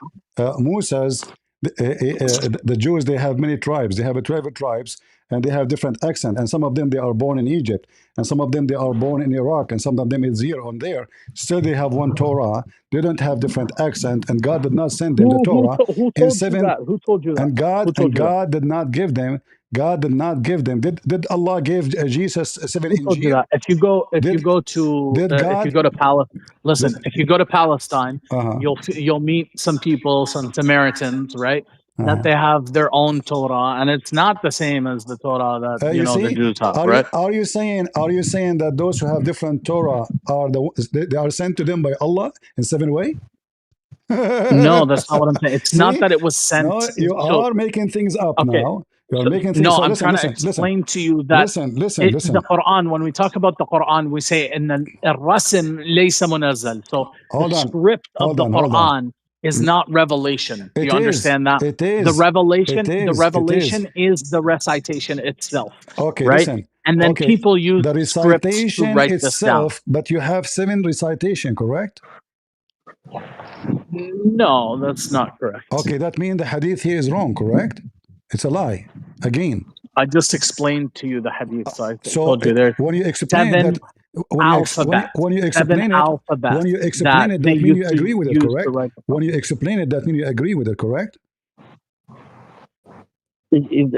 Musa's the Jews, they have many tribes. They have 12 tribes and they have different accent. And some of them they are born in Egypt, and some of them they are born in Iraq, and some of them is here on there. Still, they have one Torah. They don't have different accent, and God did not send them the Torah Who in told you seven. that? Who told you that? Who told you that? God did not give them God did not give them. Did Allah give Jesus seven Who told you Injil? that? If you Did go to did if you God? go to Palestine, listen. Listen. If you go to Palestine, Uh-huh. you'll meet some people, some Samaritans, right? That Uh-huh. they have their own Torah, and it's not the same as the Torah that You the see, Jews have, right? are you saying that those who have different Torah are they are sent to them by Allah in seven way? No, that's not what I'm saying. It's not See, that it was sent. no, you So are making things up okay, now. You are so, making things. no, So I'm listen, trying to listen, listen, explain to you that listen, listen, the listen. Quran, when we talk about the Quran, we say in الرسم ليس منزل. So the Hold on, script of hold the on, hold on. Quran is not revelation. Do It you is, understand that? it The is, it revelation, the is, it is. revelation is the recitation itself, Okay, right? listen. And then Okay, people use the scripts to recitation write this down. itself, but you have seven recitation, correct? No, that's not correct. Okay, that means the hadith here is wrong, correct? It's a lie. Again. I just explained to you the hadith. So I So told you there's when you explain that, seven alphabet, when you seven explain it, alphabet that they that means used you to agree with it, use to correct? write the When Quran. you explain it, that means you agree with it, correct?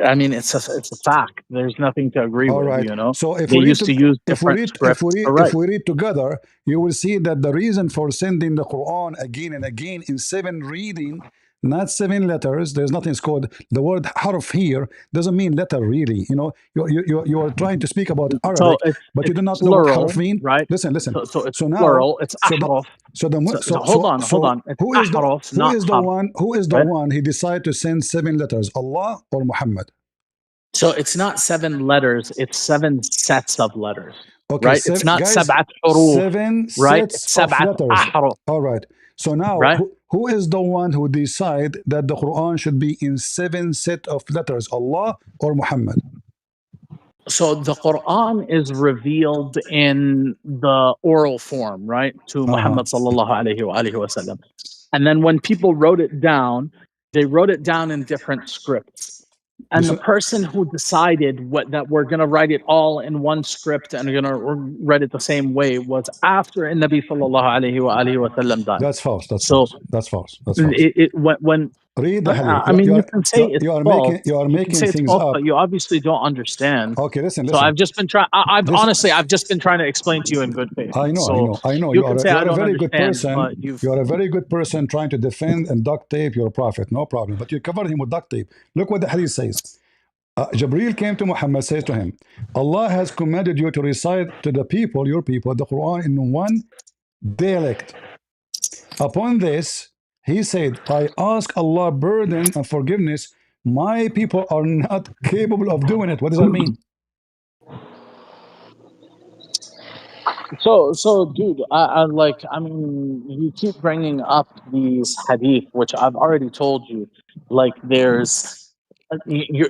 I mean, it's a fact. There's nothing to agree All with. right. You know, So they used to use different scripts to if write. we read together, you will see that the reason for sending the Quran again and again in seven reading, not seven letters. There's nothing called the word harf here doesn't mean letter really. You know, you are trying to speak about So Arabic, but you it's do not know what harf plural, mean. right? Listen, listen. So it's So now, plural. It's so the ahruf. so the So hold on. It's ahruf, not harf, who is the right? one he decided to send seven letters? Allah or Muhammad? So it's not seven letters. It's seven sets of letters, Okay, right? It's not guys, sab'at huruf, seven right? sets It's of sab'at letters. ahruf, All right. So now, right? who is the one who decide that the Quran should be in seven set of letters, Allah or Muhammad? So the Quran is revealed in the oral form, right, to Uh-huh. Muhammad sallallahu alaihi wasallam. And then when people wrote it down, they wrote it down in different scripts. And the Listen, person who decided that we're going to write it all in one script and we're going to write it the same way was after Nabi sallallahu alaihi wasallam died. that's false. That's So false. That's false. That's false. when Read the hadith. I mean, you can say it's false. You are You can making say it's things false, up. but you obviously don't understand. Okay, listen, So listen. I've just been trying. I've This honestly, I've just been trying to explain to you in good faith. I know, I So know, I know. you can say You I are a don't very good understand, person. but you've You are a very good person trying to defend and duct tape your prophet. No problem. But you covered him with duct tape. Look what the hadith says. Jabril came to Muhammad, says to him, Allah has commanded you to recite to the people, your people, the Quran in one dialect. Upon this, he said, I ask Allah burden and forgiveness. My people are not capable of doing it. What does that mean? dude, I like. I mean, you keep bringing up these hadith, which I've already told you. Like,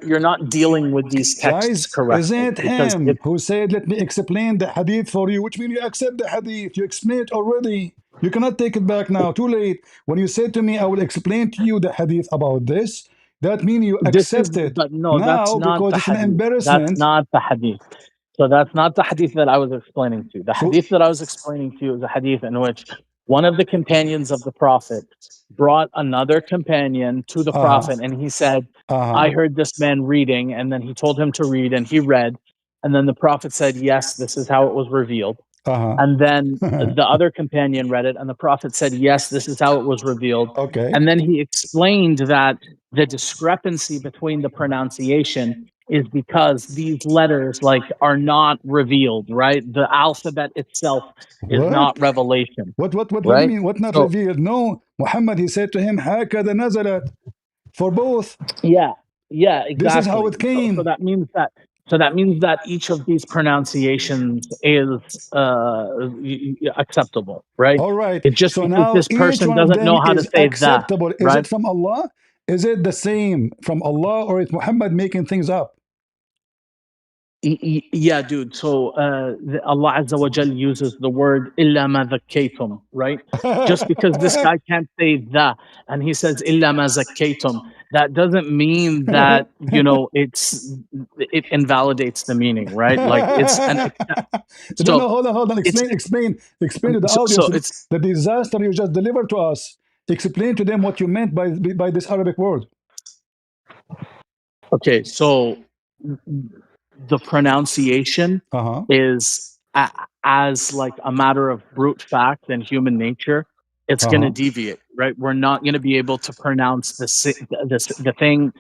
you're not dealing with these texts Guys, isn't correctly it because him who said, let me explain the hadith for you, which means you accept the hadith. You explain it already. You cannot take it back now. Too late. When you said to me, I will explain to you the hadith about this, that means you this is, accept it. but no, that's Now, not because the it's an hadith. That's embarrassment. not the hadith. So that's not the hadith that I was explaining to you. The So, hadith that I was explaining to you is a hadith in which one of the companions of the Prophet brought another companion to the uh-huh, Prophet and he said, I uh-huh, heard this man reading, and then he told him to read, and he read. And then the Prophet said, yes, this is how it was revealed. uh-huh. And then the other companion read it, and the Prophet said, yes, this is how it was revealed. Okay. And then he explained that the discrepancy between the pronunciation is because these letters like are not revealed, right? The alphabet itself is What? not revelation, What do you right? mean? What not So revealed? No, Muhammad, he said to him, هكذا نزلت for both. yeah, yeah, This is how exactly. it came. So that means that each of these pronunciations is acceptable, right? All right. It's just So because now this each person one of doesn't them know how to is say the, acceptable. Is right? it from Allah? Is it the same from Allah or is Muhammad making things up? Yeah, dude. So Allah Azza wa Jal uses the word illa ma zakkaytum, right? Just because this guy can't say the and he says illa ma zakkaytum, that doesn't mean that it invalidates the meaning, right? Like it's an No, so no, hold on, hold on. it's Explain to the audience so it's the disaster you just delivered to us. Explain to them what you meant by this Arabic word. okay. So the pronunciation Uh-huh. is as like a matter of brute fact and human nature, it's going to Uh-huh. deviate, right? We're not going to be able to pronounce the thing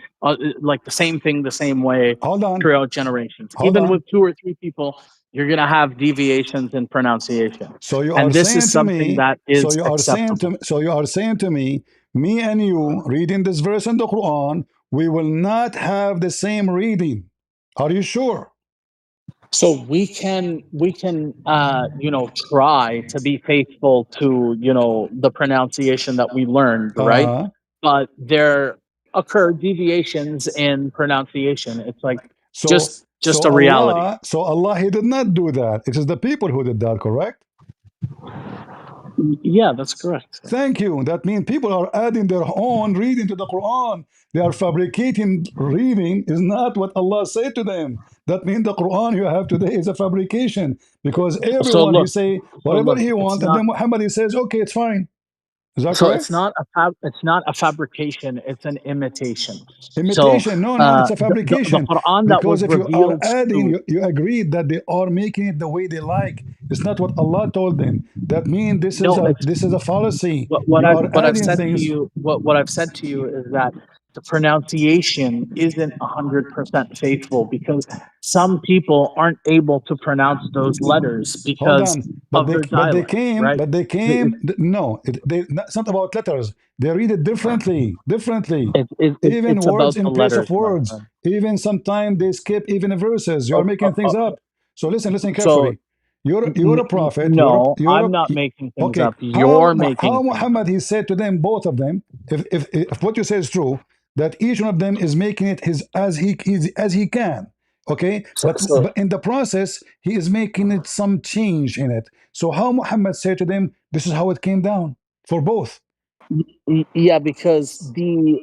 like the same thing the same way Hold on. throughout generations. Hold Even on. with two or three people, you're going to have deviations in pronunciation, So you are and this is saying to something me, that is acceptable. so you are saying to me and you reading this verse in the Quran, we will not have the same reading. Are you sure? So we can try to be faithful to the pronunciation that we learned, right? Uh-huh. But there occur deviations in pronunciation. It's like So just a reality. So Allah he did not do that. It is the people who did that, correct? Yeah, that's correct. Thank you. That means people are adding their own reading to the Quran. They are fabricating reading is not what Allah said to them. That means the Quran you have today is a fabrication because So everyone he look, say so whatever look, he it's wants, and not. then Muhammad he says, okay, it's fine. Is that So correct? it's not a fabrication. It's an imitation. So Imitation? No, no, it's a the fabrication. Quran that Because was if you are revealed adding, to. you agree that they are making it the way they like. It's not what Allah told them. That means No, it's this is a fallacy. what You I've are what I've adding said to things. you. What I've said to you is that the pronunciation isn't 100% faithful because some people aren't able to pronounce those letters Hold because on, of their dialect, right? but they It, came. No, it's not about letters. They read it differently, differently. Even it's words about the in place of letters, my words. friend. Even sometimes they skip even verses. You are Oh, making things up. So listen so carefully. You're a prophet. no, I'm You're not making things okay. up. You're making How things up. Muhammad he said to them, both of them, if what you say is true, that each one of them is making it his as he can. Okay, So, so but in the process, he is making it some change in it. So how Muhammad said to them, this is how it came down for both. Yeah, because the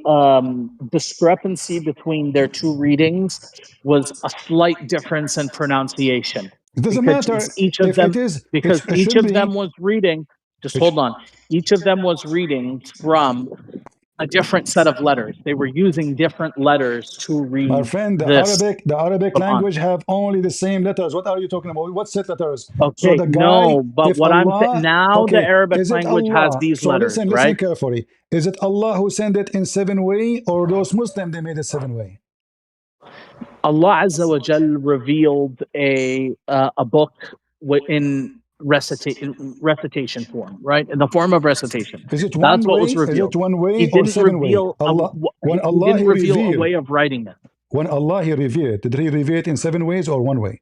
discrepancy between their two readings was a slight difference in pronunciation. It doesn't Because matter if it is. It each should of them be. was reading. Just It sh- hold on. Each of them was reading from a different set of letters. They were using different letters to My read friend, this The Arabic Quran. language have only the same letters. What are you talking about? What set letters? So Okay, the guy, no, but if what I'm saying Allah, now, the okay, Arabic is it language has Allah? these So letters, listen right? carefully. Is it Allah who sent it in 7 way, or those Muslims they made it 7 way? Allah Azza wa Jal revealed a book in recitation form, right? In the form of recitation. Is it That's one what was way? Is it revealed. one He way or didn't 7 way? reveal Allah, when he Allah didn't he reveal a revealed, way of writing it. when Allah he revealed, did he reveal it in 7 ways or one way?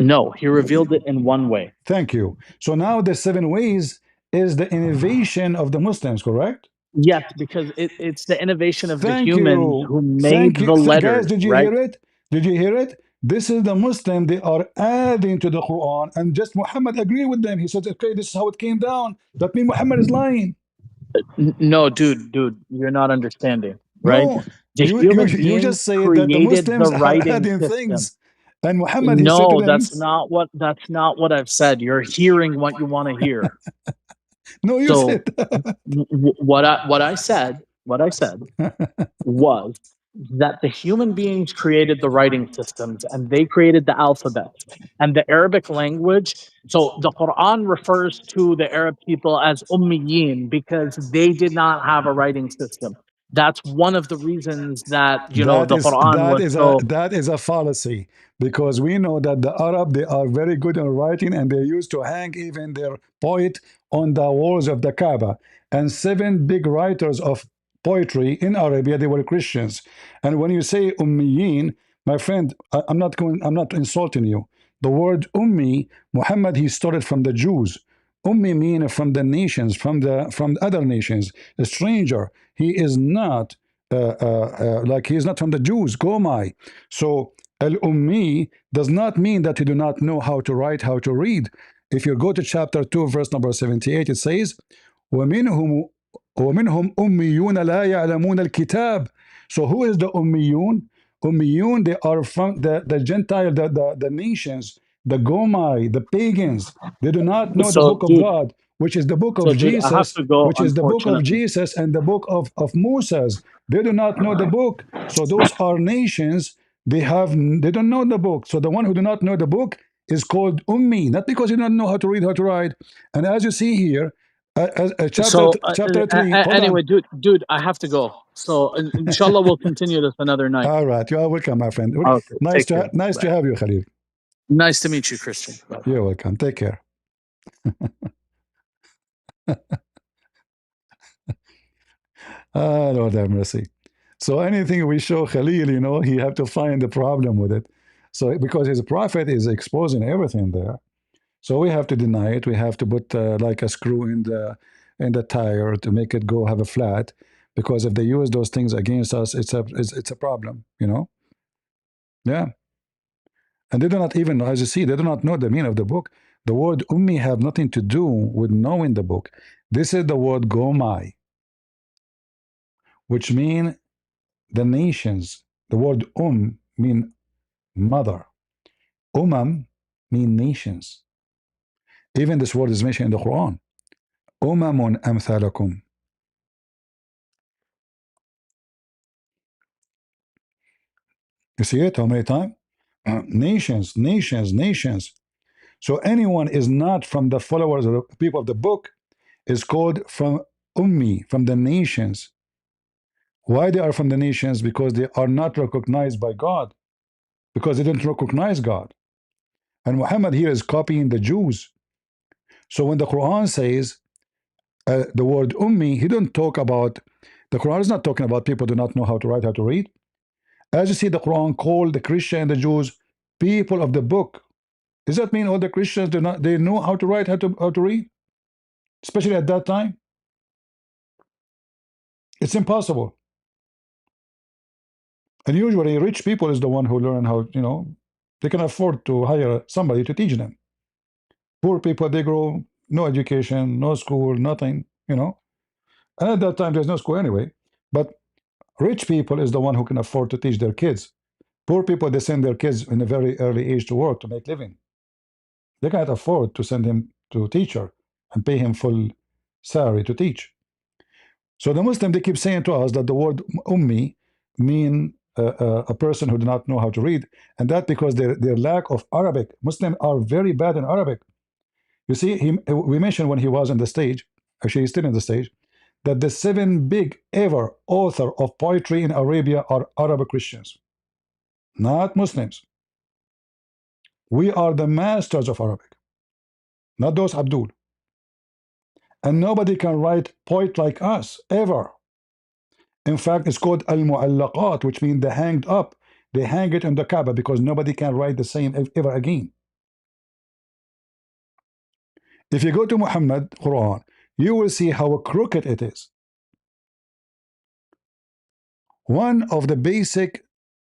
No, he revealed it in one way. Thank you. So now the 7 ways is the innovation of the Muslims, correct? Yes, because it's the innovation of the Thank humans you. who made Thank you. the Guys, letters, did you right? hear it? Did you hear it? This is the Muslim. They are adding to the Quran, and just Muhammad agree with them. He said, okay, this is how it came down. That means Muhammad is lying. No, dude, you're not understanding, right? No, The human you beings just say that the created the Muslims are writing adding system. things. And Muhammad, he said to No, them, that's not what I've said. You're hearing what you want to hear. no, you So said what I said was that the human beings created the writing systems and they created the alphabet and the Arabic language. So the Quran refers to the Arab people as Ummiyin because they did not have a writing system. That's one of the reasons that the Quran was so. that is a fallacy because we know that the Arab they are very good in writing and they used to hang even their poet on the walls of the Kaaba. And seven big writers of poetry in Arabia they were Christians. And when you say Ummiyin, my friend, I'm not insulting you. The word Ummi, Muhammad he started from the Jews. Ummi mean from the nations, from the other nations, a stranger. He is not like he is not from the Jews. Gomai. So al ummi does not mean that you do not know how to write, how to read. If you go to chapter 2, verse number 78, it says, وَمِنْهُمْ وَمِنْهُمْ أُمِّيُّونَ لَا يَعْلَمُونَ الْكِتَابِ. So who is the Ummiyun? Ummiyun, they are from the Gentile, the nations, the Gomai, the pagans. They do not know the So book of dude, God, which is the book so of dude, I have Jesus, to go. which is the book of Unfortunately, Jesus and the book of Moses. They do not know the book. So those are nations They don't know the book. So the one who do not know the book is called ummi, not because he don't know how to read, how to write. And as you see here, So chapter 3. Hold anyway, on. dude, I have to go. So inshallah, we'll continue this another night. All right, you are welcome, my friend. Okay, Nice take care. to have you, Khalil. Nice to meet you, Christian. Bye. You're welcome. Take care. Ah, Lord have mercy. So anything we show Khalil, he have to find the problem with it. So because his prophet is exposing everything there, so we have to deny it. We have to put like a screw in the tire to make it go have a flat. Because if they use those things against us, it's a problem. Yeah. And they do not even, as you see, they do not know the meaning of the book. The word ummi have nothing to do with knowing the book. This is the word gomai, which mean the nations. The word mean mother. Mean nations. Even this word is mentioned in the Quran. Umamun amthalakum. You see it? How many times? Nations, nations, nations. So anyone is not from the followers of the people of the book is called from ummi, from the nations. Why they are from the nations? Because they are not recognized by God. Because they don't recognize God. And Muhammad here is copying the Jews. So when the Quran says the word ummi, he don't talk about, the Quran is not talking about people who do not know how to write, how to read. As you see, the Quran called the Christian and the Jews people of the book. Does that mean all the Christians they know how to write, how to read? Especially at that time? It's impossible. And usually rich people is the one who learn how, they can afford to hire somebody to teach them. Poor people, they grow no education, no school, nothing. And at that time, there's no school anyway. But rich people is the one who can afford to teach their kids. Poor people, they send their kids in a very early age to work to make living. They can't afford to send him to a teacher and pay him full salary to teach. So the Muslim, they keep saying to us that the word ummi mean a person who do not know how to read, and that because their lack of Arabic. Muslims are very bad in Arabic. You see, we mentioned when he was on the stage, actually he's still on the stage, that the 7 big ever author of poetry in Arabia are Arab Christians, not Muslims. We are the masters of Arabic, not those Abdul. And nobody can write poet like us, ever. In fact, it's called al-mu'allaqat, which means the hanged up. They hang it in the Kaaba because nobody can write the same ever again. If you go to Muhammad Quran, you will see how crooked it is. One of the basic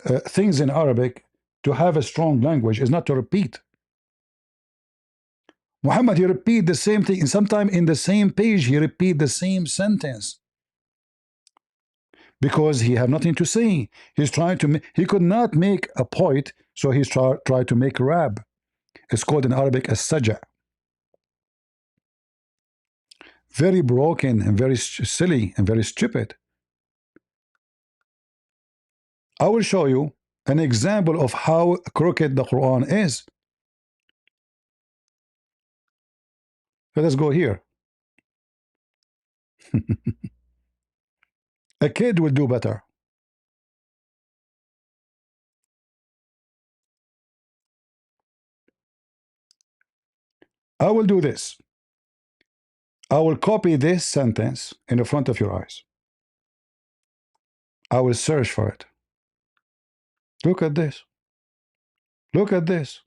things in Arabic to have a strong language is not to repeat. Muhammad, he repeat the same thing, and sometimes in the same page he repeat the same sentence because he have nothing to say. He's trying to he could not make a point, so he's try to make rap. It's called in Arabic as saja. Very broken and very silly and very stupid. I will show you an example of how crooked the Quran is. Let us go here. A kid will do better. I will do this. I will copy this sentence in the front of your eyes. I will search for it. Look at this. Look at this.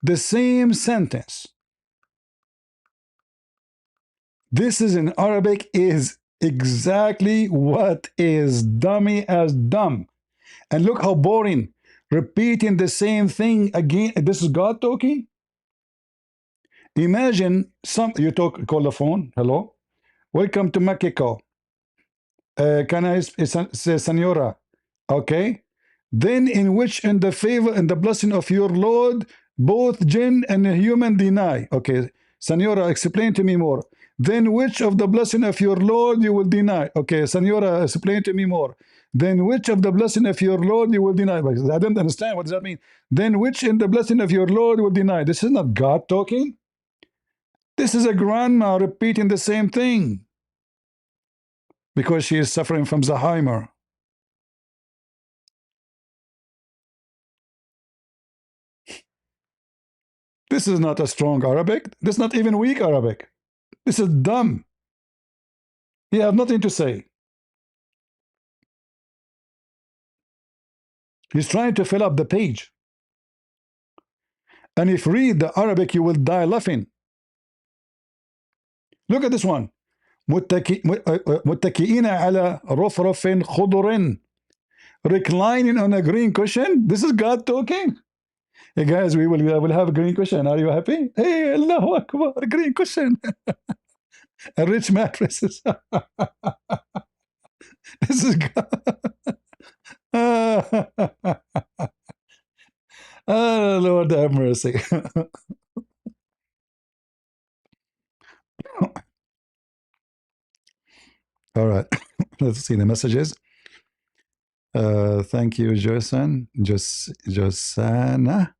The same sentence. This is in Arabic is exactly what is dummy as dumb. And look how boring. Repeating the same thing again. This is God talking? Imagine you call the phone. Hello. Welcome to Mexico. Can I say senora? Okay. Then in which in the favor and the blessing of your Lord, both jinn and human deny. Okay. Senora, explain to me more. Then which of the blessing of your Lord you will deny? Okay. Senora, explain to me more. Then which of the blessing of your Lord you will deny? I don't understand. What does that mean? Then which in the blessing of your Lord will deny? This is not God talking. This is a grandma repeating the same thing because she is suffering from Alzheimer. This is not a strong Arabic. This is not even weak Arabic. This is dumb. You have nothing to say. He's trying to fill up the page. And if you read the Arabic, you will die laughing. Look at this one. متكئين على رفرف خضر, reclining on a green cushion. This is God talking. Hey guys, we will have a green cushion. Are you happy? Hey, Allahu Akbar, a green cushion. A rich mattresses. This is God. Oh, Lord have mercy. All right, let's see the messages. Thank you, Josan. Josana.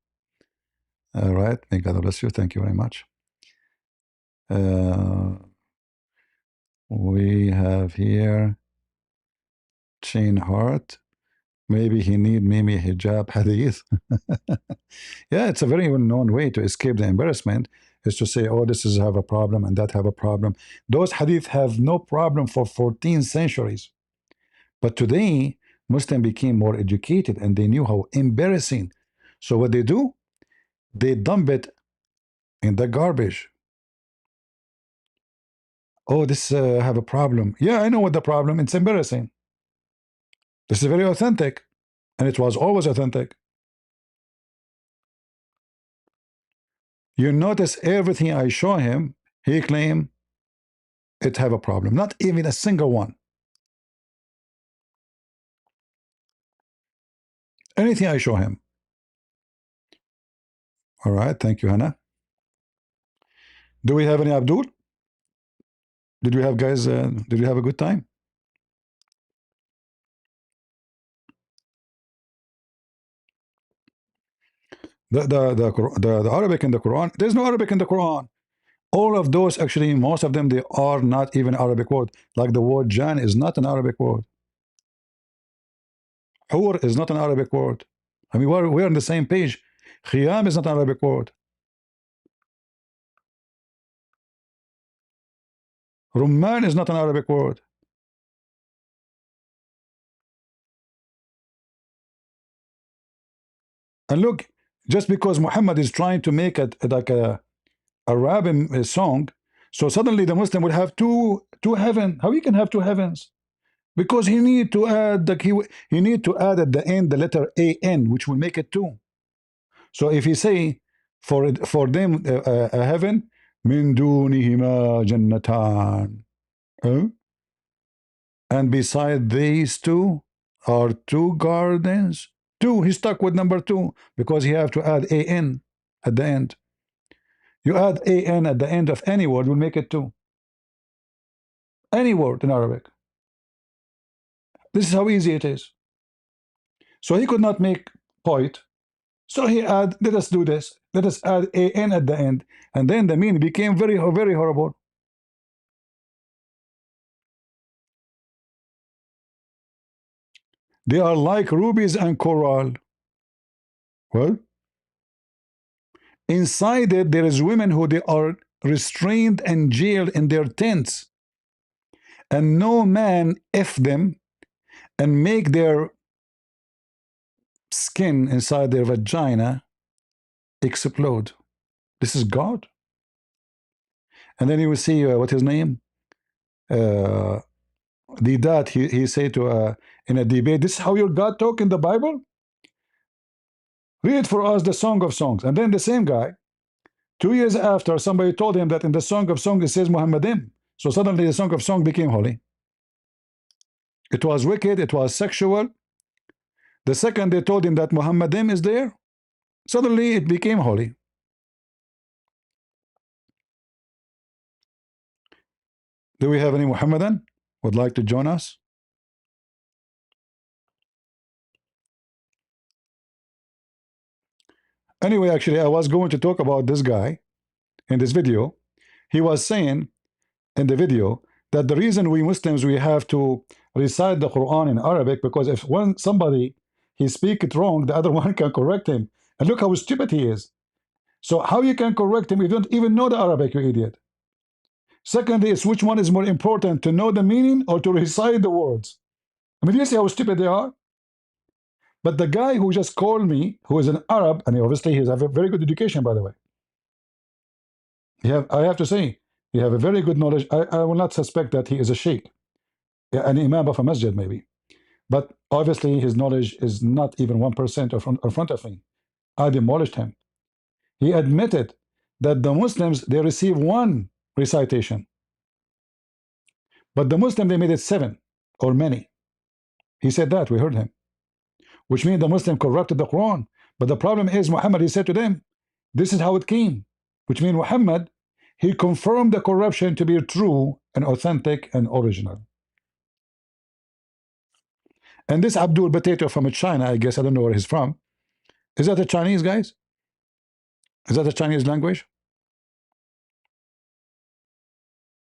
All right, may God bless you. Thank you very much. We have here Chain Heart. Maybe he need Mimi hijab hadith. Yeah, it's a very well-known way to escape the embarrassment is to say, oh, this is have a problem and that have a problem. Those hadith have no problem for 14 centuries. But today, Muslims became more educated and they knew how embarrassing. So what they do, they dump it in the garbage. Oh, this have a problem. Yeah, I know what the problem. It's embarrassing. This is very authentic. And it was always authentic. You notice everything I show him, he claim it have a problem. Not even a single one. Anything I show him. All right, thank you, Hannah. Do we have any Abdul? Did we have guys? Did we have a good time? The Arabic in the Quran. There's no Arabic in the Quran. All of those actually, most of them, they are not even Arabic word. Like the word Jan is not an Arabic word. Hur is not an Arabic word. I mean, we're on the same page. Khiyam is not an Arabic word. Rumman is not an Arabic word. And look, just because Muhammad is trying to make it like a Arabic song, so suddenly the Muslim will have two heaven. How you can have two heavens? Because he need to add he need to add at the end the letter an, which will make it two. So if he say for them a heaven, min dunihima jannatan, and beside these two are two gardens. Two, he stuck with number two because he have to add an at the end. You add an at the end of any word will make it two. Any word in Arabic. This is how easy it is. So he could not make point. So he add, let us do this. Let us add an at the end. And then the meaning became very, very horrible. They are like rubies and coral. Well, inside it, there is women who they are restrained and jailed in their tents. And no man F them and make their skin inside their vagina explode. This is God. And then you will see what his name? The dad, he said to in a debate, this is how your God talk in the Bible? Read for us the Song of Songs. And then the same guy, 2 years after, somebody told him that in the Song of Songs it says Muhammadim. So suddenly the Song of Songs became holy. It was wicked, it was sexual. The second they told him that Muhammadim is there, suddenly it became holy. Do we have any Muhammadan would like to join us? Anyway, actually, I was going to talk about this guy in this video. He was saying in the video that the reason we Muslims we have to recite the Quran in Arabic because if one somebody he speak it wrong, the other one can correct him. And look how stupid he is. So how you can correct him if you don't even know the Arabic, you idiot? Secondly, is which one is more important, to know the meaning or to recite the words? I mean, you see how stupid they are? But the guy who just called me, who is an Arab, and obviously he has a very good education, by the way. I have to say, he have a very good knowledge. I will not suspect that he is a sheikh, an imam of a masjid, maybe. But obviously his knowledge is not even 1% in front of me. I demolished him. He admitted that the Muslims, they receive one recitation, but the Muslim, they made it 7 or many. He said that, we heard him, which means the Muslim corrupted the Quran. But the problem is Muhammad, he said to them, this is how it came, which means Muhammad, he confirmed the corruption to be true and authentic and original. And this Abdul Potato from China, I guess, I don't know where he's from. Is that a Chinese, guys? Is that a Chinese language?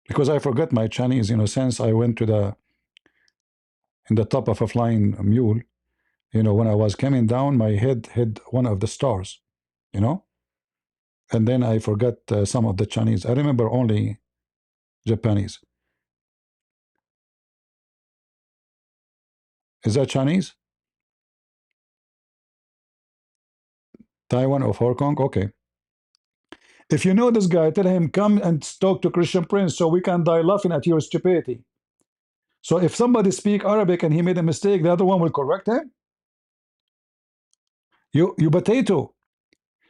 Because I forgot my Chinese, since I went to in the top of a flying mule, when I was coming down, my head hit one of the stars, you know, and then I forgot some of the Chinese. I remember only Japanese. Is that Chinese? Taiwan or Hong Kong? Okay. If you know this guy, tell him, come and talk to Christian Prince so we can die laughing at your stupidity. So if somebody speak Arabic and he made a mistake, the other one will correct him? You potato.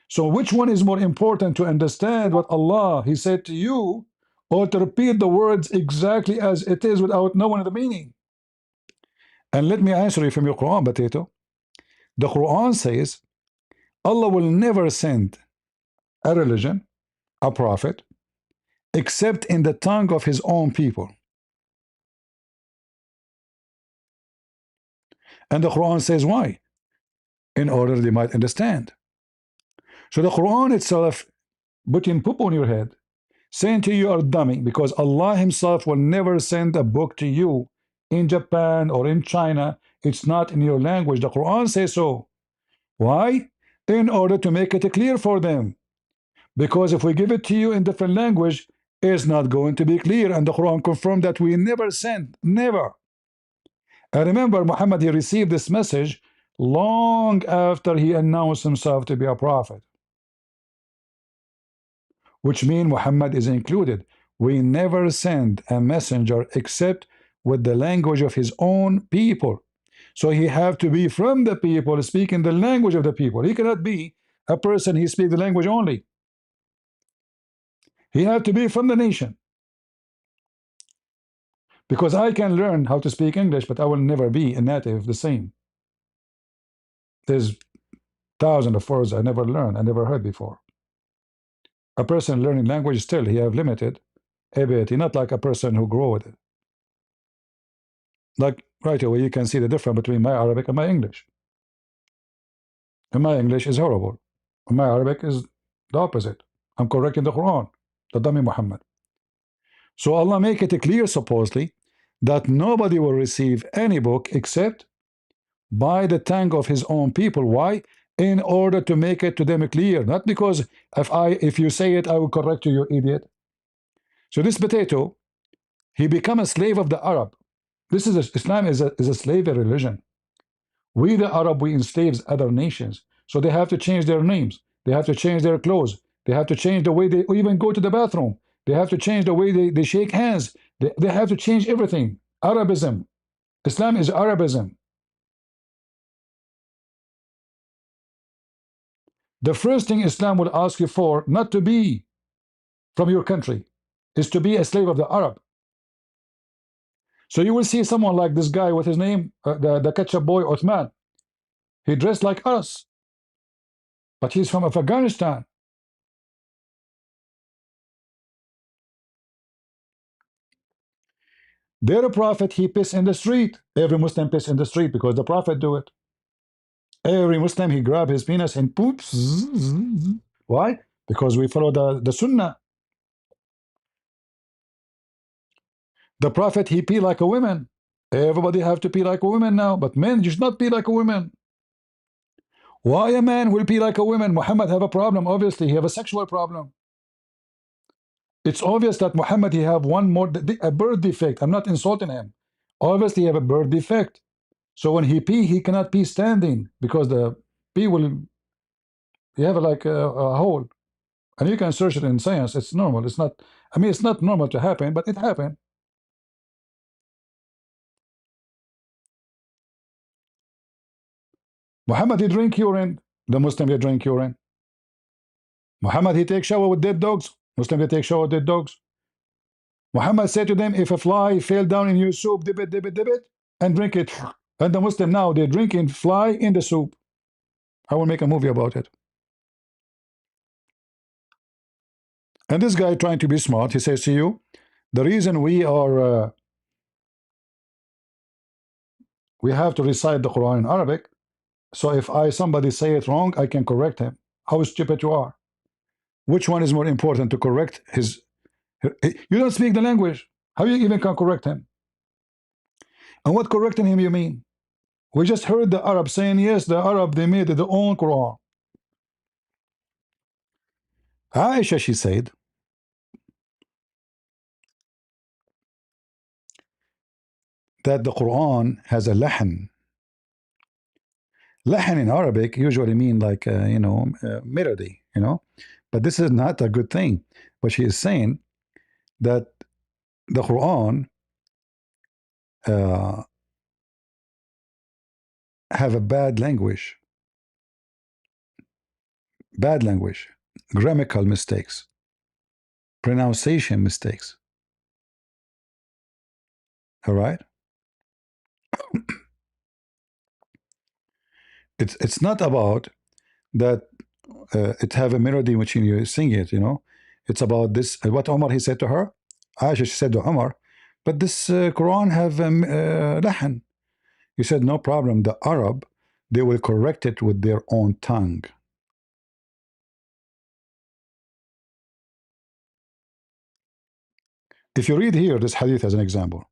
So which one is more important, to understand what Allah He said to you, or to repeat the words exactly as it is without knowing the meaning? And let me answer you from your Quran, potato. The Quran says Allah will never send a religion, a prophet, except in the tongue of his own people. And the Quran says why? In order they might understand. So the Quran itself putting poop on your head, saying to you, you are dummy, because Allah Himself will never send a book to you in Japan or in China. It's not in your language. The Quran says so. Why? In order to make it clear for them. Because if we give it to you in different language, it's not going to be clear. And the Quran confirmed that we never sent, never. I remember Muhammad, he received this message long after he announced himself to be a prophet, which means Muhammad is included. We never send a messenger except with the language of his own people. So he have to be from the people, speaking the language of the people. He cannot be a person he speaks the language only. He have to be from the nation. Because I can learn how to speak English, but I will never be a native the same. There's thousands of words I never learned, I never heard before. A person learning language, still he have limited ability, not like a person who grow with it. Like right away you can see the difference between my Arabic and my English. And my English is horrible. And my Arabic is the opposite. I'm correcting the Quran, the dummy Muhammad. So Allah make it clear supposedly that nobody will receive any book except by the tongue of his own people. Why? In order to make it to them clear, not because if you say it I will correct you, you idiot. So this potato, he become a slave of the Arab. This is Islam is a slavery religion. We the Arab, we enslaves other nations, so they have to change their names, they have to change their clothes, they have to change the way they even go to the bathroom, they have to change the way they shake hands, they have to change everything. Arabism. Islam is Arabism. The first thing Islam will ask you for, not to be from your country, is to be a slave of the Arab. So you will see someone like this guy with his name, the ketchup boy Uthman. He dressed like us, but he's from Afghanistan. Their prophet, he piss in the street. Every Muslim piss in the street because the prophet do it. Every Muslim, he grab his penis and poops. Why? Because we follow the Sunnah. The Prophet, he pee like a woman. Everybody have to pee like a woman now, but men should not pee like a woman. Why a man will pee like a woman? Muhammad have a problem. Obviously, he have a sexual problem. It's obvious that Muhammad, he have one more, a birth defect. I'm not insulting him. Obviously, he have a birth defect. So when he pee, he cannot pee standing because the pee will, you have like a hole. And you can search it in science. It's normal. It's not, I mean, it's not normal to happen, but it happened. Muhammad, he drink urine. The Muslim, they drink urine. Muhammad, he take shower with dead dogs. Muslim, they take shower with dead dogs. Muhammad said to them, if a fly fell down in your soup, dip it, and drink it. And the Muslim now, they're drinking fly in the soup. I will make a movie about it. And this guy trying to be smart, he says to you, the reason we have to recite the Quran in Arabic, so if somebody say it wrong, I can correct him. How stupid you are. Which one is more important to correct you don't speak the language. How you even can correct him? And what correcting him you mean? We just heard the Arab saying, yes, the Arab, they made their own Quran. Aisha, she said, that the Quran has a lahan. Lahan in Arabic usually mean like, melody, But this is not a good thing. But she is saying that the Quran uh, have a bad language, grammatical mistakes, pronunciation mistakes. All right? It's not about that it have a melody which you sing it. It's about this, what Omar, he said to her. Aisha, she said to Omar, but this Quran have lahan. He said, no problem. The Arab, they will correct it with their own tongue. If you read here, this hadith as an example.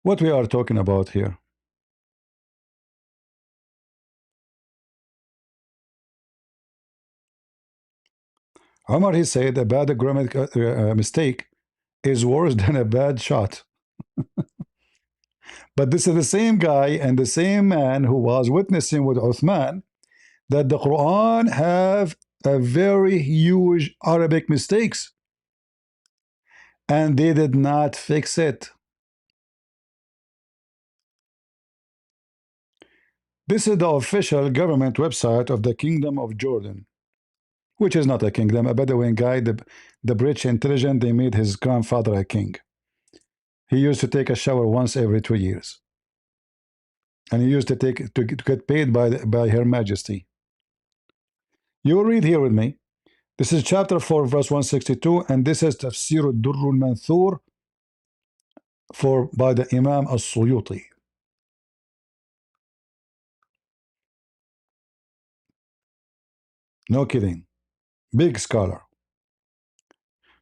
What we are talking about here. Omar, he said a bad grammatical mistake is worse than a bad shot. But this is the same guy and the same man who was witnessing with Uthman that the Quran have a very huge Arabic mistakes and they did not fix it. This is the official government website of the Kingdom of Jordan, which is not a kingdom. A Bedouin guy, the British intelligence, they made his grandfather a king. He used to take a shower once every 2 years. And he used to get paid by Her Majesty. You will read here with me. This is chapter 4, verse 162, and this is Tafsir al-Durr al-Manthur by the Imam al-Suyuti. No kidding. Big scholar.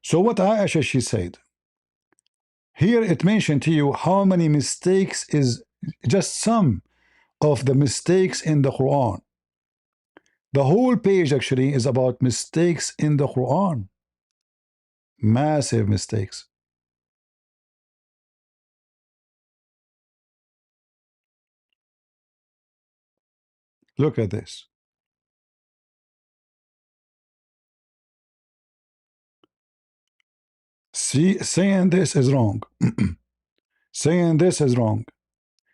So what Aisha, she said, here it mentioned to you how many mistakes is just some of the mistakes in the Quran. The whole page actually is about mistakes in the Quran. Massive mistakes. Look at this. See, saying this is wrong. Saying this is wrong.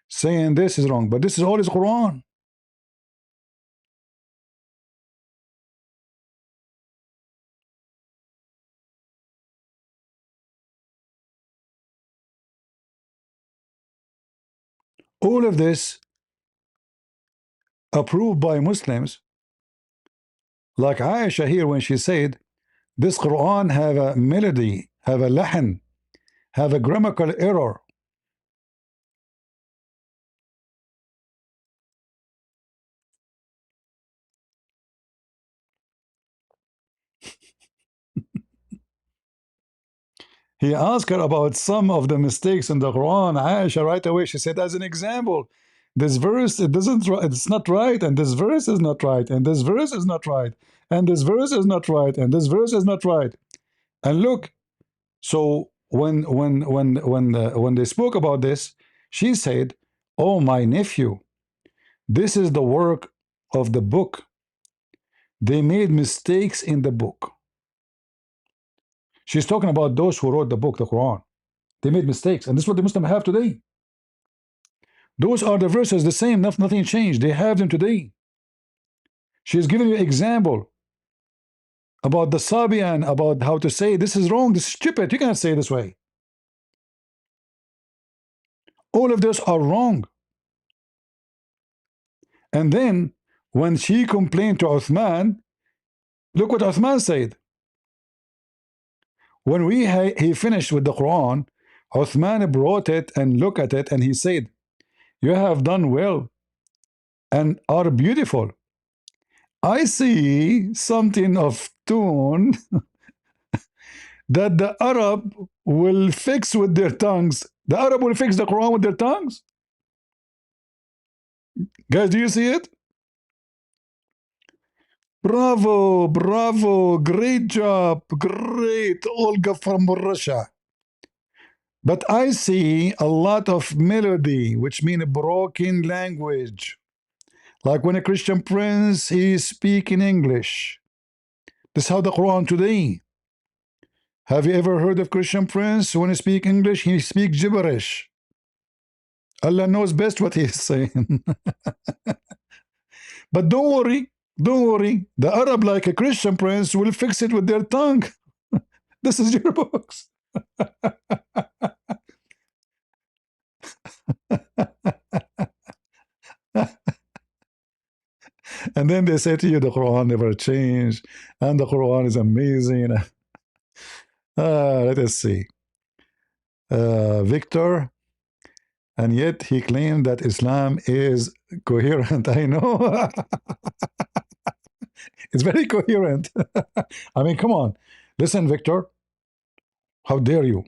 Saying this is wrong. But this is all is Quran. All of this approved by Muslims, like Aisha here when she said, this Quran have a melody, have a lahan, have a grammatical error. He asked her about some of the mistakes in the Quran. Aisha right away, she said, as an example, this verse, it's not right, and this verse is not right, and this verse is not right, and this verse is not right, and this verse is not right. And look, so when they spoke about this, she said, "Oh, my nephew, this is the work of the book. They made mistakes in the book." She's talking about those who wrote the book, the Quran. They made mistakes, and this is what the Muslims have today. Those are the verses, the same, nothing changed. They have them today. She's giving you an example about the Sabian, about how to say this is wrong, this is stupid. You cannot say it this way. All of those are wrong. And then when she complained to Uthman, look what Uthman said. When he finished with the Quran, Uthman brought it and looked at it and he said, you have done well and are beautiful. I see something of tune that the Arab will fix with their tongues. The Arab will fix the Quran with their tongues. Guys, do you see it? Bravo, bravo, great job, great, Olga from Russia. But I see a lot of melody, which means a broken language. Like when a Christian prince, he speak in English. This is how the Quran today. Have you ever heard of Christian prince? When he speak English, he speak gibberish. Allah knows best what he is saying. But don't worry, don't worry. The Arab, like a Christian prince, will fix it with their tongue. This is your books. And then they say to you, the Quran never changed, and the Quran is amazing. Let us see. Victor, and yet he claimed that Islam is coherent. I know. It's very coherent. I mean, come on. Listen, Victor, how dare you?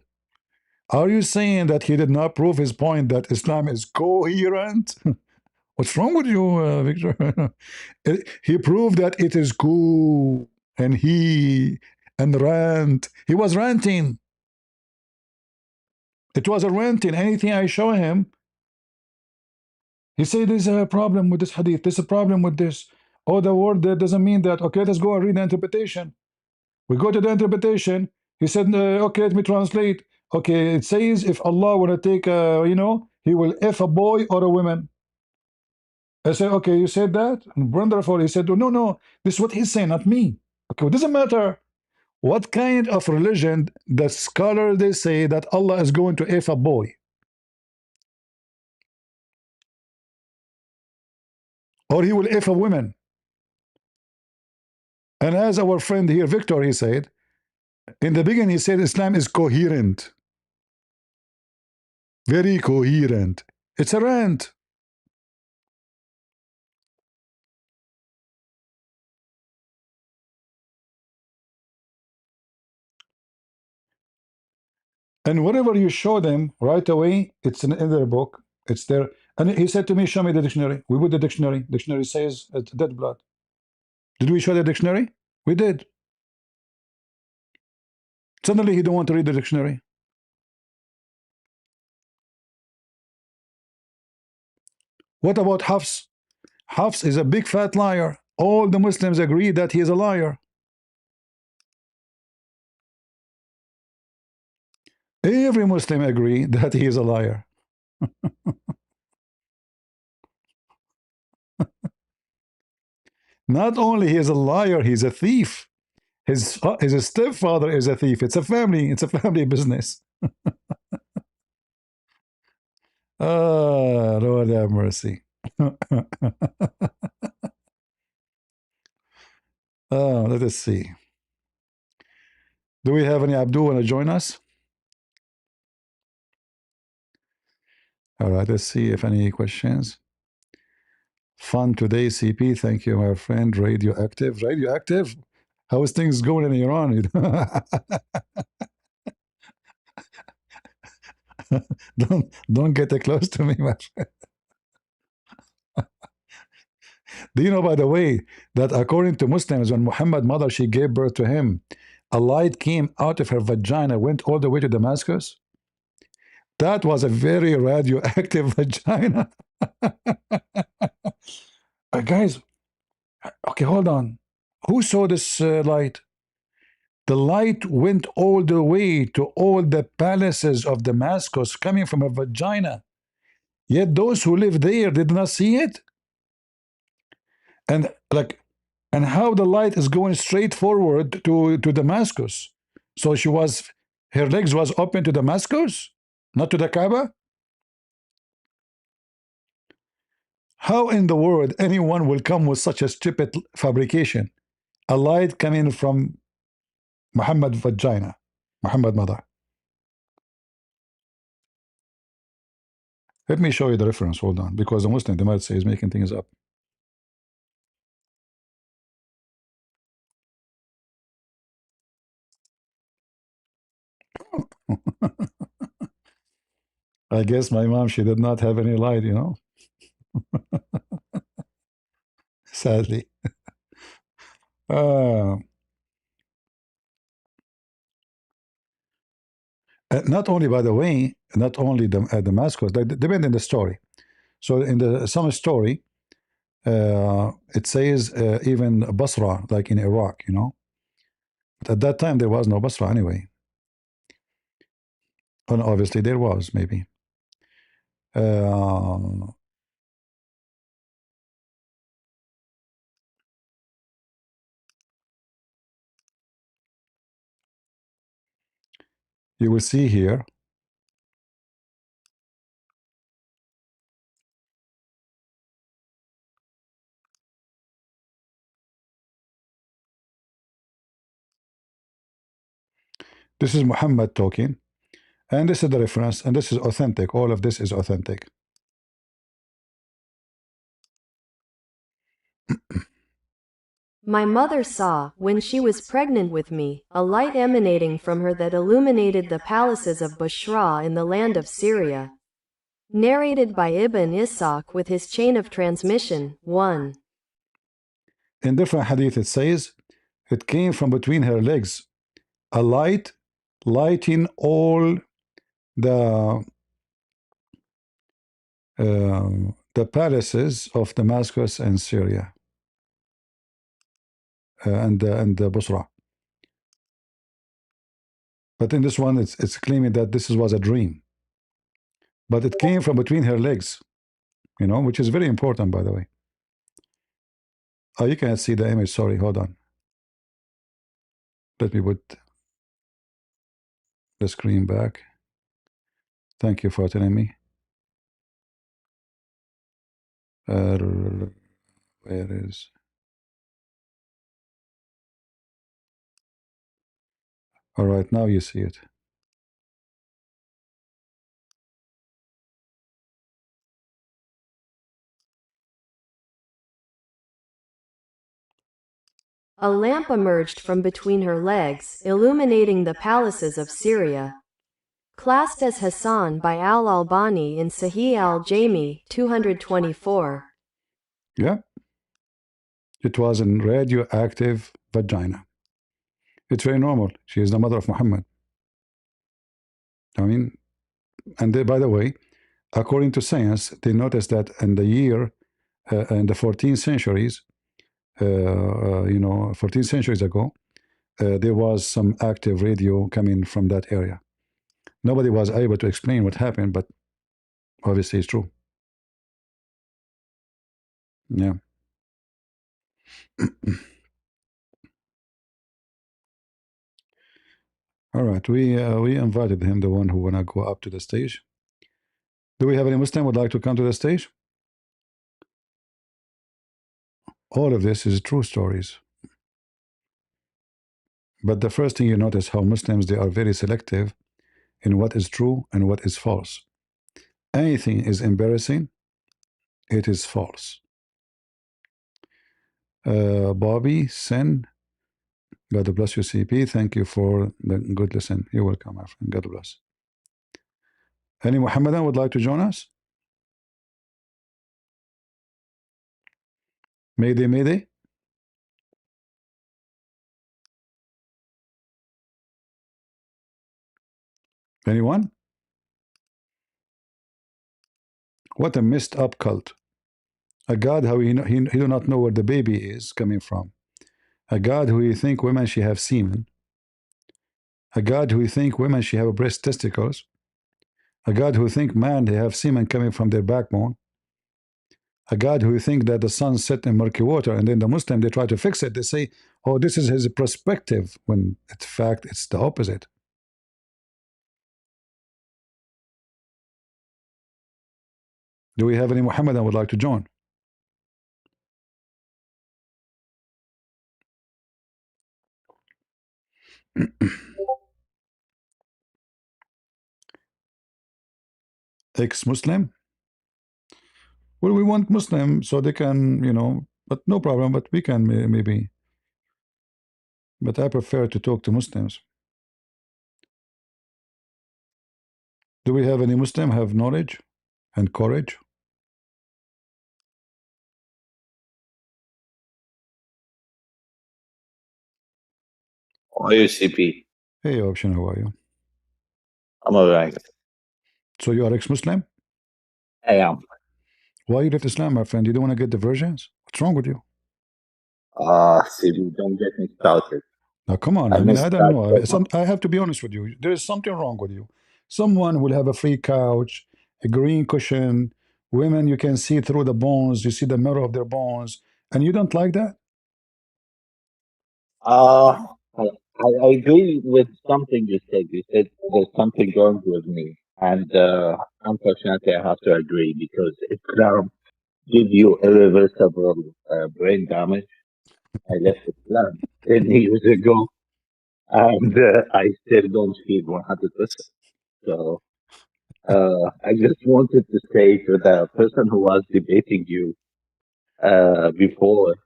Are you saying that he did not prove his point that Islam is coherent? What's wrong with you, Victor? He proved that it is cool, and rant. He was ranting. It was a ranting. Anything I show him, he said there's a problem with this hadith. There's a problem with this. Oh, the word that doesn't mean that. Okay, let's go and read the interpretation. We go to the interpretation. He said, okay, let me translate. Okay, it says if Allah want to take, he will F a boy or a woman. I said, okay, you said that? And wonderful. He said, oh, no, this is what he's saying, not me. Okay, it doesn't matter what kind of religion the scholar they say that Allah is going to F a boy. Or he will F a woman. And as our friend here, Victor, he said, in the beginning, he said Islam is coherent. Very coherent. It's a rant. And whatever you show them right away, it's in their book. It's there. And he said to me, show me the dictionary. We put the dictionary. Dictionary says it's dead blood. Did we show the dictionary? We did. Suddenly he don't want to read the dictionary. What about Hafs? Hafs is a big fat liar. All the Muslims agree that he is a liar. Every Muslim agree that he is a liar. Not only he is a liar, he's a thief. His stepfather is a thief. It's a family business. Lord have mercy. Let us see. Do we have any Abdul want to join us? All right, let's see if any questions. Fun today, CP. Thank you, my friend. Radioactive. Radioactive? How is things going in Iran? don't get close to me, my friend. Do you know, by the way, that according to Muslims, when Muhammad's mother she gave birth to him, a light came out of her vagina, went all the way to Damascus? That was a very radioactive vagina. Guys, okay, hold on. Who saw this light? The light went all the way to all the palaces of Damascus coming from a vagina. Yet those who live there did not see it. And like, and how the light is going straight forward to Damascus. So her legs was open to Damascus, not to the Kaaba. How in the world anyone will come with such a stupid fabrication? A light coming from Muhammad vagina, Muhammad mother. Let me show you the reference. Hold on, because the Muslim they might say is making things up. I guess my mom she did not have any light, you know. Sadly. Uh, Not only, by the way, not only Damascus, depending on the story. So in some story, it says even Basra, like in Iraq, you know. But at that time, there was no Basra anyway. And obviously, there was, maybe. Uh, you will see here. This is Muhammad talking. And this is the reference. And this is authentic. All of this is authentic. My mother saw, when she was pregnant with me, a light emanating from her that illuminated the palaces of Bushra in the land of Syria. Narrated by Ibn Ishaq with his chain of transmission. 1. In different hadith, it says, it came from between her legs, a light lighting all the palaces of Damascus and Syria and Busra. But in this one, it's claiming that this was a dream. But it came from between her legs, you know, which is very important, by the way. Oh, you can't see the image. Sorry, hold on. Let me put the screen back. Thank you for telling me. Where is... All right, now you see it. A lamp emerged from between her legs, illuminating the palaces of Syria. Classed as Hassan by Al-Albani in Sahih al-Jami, 224. Yeah. It was a radioactive vagina. It's very normal. She is the mother of Muhammad. I mean, and they, by the way, according to science, they noticed that in the year, in the 14th centuries, 14 centuries ago, there was some active radio coming from that area. Nobody was able to explain what happened, but obviously it's true. Yeah. All right. We invited him, the one who wanna go up to the stage. Do we have any Muslim would like to come to the stage? All of this is true stories. But the first thing you notice how Muslims, they are very selective in what is true and what is false. Anything is embarrassing, it is false. Bobby, Sin, God bless you, CP. Thank you for the good lesson. You're welcome, my friend. God bless. Any Muhammadan would like to join us? Mayday, Mayday. Anyone? What a messed up cult. A God how he do not know where the baby is coming from. A God who you think women should have semen. A God who you think women should have breast testicles. A God who think man they have semen coming from their backbone. A God who you think that the sun set in murky water, and then the Muslim they try to fix it. They say, "Oh, this is his perspective," when in fact it's the opposite. Do we have any Muhammadan would like to join? Ex-Muslim? Well, we want Muslim so they can, but no problem. But we can maybe. But I prefer to talk to Muslims. Do we have any Muslim have knowledge and courage? How are you, CP? Hey, option, how are you? I'm alright. So you are ex-Muslim? I am. Why you left Islam, my friend? You don't want to get the versions? What's wrong with you? CP, don't get me started. Now, come on. I I mean, missed I don't that know. program. I have to be honest with you. There is something wrong with you. Someone will have a free couch, a green cushion, women you can see through the bones, you see the mirror of their bones, and you don't like that? Uh, I agree with something you said. You said there's something wrong with me. And unfortunately, I have to agree because it can give you irreversible brain damage. I left Islam 10 years ago and I still don't feel 100%. So I just wanted to say to the person who was debating you before,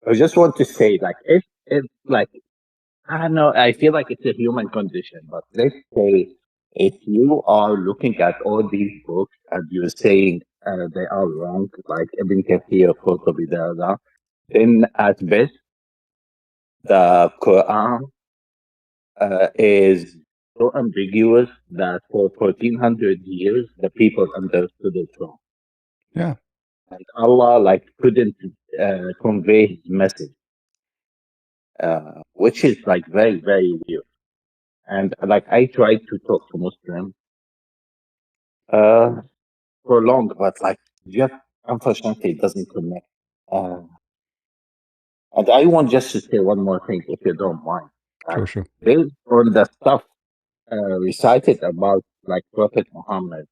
I just want to say, like, if like, I don't know, I feel like it's a human condition, but let's say if you are looking at all these books and you're saying they are wrong, like Ibn Kathir, Qurtubi, then at best, the Quran is so ambiguous that for 1400 years, the people understood it wrong. Yeah. And Allah, like, couldn't convey his message, which is, like, very, very weird. And, like, I tried to talk to Muslims for long, but, like, just unfortunately, it doesn't connect. And I want just to say one more thing, if you don't mind. Sure, sure. Based on the stuff recited about, like, Prophet Muhammad,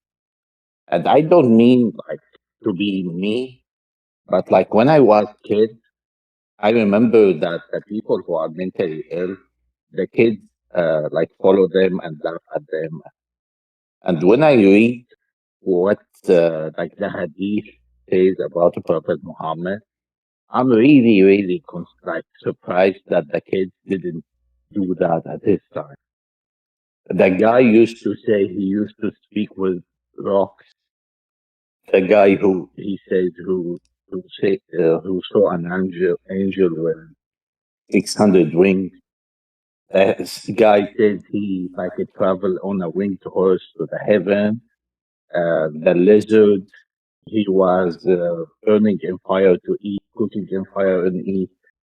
and I don't mean, like, to be me, but, like, when I was kid, I remember that the people who are mentally ill, the kids like follow them and laugh at them. And when I read what like the hadith says about Prophet Muhammad, I'm really, really like surprised that the kids didn't do that at his time. The guy used to say he used to speak with rocks. The guy who he says who saw an angel with 600 wings. This guy said he like he traveled on a winged horse to the heaven. The lizard, he was burning in fire to eat, cooking in fire and eat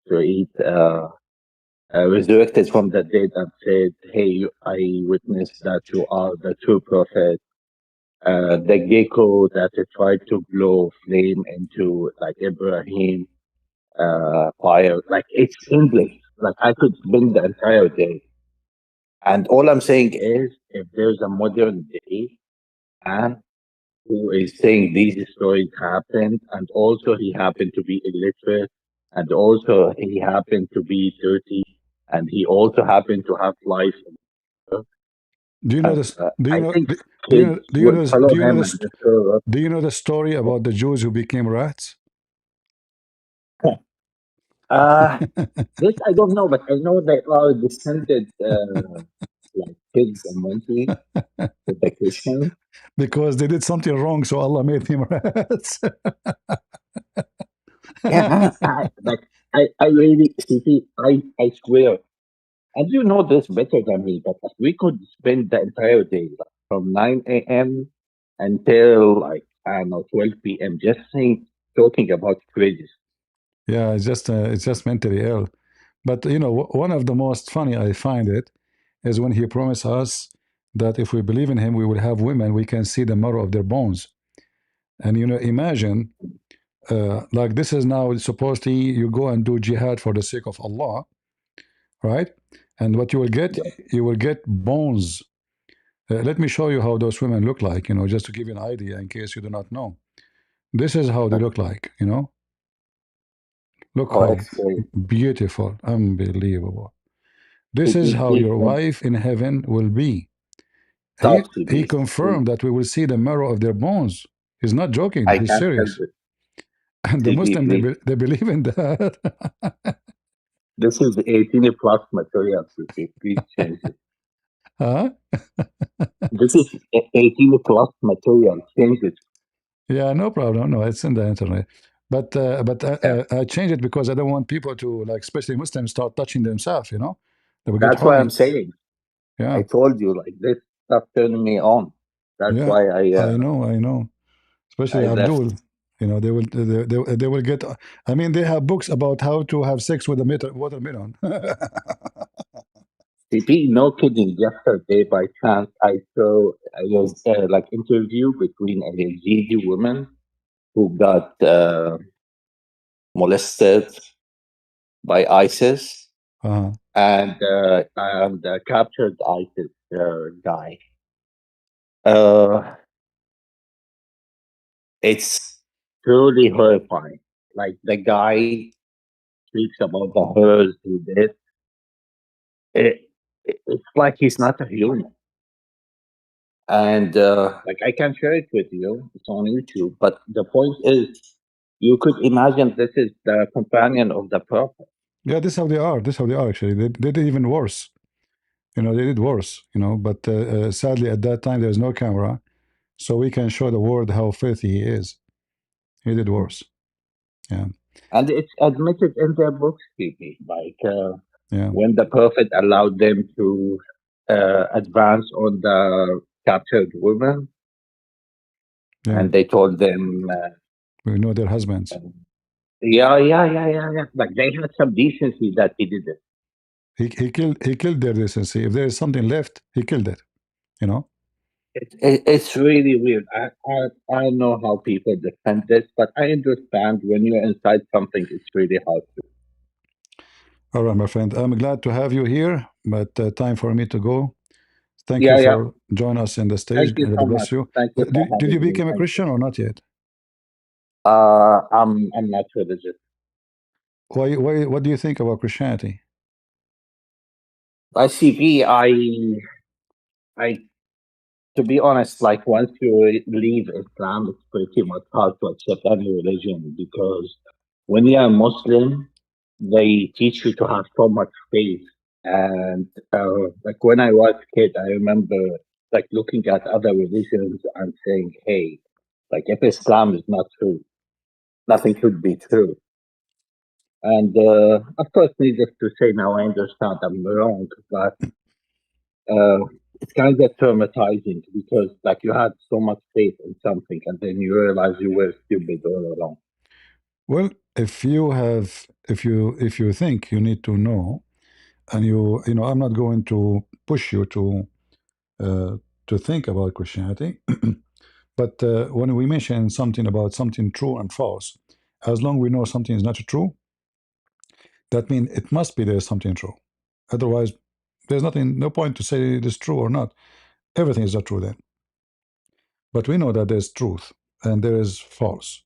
to eat. Resurrected from the dead and said, "Hey, I witnessed that you are the true prophet." The gecko that tried to blow flame into like Ibrahim fire, like it's endless. Like I could spend the entire day. And all I'm saying is, if there's a modern day man who is saying these stories happened, and also he happened to be illiterate, and also he happened to be dirty, and he also happened to have life. Do you know this? Do you I know? think Do you kids know? Do you will know? follow Do you know him and this? just grow up. Do you know the story about the Jews who became rats? Uh, this I don't know, but I know they are descended like pigs and monkeys with the Christians. Because they did something wrong, so Allah made him rats. Yeah, man, I really see, I swear. And you know this better than me, but like, we could spend the entire day, like from 9 a.m. until like, I don't know, 12 p.m. just talking about crazy. Yeah, it's just mentally ill. But you know, one of the most funny I find it is when he promised us that if we believe in him, we will have women we can see the marrow of their bones. And you know, imagine like this is now supposedly you go and do jihad for the sake of Allah, right? And what you will get bones. Let me show you how those women look like. You know, just to give you an idea in case you do not know. This is how they look like. You know, look Oh, how it's great. beautiful, unbelievable. This is CP, how please your don't wife in heaven will be. stop, He CP. Please. confirmed that we will see the marrow of their bones. He's not joking. I He's can't help serious. it. And the CP, Muslim please. they believe in that. This is 18 plus material, CP. Please change it. Huh? This is 18 plus material. Change it. Yeah, no problem. No, it's in the internet. But Yeah. I changed it because I don't want people to like, especially Muslims, start touching themselves. You know, they will get That's why I'm horny. saying. I Yeah, told you, like, this stuff turned me on. That's yeah. why I know. Especially I left. Abdul. You know, they will get. I mean, they have books about how to have sex with a watermelon. CP, no kidding. Yesterday, by chance, I was like interview between a Yazidi woman who got molested by ISIS uh, and captured ISIS guy. Uh, it's truly horrifying. Like the guy speaks about the horrors he did. It, it's like he's not a human. And like I can share it with you. It's on YouTube. But the point is, you could imagine this is the companion of the prophet. yeah, this is how they are. This is how they are. Actually, they did even worse. You know, they did worse. You know, but sadly, at that time, there's no camera, so we can show the world how filthy he is. He did worse. Yeah, And it's admitted in their books, PP. Like yeah, when the prophet allowed them to advance on the captured women, yeah. and they told them, We know their husbands. yeah. Like they had some decency that he did it. He killed their decency. If there is something left, he killed it. You know. It's really weird. I know how people defend this, but I understand when you're inside something, it's really hard to. All right, my friend. I'm glad to have you here, but time for me to go. Thank you Yeah. for joining us in the stage. Thank you God so much. bless you. Thank you for Did you having me. become a Thank you. Christian or not yet? I'm not religious. Why? What do you think about Christianity? ICP, I, to be honest, like once you leave Islam, it's pretty much hard to accept any religion because when you're a Muslim, they teach you to have so much faith. And like when I was a kid, I remember like looking at other religions and saying, "Hey, like if Islam is not true, nothing should be true." And of course, needless to say, now I understand I'm wrong, but uh, it's kind of traumatizing because like you had so much faith in something, and then you realize you were stupid all along. Well, if you think you need to know, and you know, I'm not going to push you uh, to think about Christianity, but when we mention something about something true and false, as long we know something is not true, that means it must be there's something true. Otherwise, there's nothing, no point to say it is true or not. Everything is not true then. But we know that there's truth and there is false.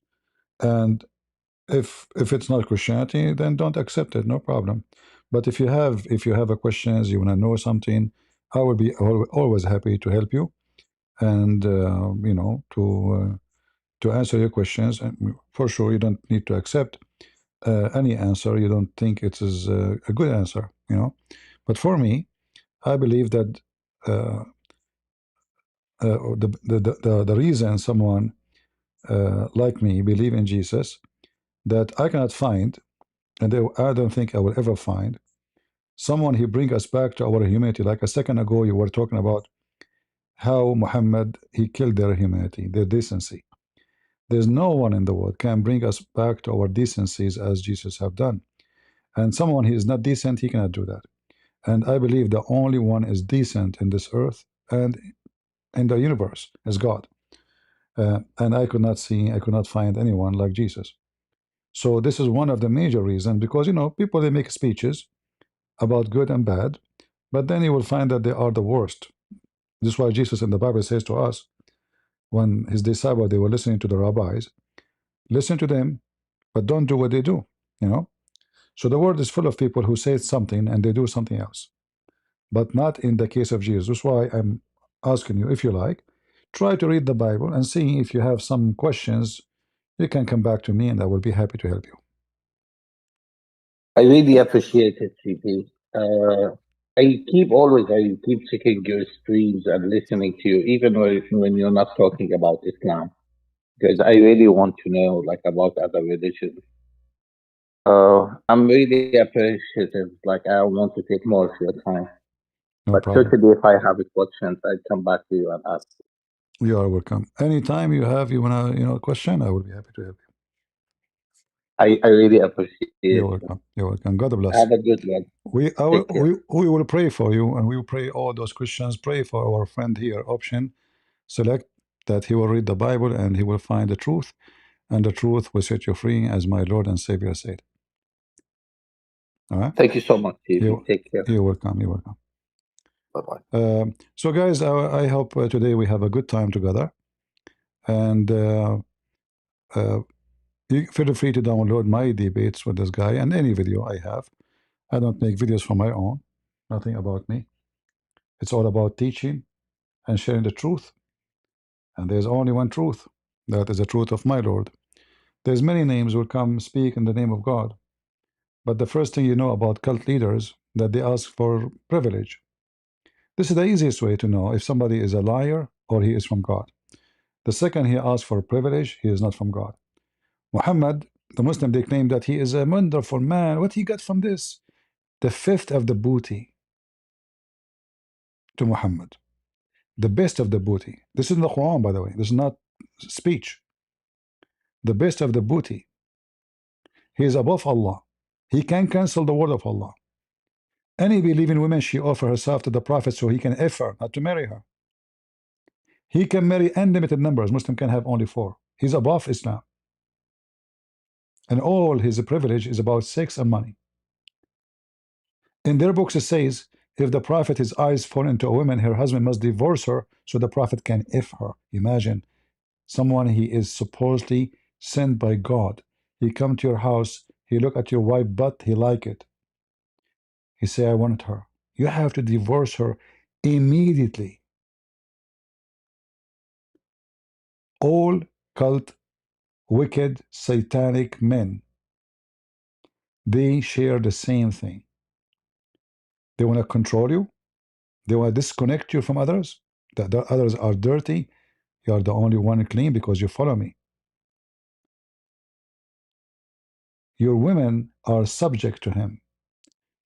And if it's not Christianity, then don't accept it. No problem. But if you have a questions, you want to know something, I will be always happy to help you, and to answer your questions. And for sure, you don't need to accept any answer you don't think it is a good answer. But for me, I believe that the reason someone like me believe in Jesus, that I cannot find, and I don't think I will ever find someone who bring us back to our humanity. Like a second ago, you were talking about how Muhammad he killed their humanity, their decency. There's no one in the world can bring us back to our decencies as Jesus have done. And someone who is not decent, he cannot do that. And I believe the only one is decent in this earth and in the universe is God. And I could not find anyone like Jesus. So this is one of the major reasons, because people they make speeches about good and bad, but then you will find that they are the worst. This is why Jesus in the Bible says to us, when his disciples they were listening to the rabbis, listen to them, but don't do what they do. You know. So the world is full of people who say something and they do something else, but not in the case of Jesus. That's why I'm asking you, if you like, try to read the Bible and see if you have some questions. You can come back to me, and I will be happy to help you. I really appreciate it, CP. I keep checking your streams and listening to you, even when you're not talking about Islam, because I really want to know like about other religions. I'm really appreciative. Like I want to take more of your time, No but problem. certainly if I have a questions, I'd come back to you and ask. You are welcome. Anytime you wanna question, I will be happy to help I really appreciate you. it. You're welcome. You're welcome. God bless. Have a good one. Take care. We will pray for you, and we will pray all those Christians. Pray for our friend here. Option select that he will read the Bible and he will find the truth, and the truth will set you free, as my Lord and Savior said. All right. Thank you so much, CP. You Take care. you're welcome. You're welcome. Bye bye. So guys, I hope today we have a good time together, and uh, you feel free to download my debates with this guy and any video I have. I don't make videos for my own. Nothing about me. It's all about teaching and sharing the truth. And there's only one truth. That is the truth of my Lord. There's many names will come speak in the name of God. But the first thing you know about cult leaders, that they ask for privilege. This is the easiest way to know if somebody is a liar or he is from God. The second he asks for privilege, he is not from God. Muhammad, the Muslim, they claim that he is a wonderful man. What he got from this? The fifth of the booty to Muhammad. The best of the booty. This is in the Quran, by the way. This is not speech. The best of the booty. He is above Allah. He can cancel the word of Allah. Any believing woman, she offer herself to the Prophet so he can F her, not to marry her. He can marry unlimited numbers. Muslim can have only 4. He's above Islam. And all his privilege is about sex and money. In their books it says, if the Prophet, his eyes fall into a woman, her husband must divorce her so the Prophet can F her. Imagine someone he is supposedly sent by God. He come to your house, he look at your wife butt, he like it. He say, I want her. You have to divorce her immediately. All cult, wicked, satanic men, they share the same thing. They want to control you. They want to disconnect you from others. That the others are dirty. You are the only one clean because you follow me. Your women are subject to him.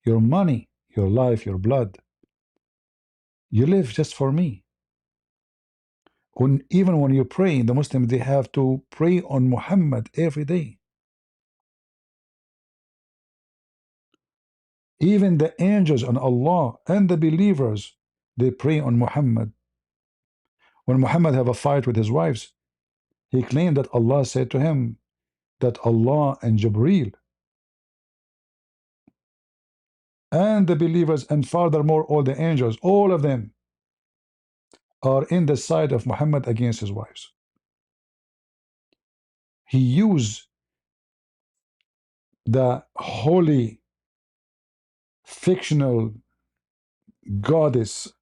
Your money, your life, your blood. You live just for me. Even when you pray, the Muslims, they have to pray on Muhammad every day. Even the angels and Allah and the believers, they pray on Muhammad. When Muhammad have a fight with his wives, he claimed that Allah said to him that Allah and Jibreel and the believers, and furthermore all the angels, all of them are in the side of Muhammad against his wives. He used the holy fictional goddess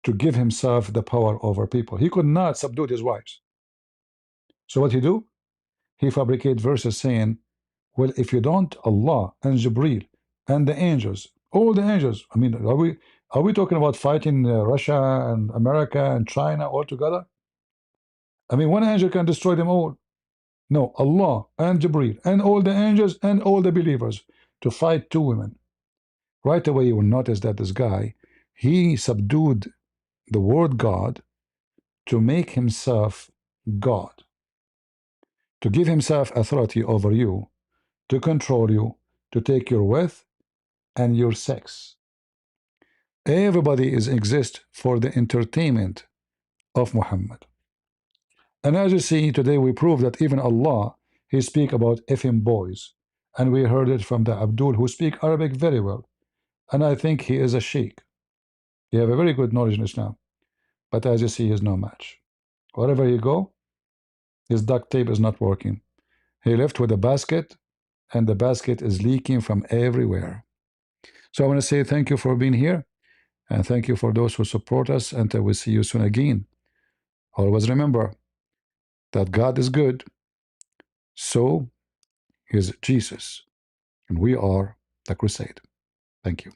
to give himself the power over people. He could not subdue his wives. So what he do? He fabricate verses saying, well, if you don't, Allah and Jibreel and the angels, all the angels, I mean, are we talking about fighting Russia and America and China all together? I mean, one angel can destroy them all. No, Allah and Jibreel and all the angels and all the believers to fight two women. Right away, you will notice that this guy, he subdued the word God to make himself God, to give himself authority over you, to control you, to take your wealth and your sex. Everybody is exist for the entertainment of Muhammad. And as you see, today we prove that even Allah, he speak about effing boys. And we heard it from the Abdul, who speak Arabic very well. And I think he is a sheikh. He have a very good knowledge in Islam. But as you see, he is no match. Wherever he go, his duct tape is not working. He left with a basket, and the basket is leaking from everywhere. So I want to say thank you for being here, and thank you for those who support us, and I will see you soon again. Always remember that God is good, so is Jesus, and we are the Crusade. Thank you.